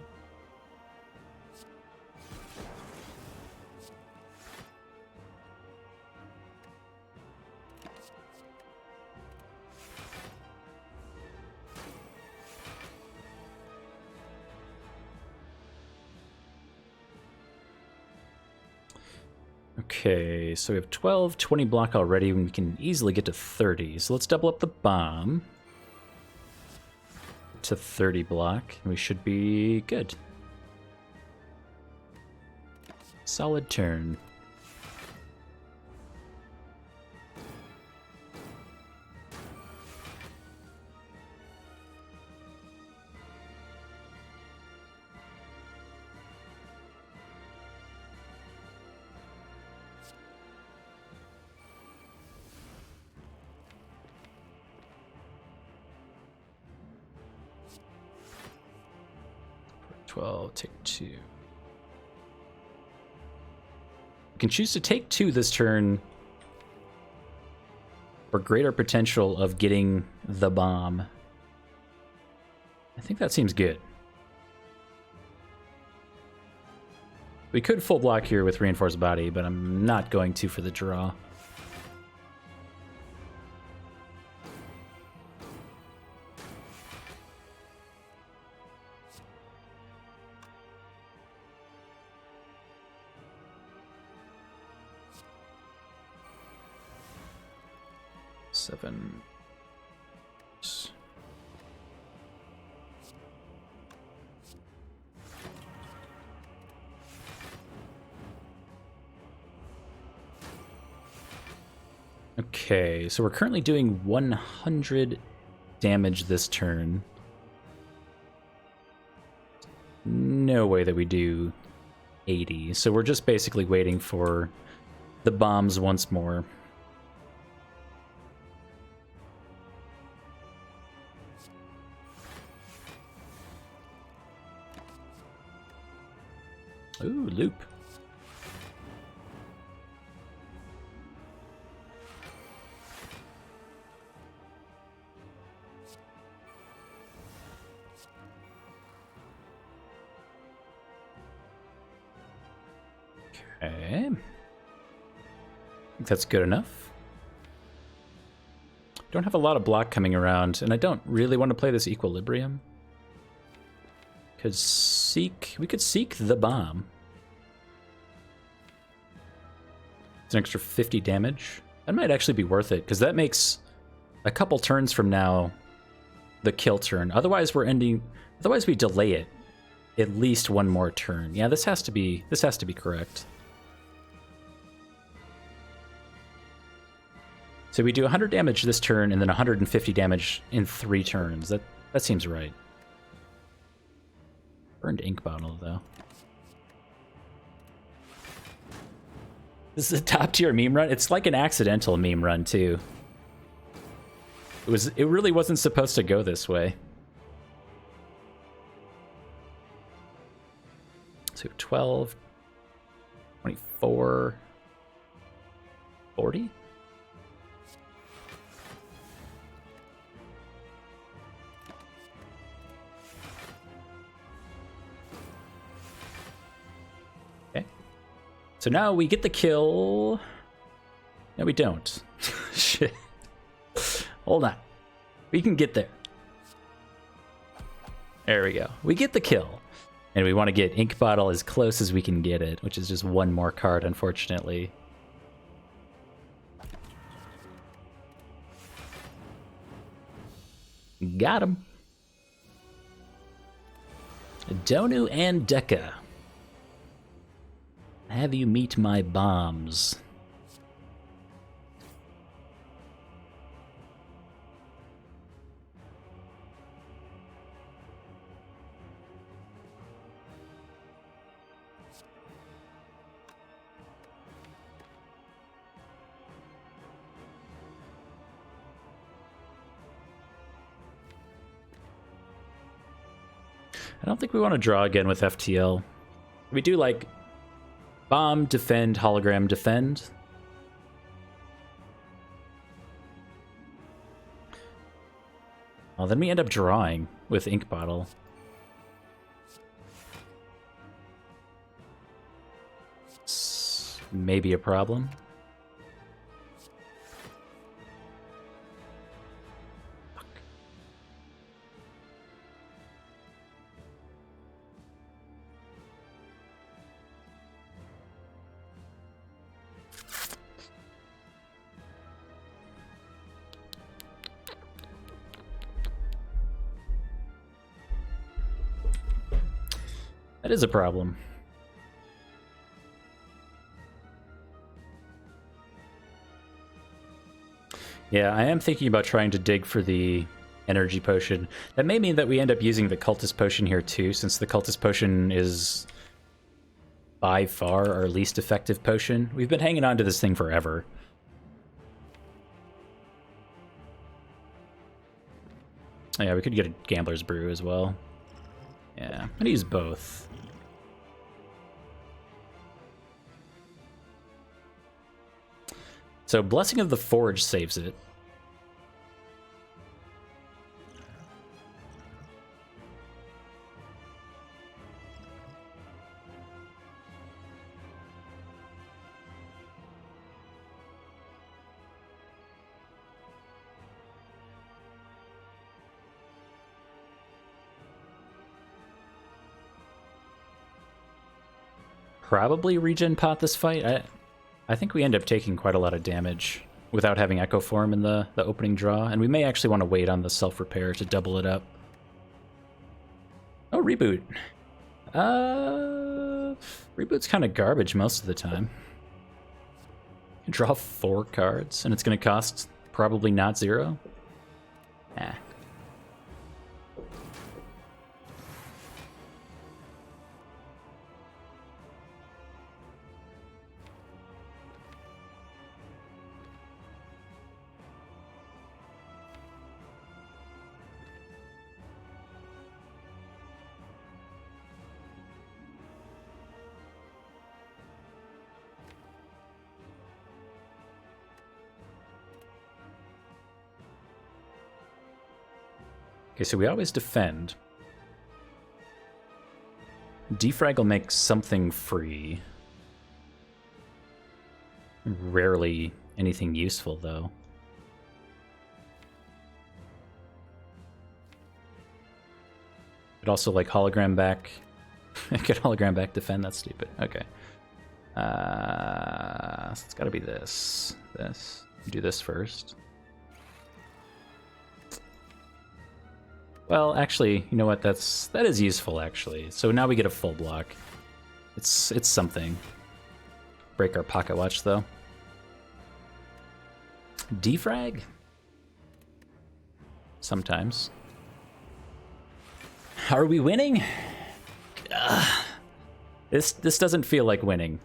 Okay, so we have 12, 20 block already, and we can easily get to 30. So let's double up the bomb to 30 block, and we should be good. Solid turn. Take 2. You can choose to take 2 this turn for greater potential of getting the bomb. I think that seems good. We could full block here with Reinforced Body, but I'm not going to for the draw. Seven. Okay, so we're currently doing 100 damage this turn. No way that we do 80, so we're just basically waiting for the bombs once more. Ooh, loop. Okay. I think that's good enough. Don't have a lot of block coming around, and I don't really want to play this Equilibrium. We could seek the bomb. It's an extra 50 damage. That might actually be worth it, because that makes a couple turns from now the kill turn. Otherwise we delay it at least one more turn. Yeah, this has to be correct. So we do 100 damage this turn and then 150 damage in 3 turns. That seems right. Burned ink bottle though. This is a top tier meme run. It's like an accidental meme run too. It really wasn't supposed to go this way. So 12, 24, 40? Okay. So now we get the kill. No, we don't. Shit. Hold on. We can get there. There we go. We get the kill. And we want to get Ink Bottle as close as we can get it, which is just one more card, unfortunately. Got him. Donu and Deka. Have you meet my bombs? I don't think we want to draw again with FTL. We do like bomb, defend, hologram, defend. Well, then we end up drawing with Ink Bottle. It's maybe a problem. That is a problem. Yeah, I am thinking about trying to dig for the energy potion. That may mean that we end up using the cultist potion here too, since the cultist potion is by far our least effective potion. We've been hanging on to this thing forever. Yeah, we could get a Gambler's Brew as well. Yeah, I'm gonna use both. So Blessing of the Forge saves it. Probably regen pot this fight. I think we end up taking quite a lot of damage without having Echo Form in the opening draw, and we may actually want to wait on the self-repair to double it up. Oh, Reboot. Reboot's kind of garbage most of the time. You draw 4 cards, and it's going to cost probably not 0. Eh. Okay, so we always defend. Defrag will make something free. Rarely anything useful, though. But also, like, hologram back. Get hologram back, defend, that's stupid. Okay. So it's gotta be this. This. Do this first. Well, actually, you know what? That is useful, actually. So now we get a full block. It's something. Break our pocket watch, though. Defrag? Sometimes. Are we winning? This doesn't feel like winning,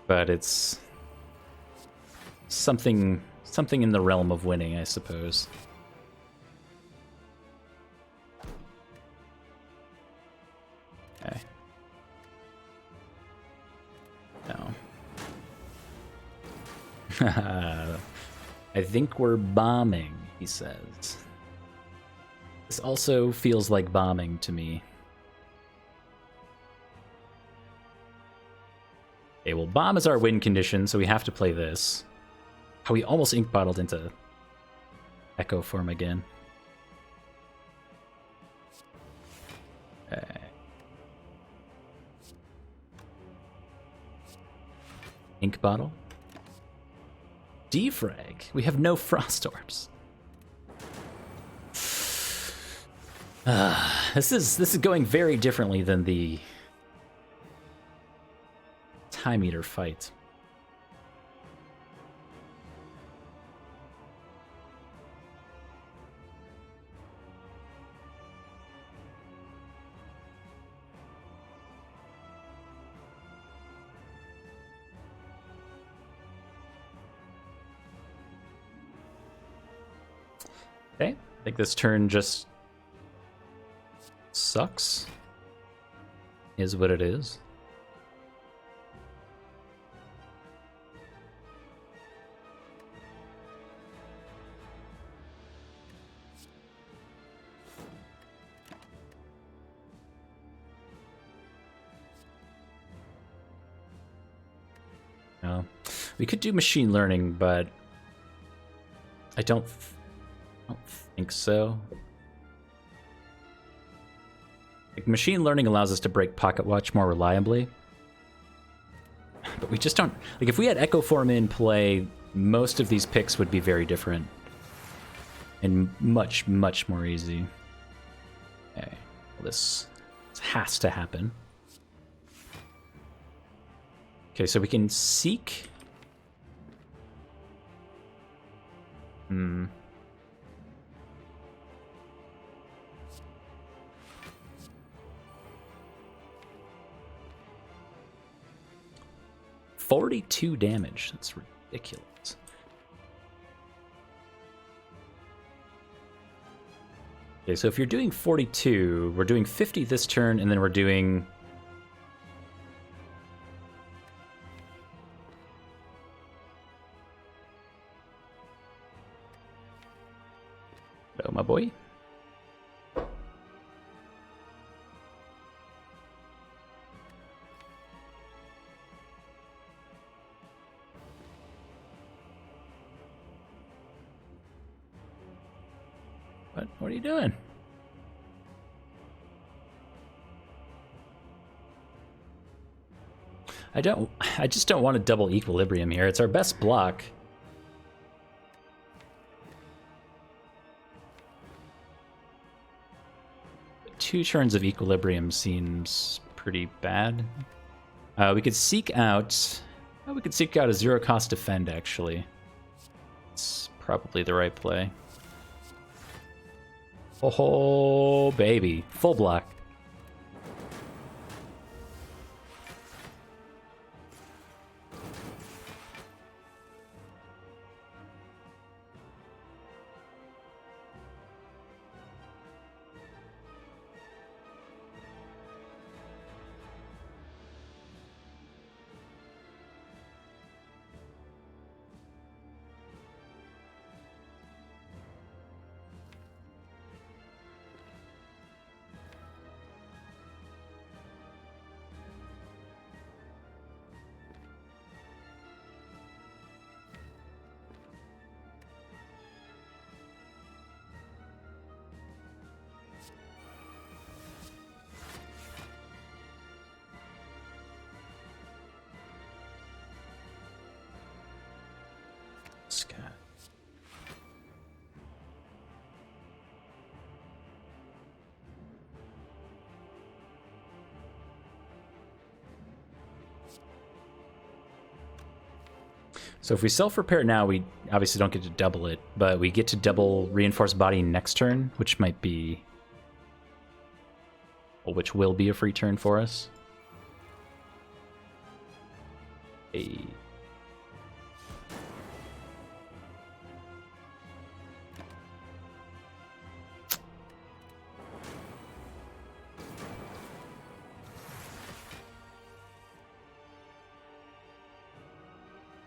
but it's something in the realm of winning, I suppose. Okay. No. I think we're bombing, he says. This also feels like bombing to me. Okay, well, bomb is our win condition, so we have to play this. How we almost ink bottled into Echo form again. Okay. Ink bottle. Defrag. We have no frost orbs. This is going very differently than the Time Eater fight. Okay, I think this turn just sucks. Is what it is. No. We could do machine learning, but I don't think so. Like, machine learning allows us to break Pocket Watch more reliably. But we just don't... Like, if we had Echo Form in play, most of these picks would be very different. And much, much more easy. Okay. Well, this has to happen. Okay, so we can seek... 42 damage. That's ridiculous. Okay, so if you're doing 42, we're doing 50 this turn, and then we're doing... Hello, my boy. What are you doing? I just don't want to double equilibrium here. It's our best block. Two turns of equilibrium seems pretty bad. We could seek out... we could seek out a zero-cost defend, actually. It's probably the right play. Oh, baby. Full block. So if we self-repair now, we obviously don't get to double it, but we get to double reinforced body next turn, which might be... Well, which will be a free turn for us. Hey.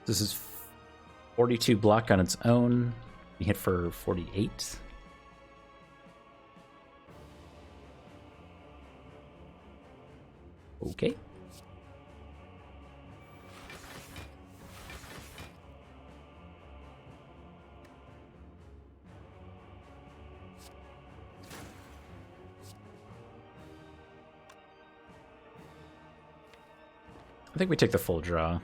This is 42 block on its own. We hit for 48. Okay. I think we take the full draw.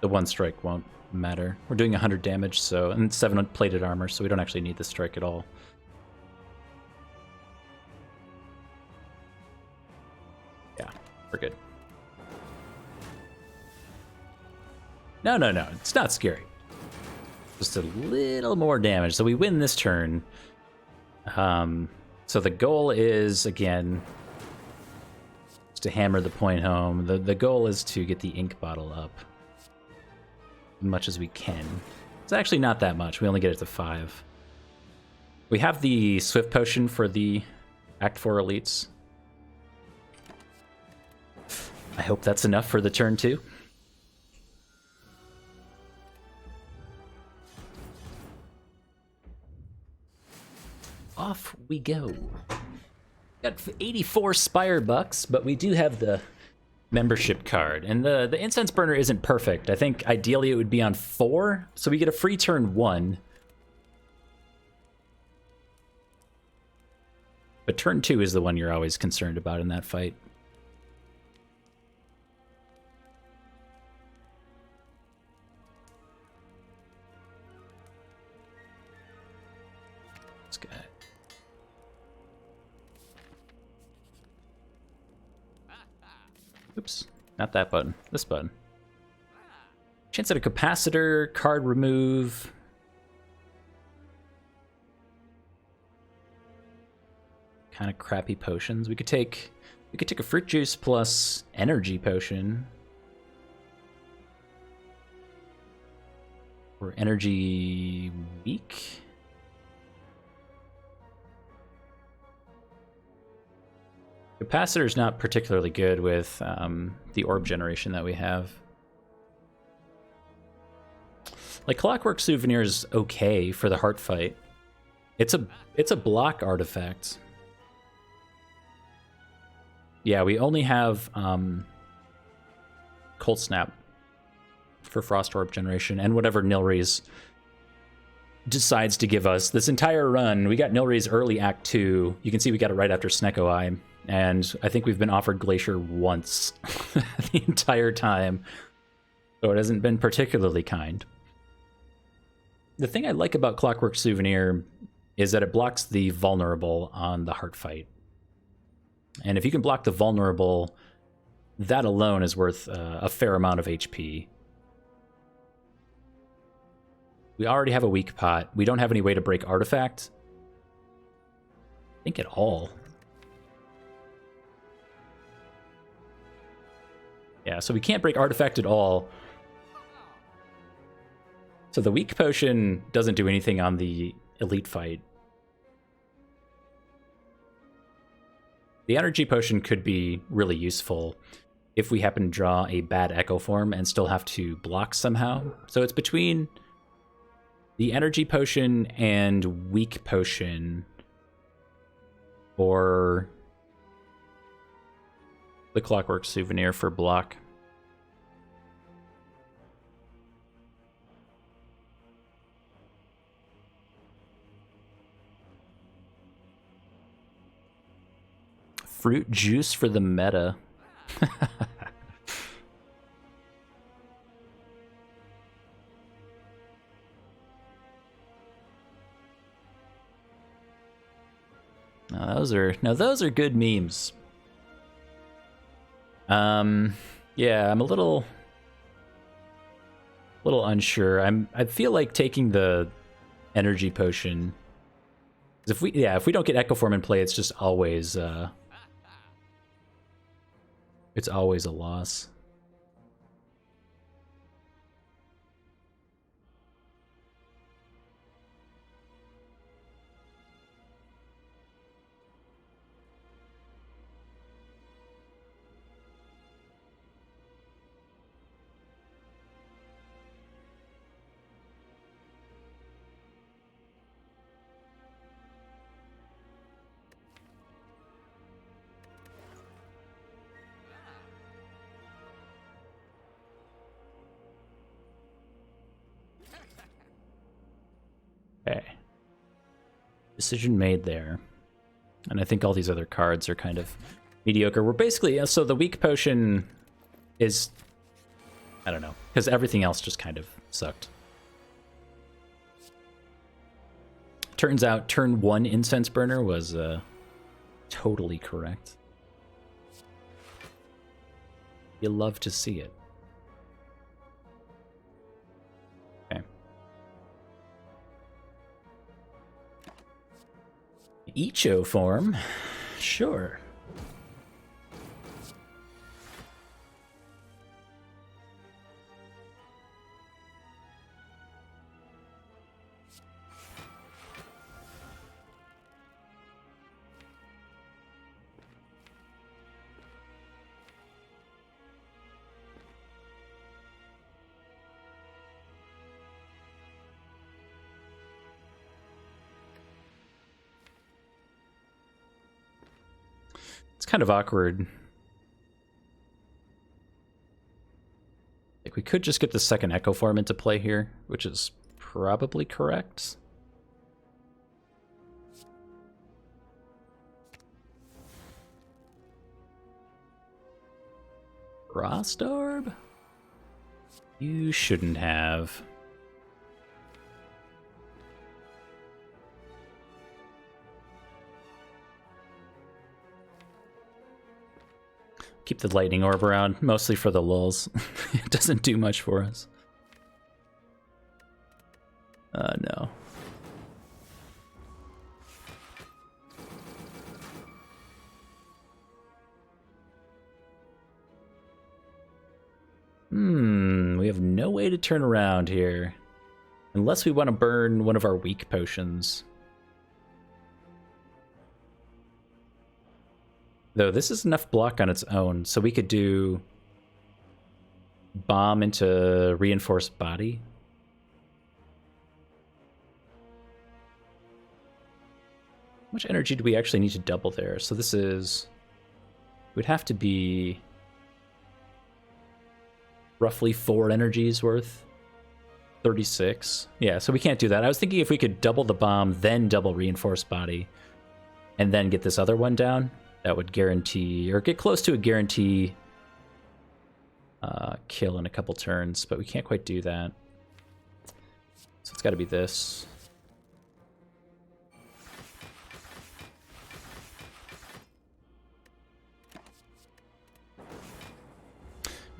The one strike won't matter. We're doing 100 damage, so, and 7 plated armor, so we don't actually need the strike at all. Yeah, we're good. No, it's not scary. Just a little more damage. So we win this turn. So the goal is, again, to hammer the point home. The goal is to get the ink bottle up as much as we can. It's actually not that much. We only get it to 5. We have the Swift Potion for the Act 4 elites. I hope that's enough for the turn 2. Off we go. Got 84 Spire bucks, but we do have the membership card. And the incense burner isn't perfect. I think ideally it would be on 4, so we get a free turn 1. But turn 2 is the one you're always concerned about in that fight. This guy. Oops, not that button. This button. Chance at a capacitor, card remove. Kind of crappy potions. We could take a fruit juice plus energy potion. Or energy weak. Capacitor is not particularly good with the orb generation that we have. Like Clockwork Souvenir is okay for the heart fight. It's a block artifact. Yeah, we only have Cold Snap for Frost Orb generation and whatever Nilry's decides to give us. This entire run, we got Nilry's early Act 2. You can see we got it right after Snecko Eye. And I think we've been offered Glacier once the entire time. So it hasn't been particularly kind. The thing I like about Clockwork Souvenir is that it blocks the vulnerable on the heart fight. And if you can block the vulnerable, that alone is worth a fair amount of HP. We already have a weak pot. We don't have any way to break artifact. I think at all. Yeah, so we can't break artifact at all. So the weak potion doesn't do anything on the elite fight. The energy potion could be really useful if we happen to draw a bad echo form and still have to block somehow. So it's between the energy potion and weak potion, or the Clockwork Souvenir for block. Fruit juice for the meta. Those are good memes. Yeah, I'm a little little unsure. I feel like taking the energy potion. If we don't get Echo Form in play, it's just always it's always a loss. Okay. Decision made there. And I think all these other cards are kind of mediocre. We're basically... So the weak potion is... I don't know. Because everything else just kind of sucked. Turns out turn 1 Incense Burner was totally correct. You love to see it. Icho form? Sure. It's kind of awkward. Like, we could just get the second Echo Form into play here, which is probably correct. Frostorb? You shouldn't have. Keep the lightning orb around, mostly for the lulz. It doesn't do much for us. No. We have no way to turn around here. Unless we want to burn one of our weak potions. Though this is enough block on its own, so we could do bomb into reinforced body. How much energy do we actually need to double there? So this is... It would have to be roughly 4 energies worth. 36. Yeah, so we can't do that. I was thinking if we could double the bomb, then double reinforced body, and then get this other one down. That would guarantee, or get close to a guarantee kill in a couple turns, but we can't quite do that. So it's got to be this.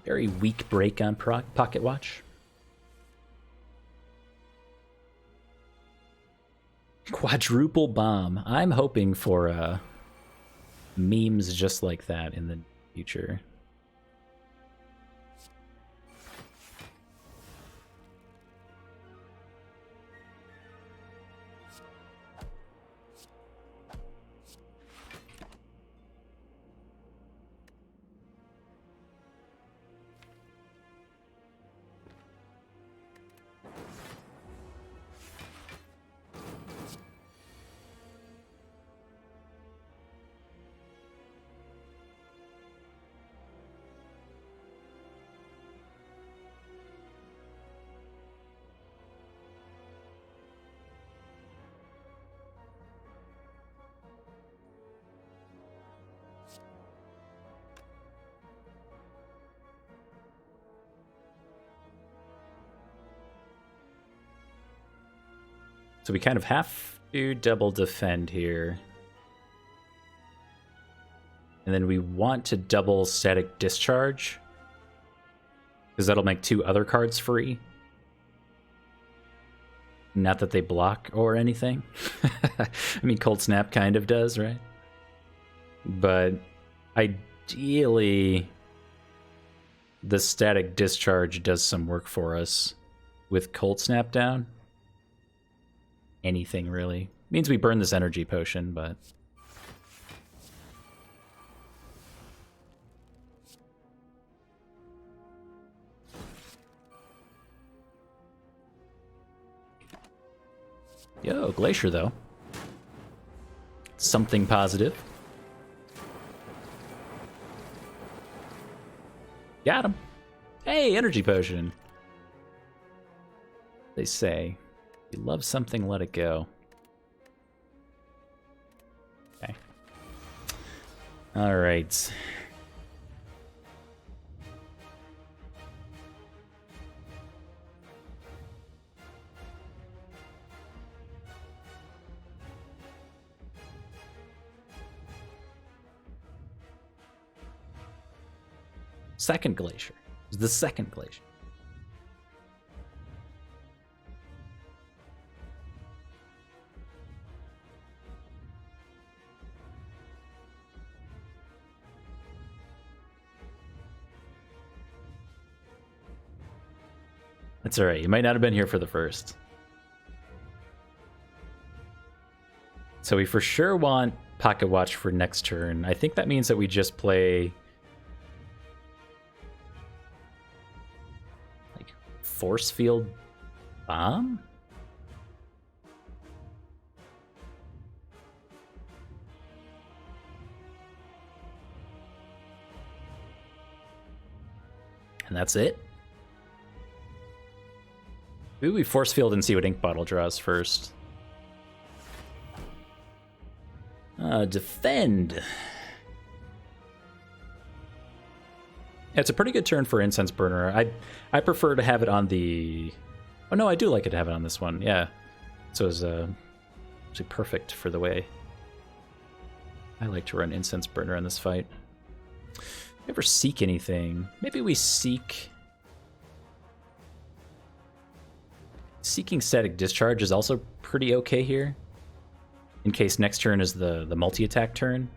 Very weak break on Pocket Watch. Quadruple bomb. I'm hoping for memes just like that in the future. So we kind of have to double defend here. And then we want to double static discharge, because that'll make 2 other cards free. Not that they block or anything. I mean, Cold Snap kind of does, right? But ideally, the Static Discharge does some work for us with Cold Snap down. Anything, really. Means we burn this energy potion, but... Yo, Glacier, though. Something positive. Got him. Hey, energy potion. They say, if you love something, let it go. Okay. All right. Second Glacier. It was the second Glacier. That's alright. You might not have been here for the first. So we for sure want Pocket Watch for next turn. I think that means that we just play... Force Field Bomb? And that's it? Maybe we Force Field and see what Ink Bottle draws first. Defend. It's a pretty good turn for Incense Burner. I prefer to have it on the... Oh no, I do like it to have it on this one, yeah. So it's actually perfect for the way I like to run Incense Burner in this fight. Never seek anything. Maybe we seek... Seeking Static Discharge is also pretty okay here. In case next turn is the multi-attack turn.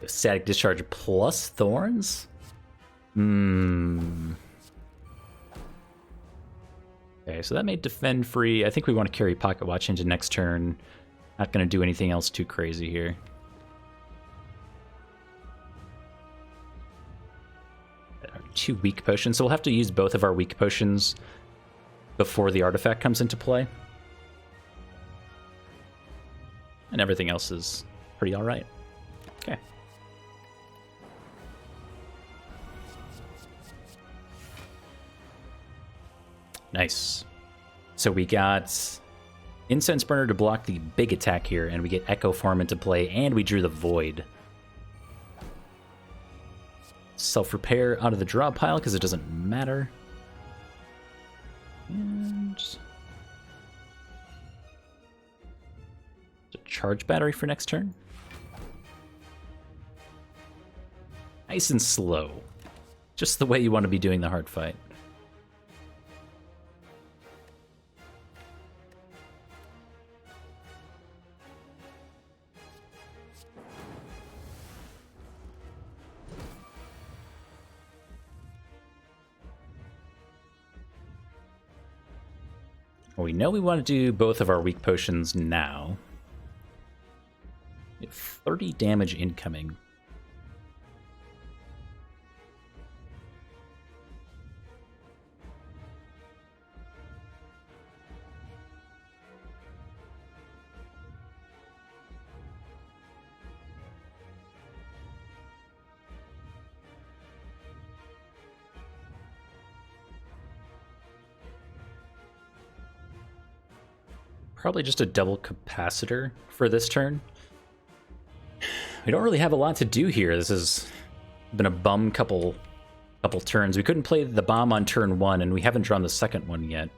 Static Discharge plus Thorns? Okay, so that made Defend free. I think we want to carry Pocket Watch into next turn. Not going to do anything else too crazy here. Two weak potions, so we'll have to use both of our weak potions before the artifact comes into play. And everything else is pretty alright. Okay. Nice. So we got Incense Burner to block the big attack here, and we get Echo Form into play, and we drew the Void. Self-repair out of the draw pile, because it doesn't matter. And... a charge battery for next turn. Nice and slow. Just the way you want to be doing the hard fight. Well, we know we want to do both of our weak potions now. We have 30 damage incoming. Probably just a double capacitor for this turn. We don't really have a lot to do here. This has been a bum couple turns. We couldn't play the bomb on turn 1, and we haven't drawn the second one yet.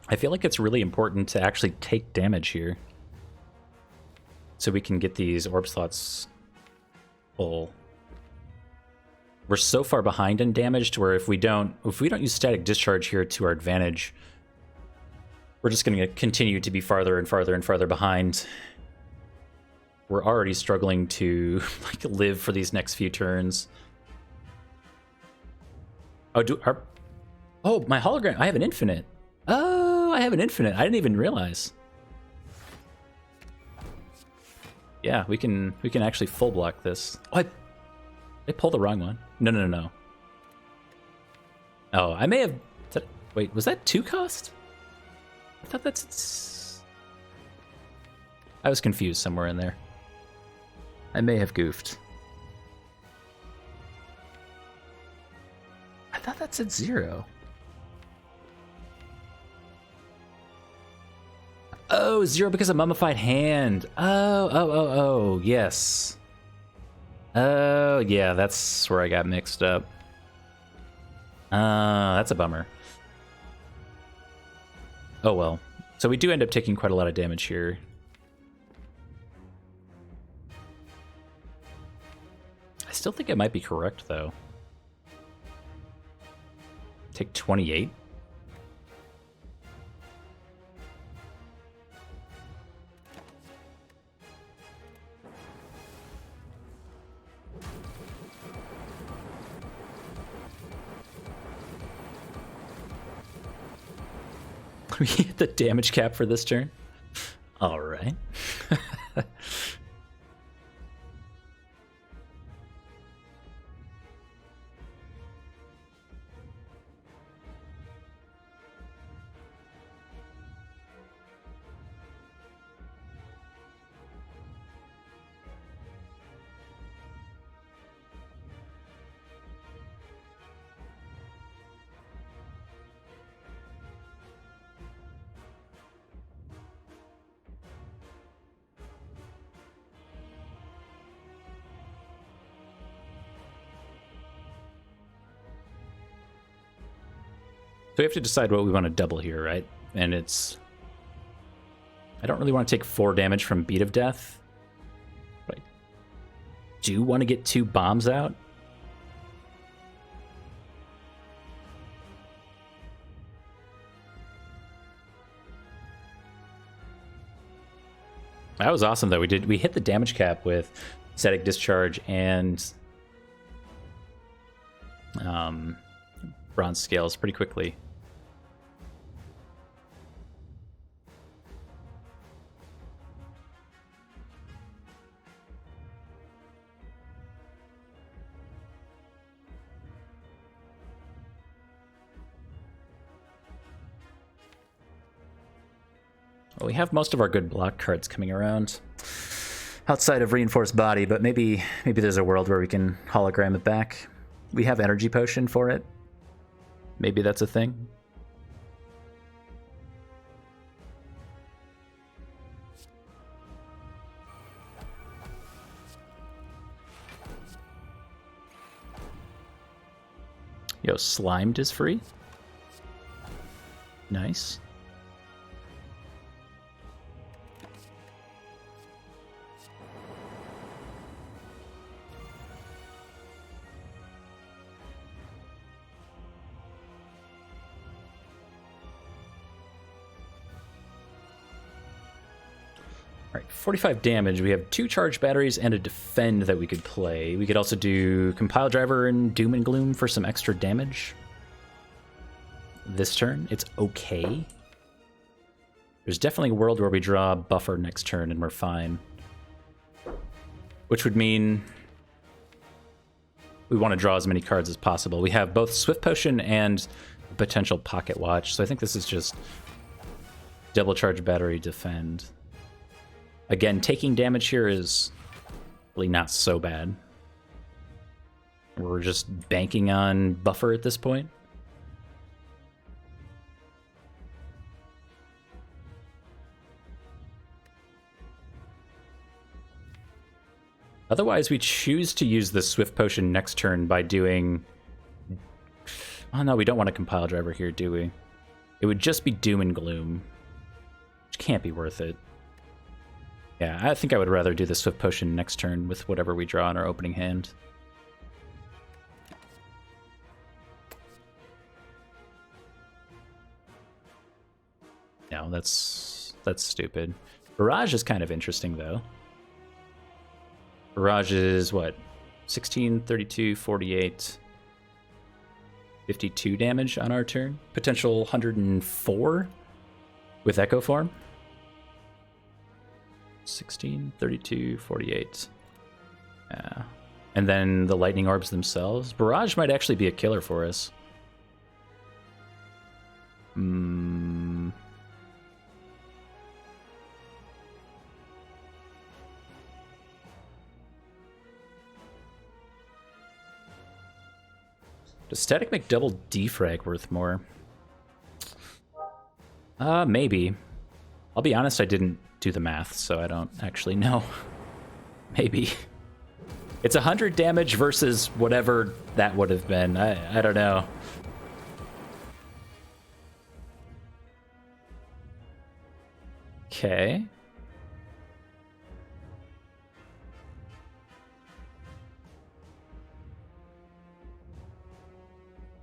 I feel like it's really important to actually take damage here, so we can get these orb slots full. We're so far behind in damage to where if we don't use static discharge here to our advantage, we're just going to continue to be farther and farther and farther behind. We're already struggling to like live for these next few turns. Oh, my hologram. I have an infinite. Oh, I have an infinite. I didn't even realize. Yeah, we can actually full block this. Oh, I pulled the wrong one. No. Oh, I may have... Wait, was that 2 cost? I thought that's... I was confused somewhere in there. I may have goofed. I thought that said 0. Oh, 0 because of Mummified Hand. Oh, yes. Oh, yeah, that's where I got mixed up. That's a bummer. Oh, well. So we do end up taking quite a lot of damage here. I still think it might be correct, though. Take 28? We hit the damage cap for this turn. All right. So we have to decide what we want to double here, right? And it's... I don't really want to take 4 damage from Beat of Death. But I do want to get 2 bombs out. That was awesome, though. We hit the damage cap with Static Discharge and Bronze Scales pretty quickly. Well, we have most of our good block cards coming around outside of Reinforced Body, but maybe there's a world where we can hologram it back. We have Energy Potion for it. Maybe that's a thing. Yo, Slimed is free. Nice. Alright, 45 damage. We have 2 charged batteries and a defend that we could play. We could also do Compile Driver and Doom and Gloom for some extra damage. This turn, it's okay. There's definitely a world where we draw Buffer next turn and we're fine. Which would mean we want to draw as many cards as possible. We have both Swift Potion and potential Pocket Watch, so I think this is just double charge battery, defend. Again, taking damage here is really not so bad. We're just banking on Buffer at this point. Otherwise, we choose to use the Swift Potion next turn by doing... Oh no, we don't want a Compile Driver here, do we? It would just be doom and gloom, which can't be worth it. Yeah, I think I would rather do the Swift Potion next turn with whatever we draw in our opening hand. No, that's stupid. Barrage is kind of interesting, though. Barrage is, what, 16, 32, 48, 52 damage on our turn. Potential 104 with Echo Form. 16, 32, 48. Yeah. And then the Lightning Orbs themselves. Barrage might actually be a killer for us. Does Static make double defrag worth more? Maybe. I'll be honest, I didn't do the math, so I don't actually know. Maybe. It's 100 damage versus whatever that would have been. I don't know. Okay.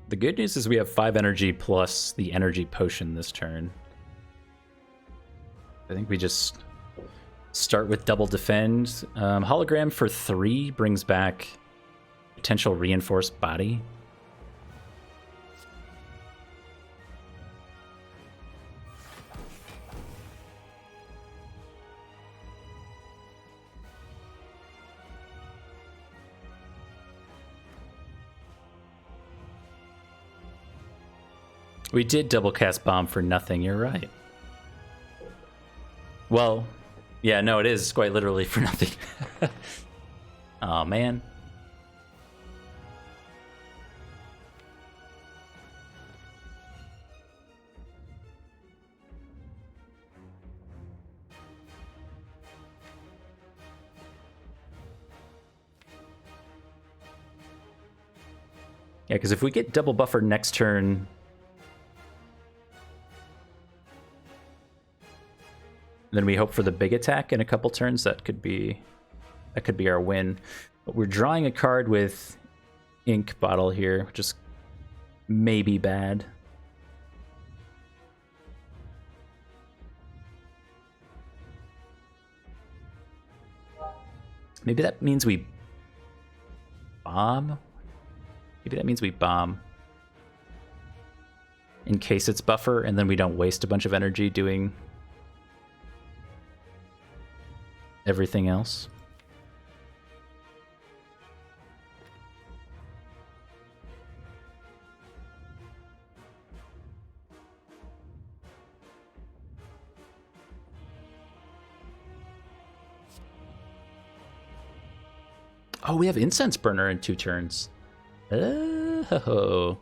The good news is we have 5 energy plus the energy potion this turn. I think we just start with double defend. Hologram for 3 brings back potential reinforced body. We did double cast bomb for nothing, you're right. Well, yeah, no, it is quite literally for nothing. Oh man. Yeah, because if we get double buffer next turn, then we hope for the big attack in a couple turns. That could be our win. But we're drawing a card with Ink Bottle here, which is maybe bad. Maybe that means we bomb? Maybe that means we bomb in case it's buffer, and then we don't waste a bunch of energy doing everything else. Oh, we have Incense Burner in 2 turns. Oh.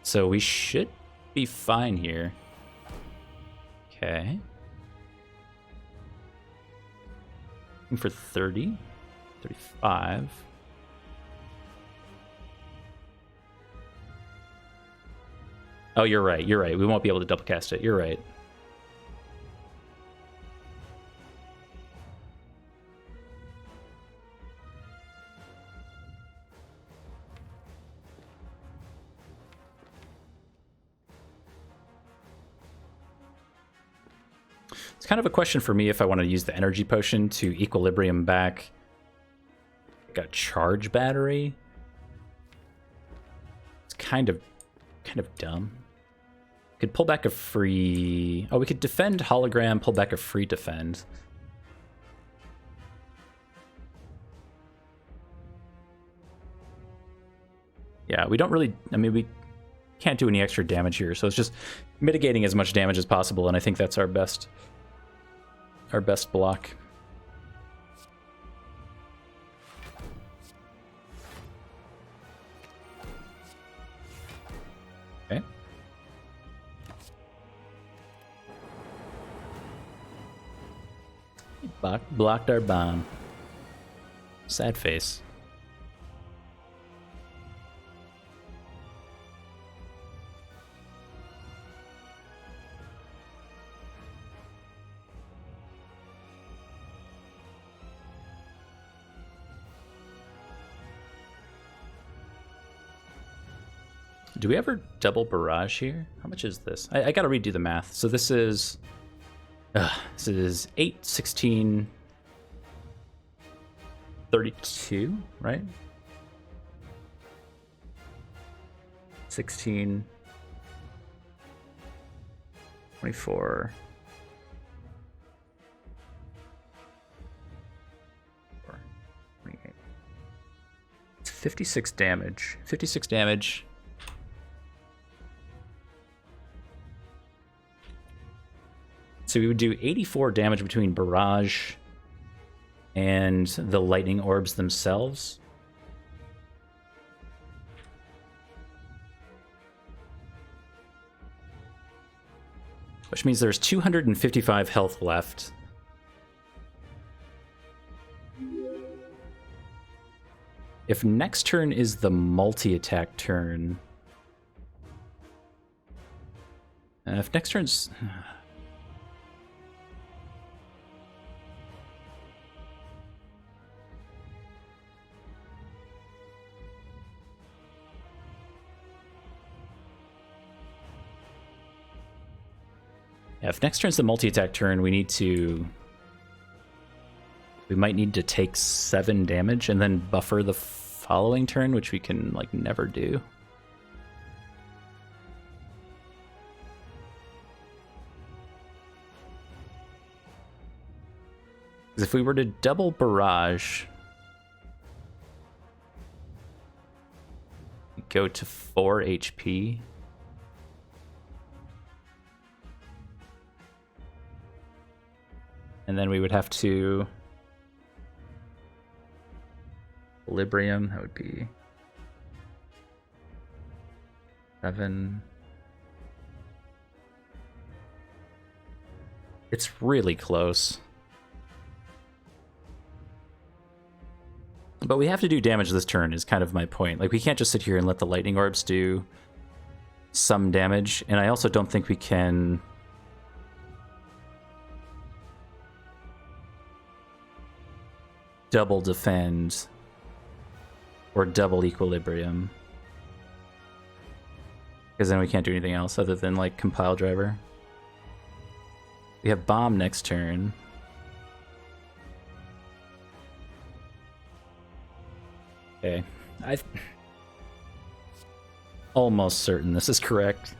So we should be fine here. Okay. For 30, 35. Oh, you're right. You're right. We won't be able to double cast it. You're right. It's kind of a question for me if I want to use the energy potion to equilibrium back like a charge battery. It's kind of dumb. Could pull back a free... Oh, we could defend hologram, pull back a free defend. Yeah, we don't really... I mean, we can't do any extra damage here, so it's just mitigating as much damage as possible, and I think that's our best block. Okay. Blocked our bomb. Sad face. Do we ever double barrage here? How much is this? I gotta redo the math. So this is 8, 16, 32, right? 16, 24. 28. It's 56 damage. 56 damage. So we would do 84 damage between barrage and the lightning orbs themselves. Which means there's 255 health left. If next turn is the multi-attack turn... if next turn's... yeah, if next turn's the multi-attack turn, we might need to take 7 damage and then buffer the following turn, which we can, like, never do. Because if we were to double barrage, we go to 4 HP. And then we would have to equilibrium, that would be 7. It's really close. But we have to do damage this turn is kind of my point. Like, we can't just sit here and let the lightning orbs do some damage. And I also don't think we can... double defend or double equilibrium, because then we can't do anything else other than, like, compile driver. We have bomb next turn. Okay, I'm almost certain this is correct.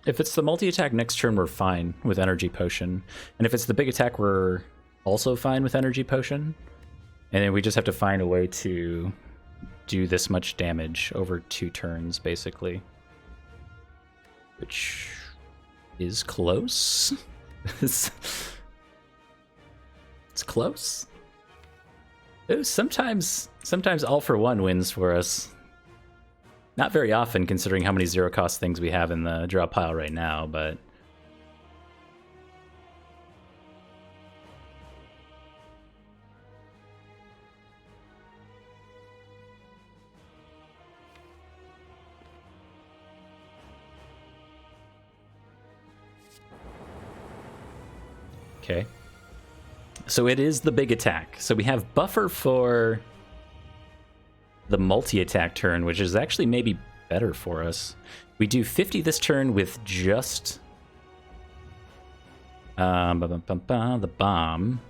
If it's the multi-attack next turn, we're fine with Energy Potion. And if it's the big attack, we're also fine with Energy Potion. And then we just have to find a way to do this much damage over 2 turns, basically. Which is close. It's close. Ooh, sometimes all for one wins for us. Not very often, considering how many zero-cost things we have in the draw pile right now, but... okay. So it is the big attack. So we have buffer for the multi-attack turn, which is actually maybe better for us. We do 50 this turn with just the bomb.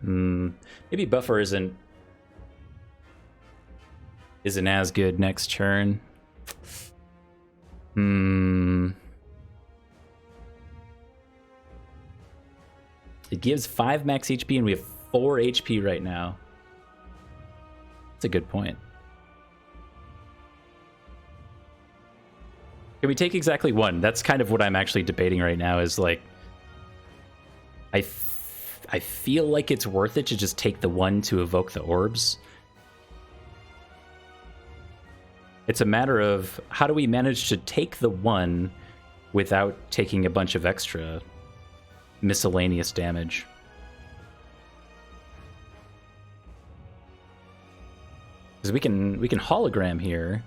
Maybe buffer isn't as good next turn. It gives 5 max HP and we have 4 HP right now. That's a good point. Can we take exactly 1? That's kind of what I'm actually debating right now, is like, I feel like it's worth it to just take the 1 to evoke the orbs. It's a matter of how do we manage to take the 1 without taking a bunch of extra miscellaneous damage. Because we can hologram here.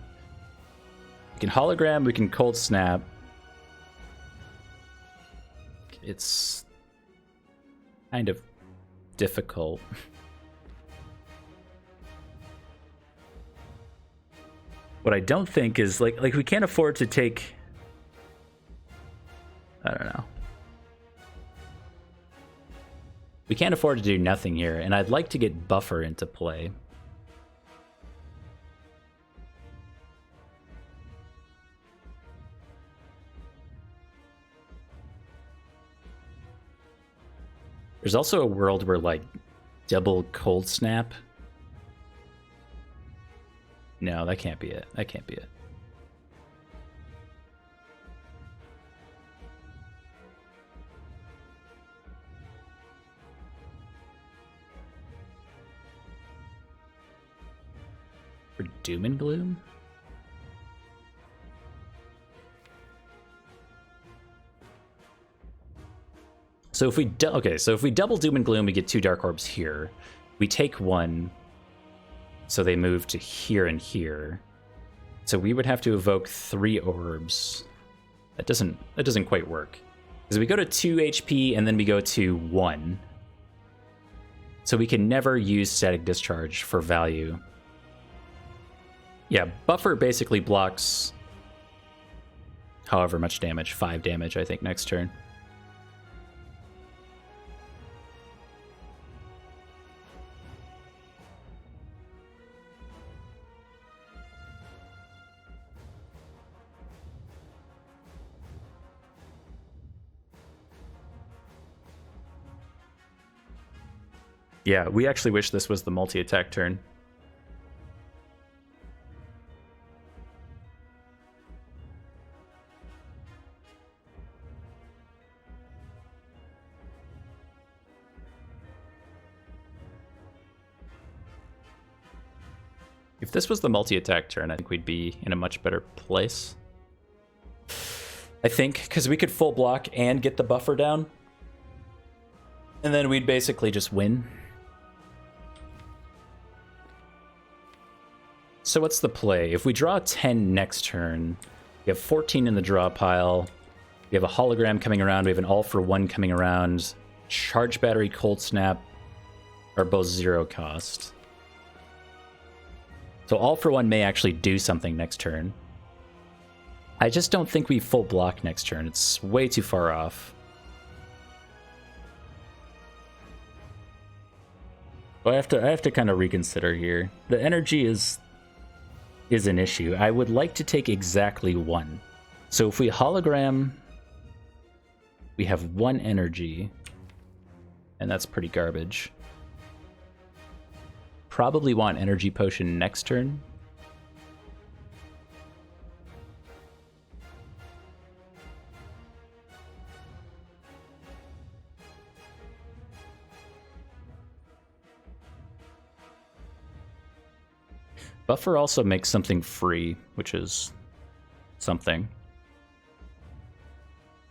We can hologram, we can cold snap. It's kind of difficult. What I don't think is like we can't afford to take, I don't know. We can't afford to do nothing here, and I'd like to get buffer into play. There's also a world where, like, double cold snap. No, that can't be it. That can't be it. For Doom and Gloom? So if we so if we double Doom and Gloom, we get 2 Dark Orbs here. We take 1, so they move to here and here. So we would have to evoke 3 orbs. That doesn't quite work. Because we go to 2 HP and then we go to 1. So we can never use Static Discharge for value. Yeah, buffer basically blocks however much damage, 5 damage I think next turn. Yeah, we actually wish this was the multi-attack turn. If this was the multi-attack turn, I think we'd be in a much better place. I think, because we could full block and get the buffer down. And then we'd basically just win. So what's the play? If we draw 10 next turn, we have 14 in the draw pile. We have a hologram coming around. We have an all for 1 coming around. Charge battery, cold snap are both 0 cost. So all for 1 may actually do something next turn. I just don't think we full block next turn. It's way too far off. Well, I have to kind of reconsider here. The energy is an issue. I would like to take exactly 1. So if we hologram, we have 1 energy, and that's pretty garbage. Probably want energy potion next turn. Buffer also makes something free, which is something.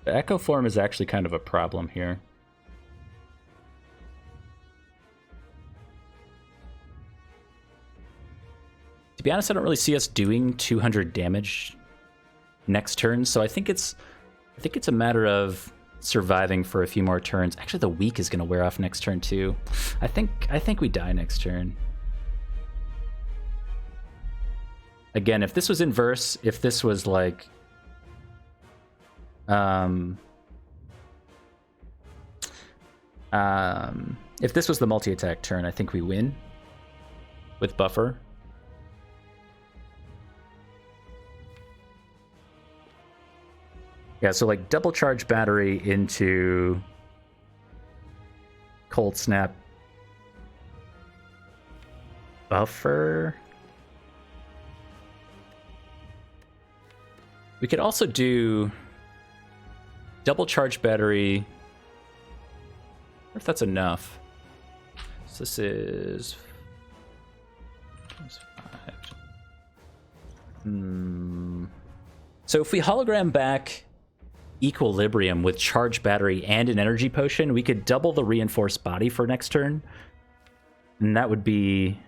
The Echo Form is actually kind of a problem here. To be honest, I don't really see us doing 200 damage next turn, so I think it's a matter of surviving for a few more turns. Actually, the weak is going to wear off next turn too. I think we die next turn. Again, if this was inverse, if this was like If this was the multi-attack turn, I think we win with buffer. Yeah, so like double charge battery into cold snap buffer. We could also do double charge battery. I wonder if that's enough. So this is 5. So if we hologram back Equilibrium with charge battery and an energy potion, we could double the reinforced body for next turn. And that would be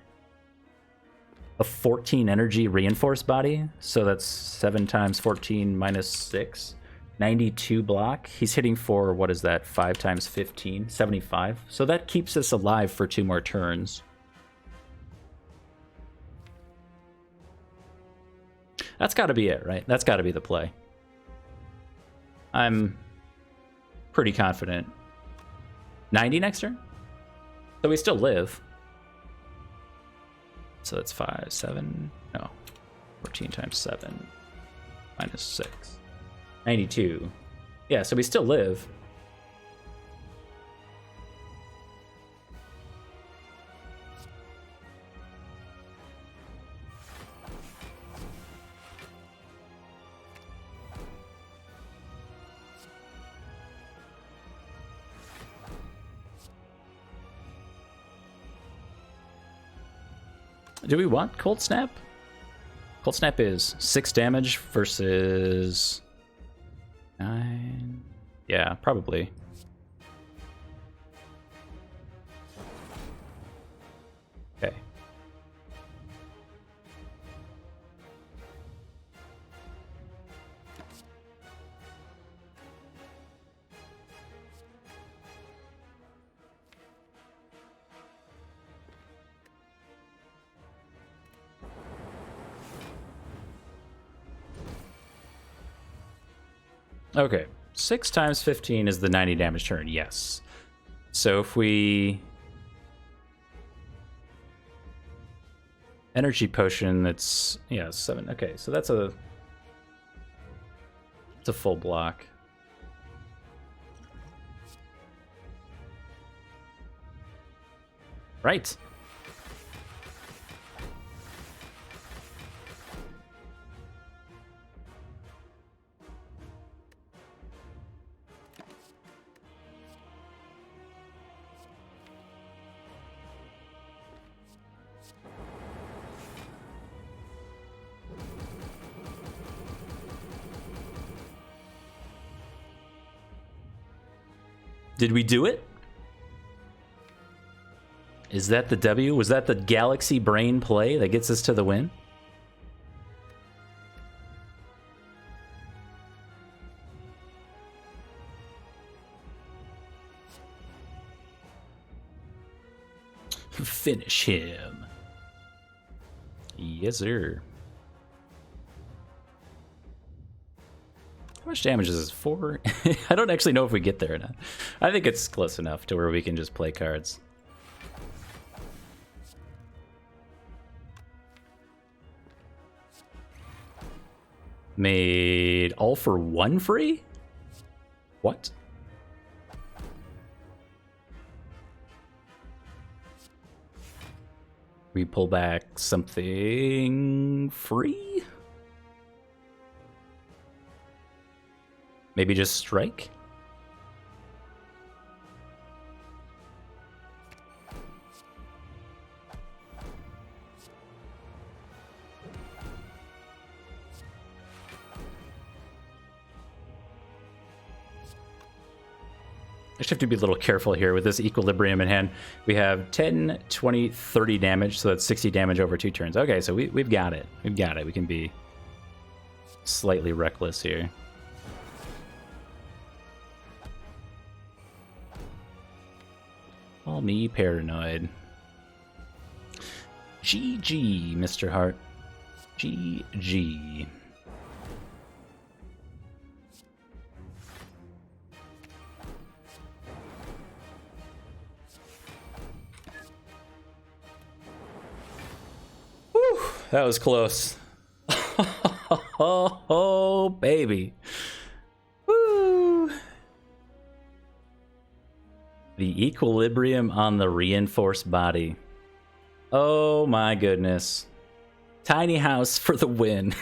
a 14 energy reinforced body. So that's 7 times 14 minus 6. 92 block. He's hitting for, what is that? 5 times 15. 75. So that keeps us alive for 2 more turns. That's got to be it, right? That's got to be the play. I'm pretty confident. 90 next turn? So we still live. So that's 5, 7, no. 14 times 7 minus 6. 92. Yeah, so we still live. Do we want Cold Snap? Cold Snap is 6 damage versus 9. Yeah, probably. Okay. Okay, 6 times 15 is the 90 damage turn, yes. So if we... Energy potion, that's, yeah, 7. Okay, so that's a... It's a full block. Right. Did we do it? Is that the W? Was that the Galaxy Brain play that gets us to the win? Finish him. Yes, sir. How much damage is this? 4? I don't actually know if we get there or not. I think it's close enough to where we can just play cards. Made all for 1 free? What? We pull back something free? Maybe just strike? I just have to be a little careful here with this Equilibrium in hand. We have 10, 20, 30 damage, so that's 60 damage over 2 turns. Okay, so we've got it. We've got it. We can be slightly reckless here. Call me paranoid. GG, Mr. Hart. GG. that was close. Oh, baby. Woo. The equilibrium on the reinforced body. Oh my goodness. Tiny house for the win.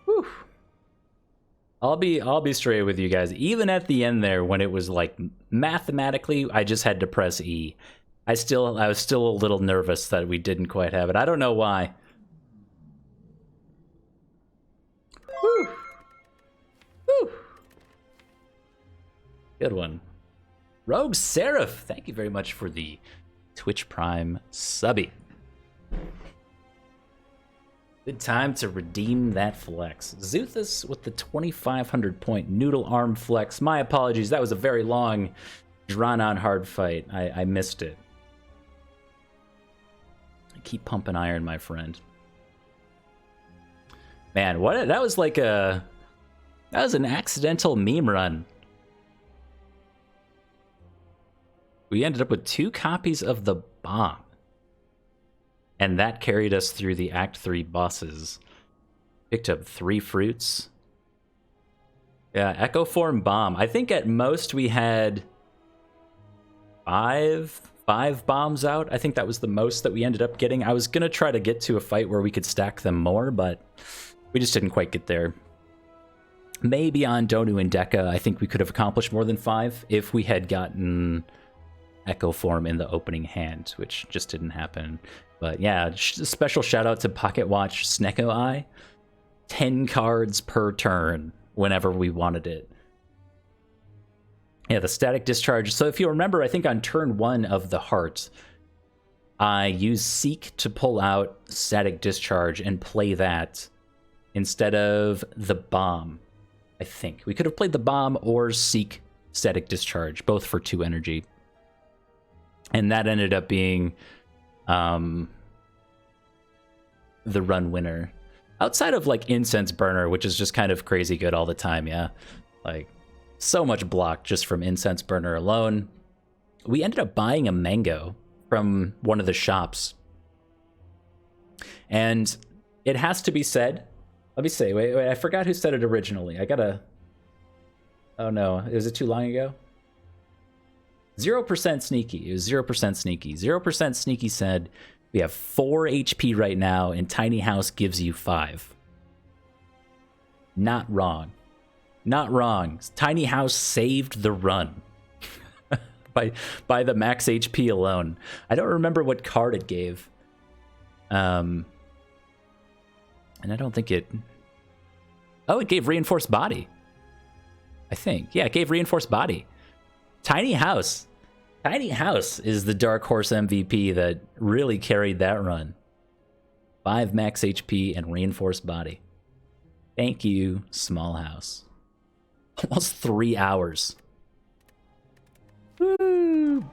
Whew. I'll be straight with you guys. Even at the end there, when it was like mathematically, I just had to press E. I was still a little nervous that we didn't quite have it. I don't know why. Whew. Whew. Good one. Rogue Seraph, thank you very much for the Twitch Prime subby. Good time to redeem that flex. Zuthus with the 2,500 point noodle arm flex. My apologies, that was a very long, drawn-on hard fight. I missed it. Keep pumping iron, my friend. Man, that was like that was an accidental meme run. We ended up with 2 copies of the bomb. And that carried us through the Act 3 bosses. Picked up 3 fruits. Yeah, Echo Form Bomb. I think at most we had 5 bombs out. I think that was the most that we ended up getting. I was going to try to get to a fight where we could stack them more, but we just didn't quite get there. Maybe on Donu and Deka, I think we could have accomplished more than 5 if we had gotten Echo Form in the opening hand, which just didn't happen. But yeah, special shout out to Pocket Watch Snecko Eye. 10 cards per turn whenever we wanted it. Yeah, the static discharge. So if you remember, I think on turn 1 of the heart, I used Seek to pull out static discharge and play that instead of the bomb. I think we could have played the bomb or Seek static discharge, both for 2 energy. And that ended up being the run winner. Outside of like Incense Burner, which is just kind of crazy good all the time, yeah. Like so much block just from Incense Burner alone. We ended up buying a mango from one of the shops. And it has to be said, let me say, wait, I forgot who said it originally. I gotta, oh no, is it too long ago? 0% sneaky. It was 0% sneaky. 0% sneaky said, we have 4 HP right now, and Tiny House gives you 5. Not wrong. Not wrong. Tiny House saved the run by the max HP alone. I don't remember what card it gave. And I don't think it... Oh, it gave Reinforced Body. I think. Yeah, it gave Reinforced Body. Tiny House. Tiny House is the Dark Horse MVP that really carried that run. 5 max HP and Reinforced Body. Thank you, Small House. Almost 3 hours. Woo!